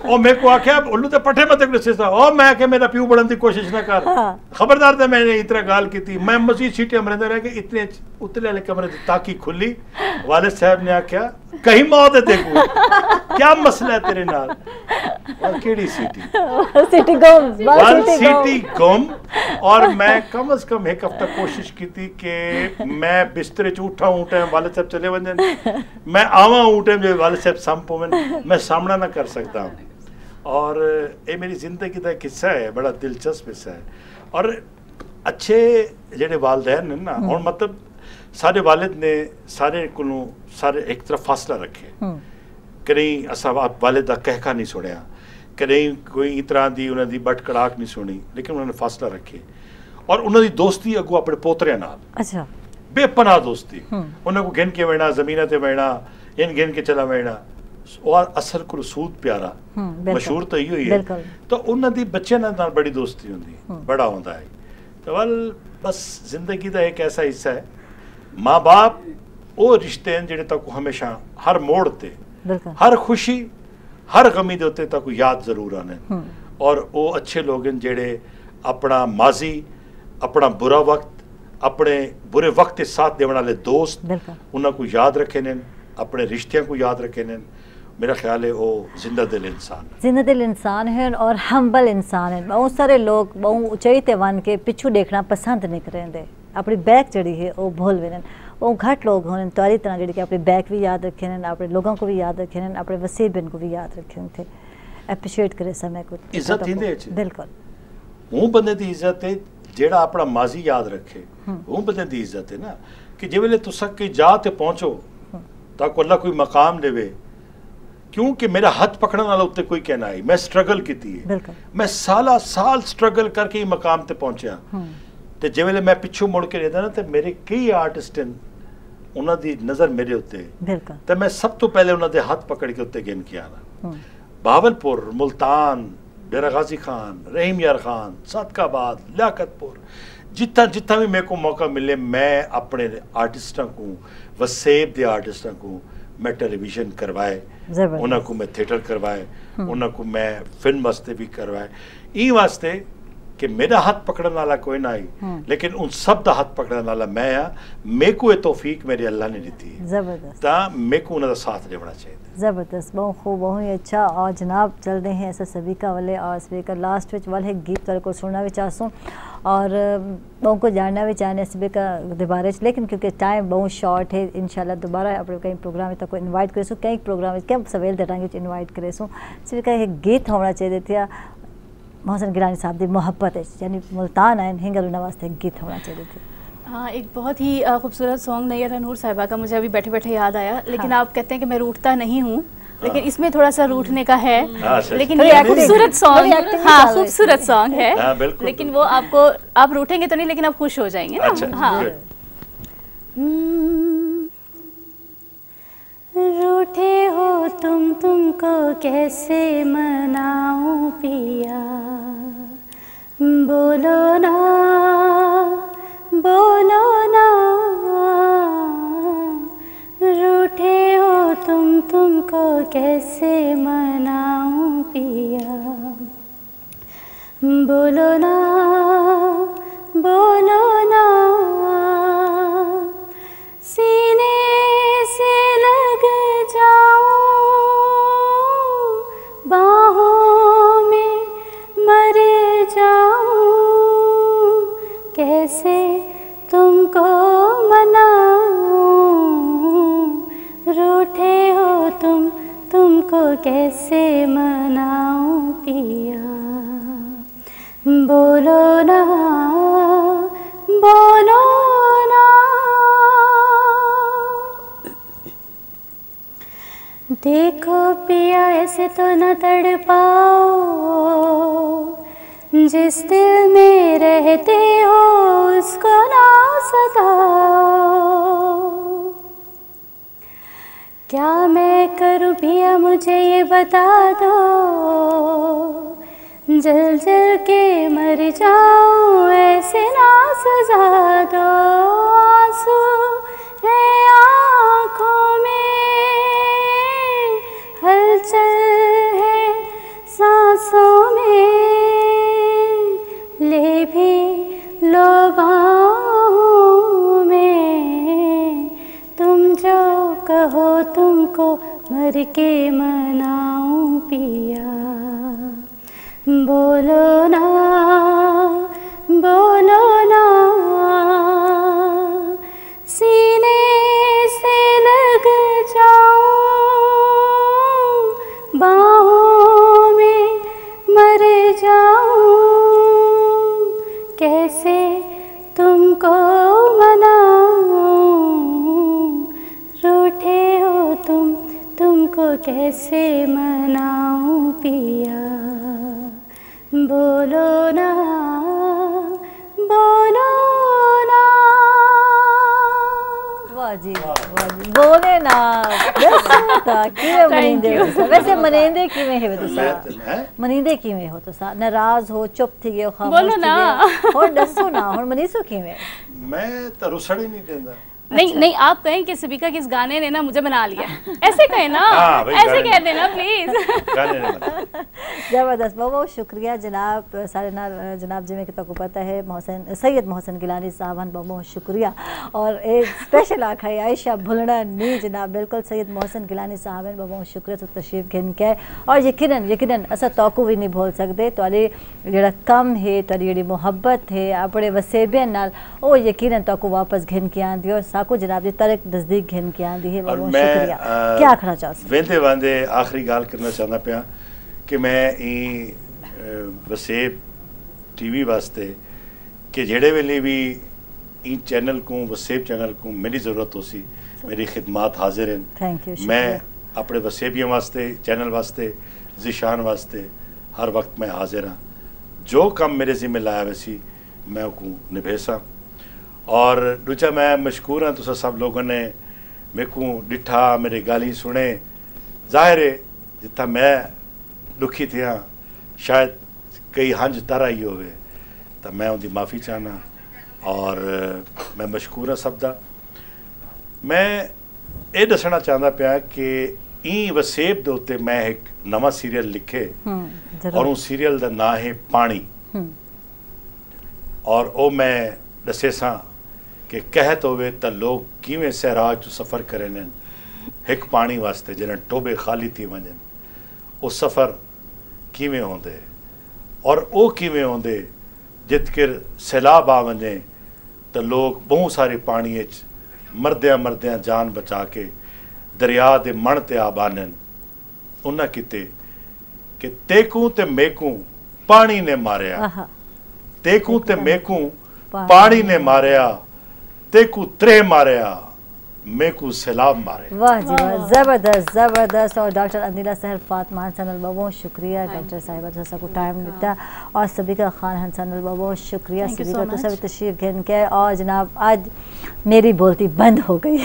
ओ मेरे को आख्या उल्लू ते पठे मत दसेसा ओ मैं कह मेरा प्यू बनन दी कोशिश ना कर। खबरदार ते मैंने इतना गाल की थी। मैं मसीह सीटी अमरिंदे रह के इतने उतले वाले कमरे दी ताकी खुली। वालिद साहब ने आख्या कहीं मौत है तेकू क्या मसला है तेरे नाल। और केड़ी सीटी सीटी गुम सीटी गुम। और मैं कम से कम एक हफ्ता कोशिश की थी कि मैं बिस्तरे च उठा उठे वालिद साहब चले वजन मैं आवा उठे जो वालिद साहब साम पवन मैं सामना ना कर सकता हूँ। और ये मेरी जिंदगी का किस्सा है, बड़ा दिलचस्प हिस्सा है। और अच्छे जेडे वालिदैन ने ना और मतलब सारे वालिद ने सारे को सारे एक तरफ फासला रखे। कहीं असा वालिद का कहका नहीं सुनिया, कहीं कोई तरह की उन्होंने बट कड़ाक नहीं सुनी, लेकिन उन्होंने फासला रखे। और उन्होंने दोस्ती अगू अपने पोतरिया नाल अच्छा बेपनाह दोस्ती उन्हें को गिन के वेना जमीन ते वेना इन गिन के चला वेना और असल को सूद प्यारा मशहूर तो इहो ही है। तो उन्होंने बच्चे नाल बड़ी दोस्ती होंदी बड़ा होंदा है। तो वल बस जिंदगी का एक ऐसा हिस्सा है। माँ बाप वो रिश्ते हैं जिहड़े तक हमेशा हर मोड़ ते हर खुशी हर गमी दे उत्ते तक याद जरूर आने। और वो अच्छे लोग हैं जिहड़े अपना माजी अपना बुरा वक्त अपने बुरे वक्त के साथ देने वाले दोस्त उन्होंने को याद रखे ने, अपने रिश्तियों को याद रखे ने। मेरा ख्याल है वो जिंदा दिल इंसान है और हम्बल इंसान है। बहुत सारे लोग बहुत ऊंचाई ते वन के पिछू देखना पसंद नहीं करेंगे, अपनी बैक जड़ी है वो भूल वे। वो घट लोग होने तारी तरह जी अपनी बैक भी याद रखे ने, अपने लोगों को भी याद रखे ने, अपने वसीबिन को भी याद रखे थे। एप्रिशिएट करे समय को इज्जत बिल्कुल वो बंदे की इज्जत है जेड़ा अपना माजी याद रखे। वो बंदे की इज्जत है ना कि जे वेले तुसा कहीं जा ते पहुंचो ताको अल्लाह कोई मकाम देवे। क्योंकि मेरा हाथ पकड़ने वाला उत्ते कोई कहना है मैं स्ट्रगल की है, मैं साल स्ट्रगल करके ही मकाम ते पहुंचा। तो जे वेले मैं पिछू मुड़ के रहता ना तो मेरे कई आर्टिस्ट उन्हों की नज़र मेरे उत्ते तो मैं सब तो पहले उन्होंने हाथ पकड़ के उत्ते गिन के आना। बहावलपुर मुल्तान डेरा गाजी खान रहीम यार खान सदकाबाद लियाकतपुर जितना भी मेरे को मौका मिले मैं अपने आर्टिस्टों को वसेब के आर्टिस्टों को मैं टेलीविजन करवाए, उन्होंने को मैं थिएटर करवाए, उन्होंने को मैं फिल्म वास्ते भी करवाए। ई वास्ते कि मेरा हाथ पकड़ने वाला कोई ना ही, लेकिन उन सब का हाथ पकड़ने वाला मैं हाँ। मेरे को ये तौफीक मेरे अल्लाह ने दी है, ज़बरदस्त, मेरे को उनका साथ देना चाहिए। ज़बरदस्त, बहुत खूब, बहुत ही अच्छा। और जनाब चल रहे हैं ऐसा सभी का वाले और सभी का लास्ट विच वाले गीत वाले को सुनना भी चाहूँ और बहुत को जानना भी चाहने सभी का दोबारा, लेकिन क्योंकि टाइम बहुत शॉर्ट है, इंशाल्लाह दोबारा अपने कहीं प्रोग्राम तक इनवाइट करें, कई प्रोग्राम क्या सवेल दे इनवाइट करें सभी का एक गीत होना चाहिए थे मोहसिन गिलानी साहब की मोहब्बत है, यानी मुल्तान आए हिंगल वास्ते एक गीत होना चाहिए थे। हाँ, एक बहुत ही खूबसूरत सॉन्ग नैयर नूर साहिबा का मुझे अभी बैठे बैठे याद आया, लेकिन आप कहते हैं कि मैं रूठता नहीं हूँ, लेकिन इसमें थोड़ा सा रूठने का है, लेकिन ये खूबसूरत सॉन्ग, हाँ खूबसूरत सॉन्ग है, लेकिन वो आपको, आप रूठेंगे तो नहीं लेकिन आप खुश हो जाएंगे ना। हाँ, रूठे हो तुमको कैसे मनाऊं पिया, बोलो ना बोलो ना, रूठे हो तुमको कैसे मनाऊं पिया, बोलो ना बोलो ना, सीने से लग जाऊं, बाहों में मर जाऊं, कैसे तुमको मनाऊं, रूठे हो तुमको कैसे मनाऊं पिया, बोलो ना बोलो ना। देखो पिया ऐसे तो न तड़ पाओ, जिस दिल में रहते हो उसको ना सताओ, क्या मैं करूं पिया मुझे ये बता दो, जल जल के मर जाऊं ऐसे ना सजा दो, आंसू है आँखों में, हलचल है सांसों में, ले भी लो बाहों में, तुम जो कहो तुमको मर के मनाऊं पिया, बोलो ना बोलो ना, सीने से लग जाऊं, बाहों में मर जाऊं, कैसे तुमको मनाऊं, रूठे हो तुमको कैसे मनाऊं पिया, बोलो ना बोलो ना। वाह जी वाह जी, बोले ना वैसे मनेंदे किवें है तुसा, मनींदे किवें हो तुसा, नाराज हो, चुप थी गए हो, खामोश बोलो ना और दसो ना और मनीसो किवें। मैं तो रुसड़ ही नहीं देंदा। नहीं नहीं, आप कहें कि सबिका के इस गाने ने ना मुझे बना लिया, ऐसे कहें ना, ऐसे कह देना प्लीज। ज़बरदस्त, बहुत बहुत शुक्रिया जनाब सारे ना जनाब जिमें कि तो पता है मोहसिन सैयद मोहसिन गिलानी साहबान, बहुत बहुत शुक्रिया। और एक स्पेशल आखा है आयशा भुलना नहीं जनाब, बिल्कुल सैयद मोहसिन गिलानी साहबान बहुत बहुत शुक्रिया तो तशरीफ गिन के, और यकीनन असा तौकु भी नहीं भूल सकते तुहाडी जेड़ा कम है, तुहाडी जेड़ी मुहब्बत है अपने वसेबियन नाल, वो यकीनन तौकु वापस घिन के आंदी और साकू जनाब जी तरक नजदीक घिन के आंदी है। बहुत बहुत शुक्रिया। क्या आखना चाहते वेंदे वांदे आखिरी गाल करना चाहना पिया कि मैं वसेब टीवी वास्ते कि जेड़े वेले भी इन चैनल को वसेब चैनल को मेरी ज़रूरत हो सी, मेरी खिदमात हाजिर हैं। Thank you. मैं अपने वसेबियों वास्ते, चैनल वास्ते, ज़िशान वास्ते हर वक्त मैं हाजिर हाँ। जो काम मेरे ज़िम्मे लाया वैसी मैं को निभेसा। और दूजा मैं मशकूर हाँ तुसा सब लोगों ने मेरे को डिठा, मेरे गाली सुने, जाहिर है जितना मैं दुखी थे हाँ शायद कई हंज तारा ही होवे, तो मैं उनकी माफ़ी चाहना और मैं मशकूर हाँ सब दा। मैं ये दसना चाहता पाया कि ई वसेब दे उत्ते मैं एक नवा सीरियल लिखे और उस सीरियल का नाम है पानी। और ओ मैं दसे सा कि कहत होवे त लोग किवें सहराज तो सफ़र करें एक पानी वास्ते जिन्हें टोबे खाली थी वजन वो सफ़र किवें होंदे और वो किवें होंदे जितकर सैलाब आ वजे तो लोग बहुत सारे पानी मरद्या मरद्या जान बचा के दरिया दे मन ते आ बानन उन्हें किते कि तेकू ते मेकू पानी ने मारिया तेकू ते मेकू पानी ने मारिया तेकू त्रे मारिया मेकू सैलाब मारे। वाह जी वाह, ज़बरदस्त ज़बरदस्त। और डॉक्टर अनिला सहर फातिमा हसन अल्बा बहुत शुक्रिया डॉक्टर साहिबा जैसा को टाइम देता और सभी का खान हसन अल्बा बहुत शुक्रिया सभी का तो सभी तशरीफ घेन के। और जनाब आज मेरी बोलती बंद हो गई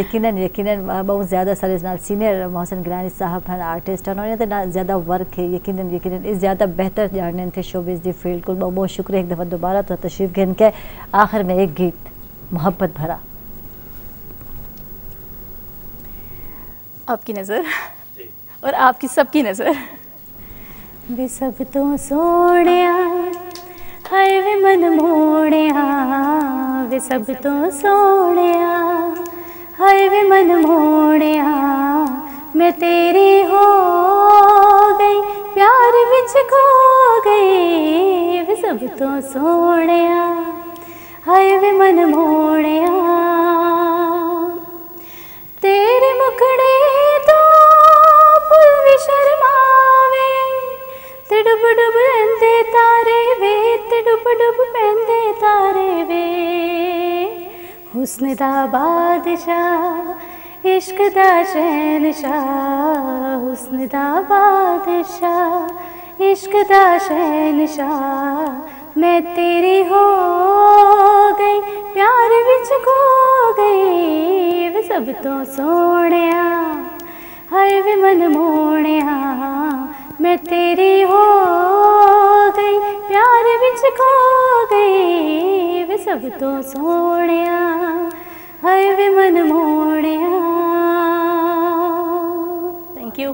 यकीनन यकीनन बहुत ज़्यादा सारे जनाब सीनियर मोहसिन गिलानी साहब हैं आर्टिस्ट हैं और ना ज़्यादा वर्क है यकीनन यकीनन इस ज़्यादा बेहतर जानने थे शोबिज़ दी फील्ड को बहुत शुक्रिया एक दफ़ा दोबारा तो तशरीफ घेन के। आखिर में एक गीत मोहब्बत भरा। आपकी नज़र और आपकी सबकी नज़र वे सब तो सोनिया हाय वे मन मोड़िया वे सब तो सोनिया हाय वे मन मोड़िया मैं तेरी हो गई प्यार विच खो गई वे सब तो सोनिया हाय वे मन मोड़िया तेरे मुखड़े तो फुल भी शर्मावे ते डुब डुब पहनदे तारे वे ते डुब डुब पहनदे तारे वे हुस्न दा बादशाह इश्क दा शहनशाह हुस्न दा बादशाह इश्क दा शहनशाह मैं तेरी हो गई प्यार विच खो गई वे सब तो सोनिया हाय वे मन मोड़िया मैं तेरी हो गई प्यार विच खो गई वे सब तो सोनिया हाय वे मन मोड़िया। Thank you.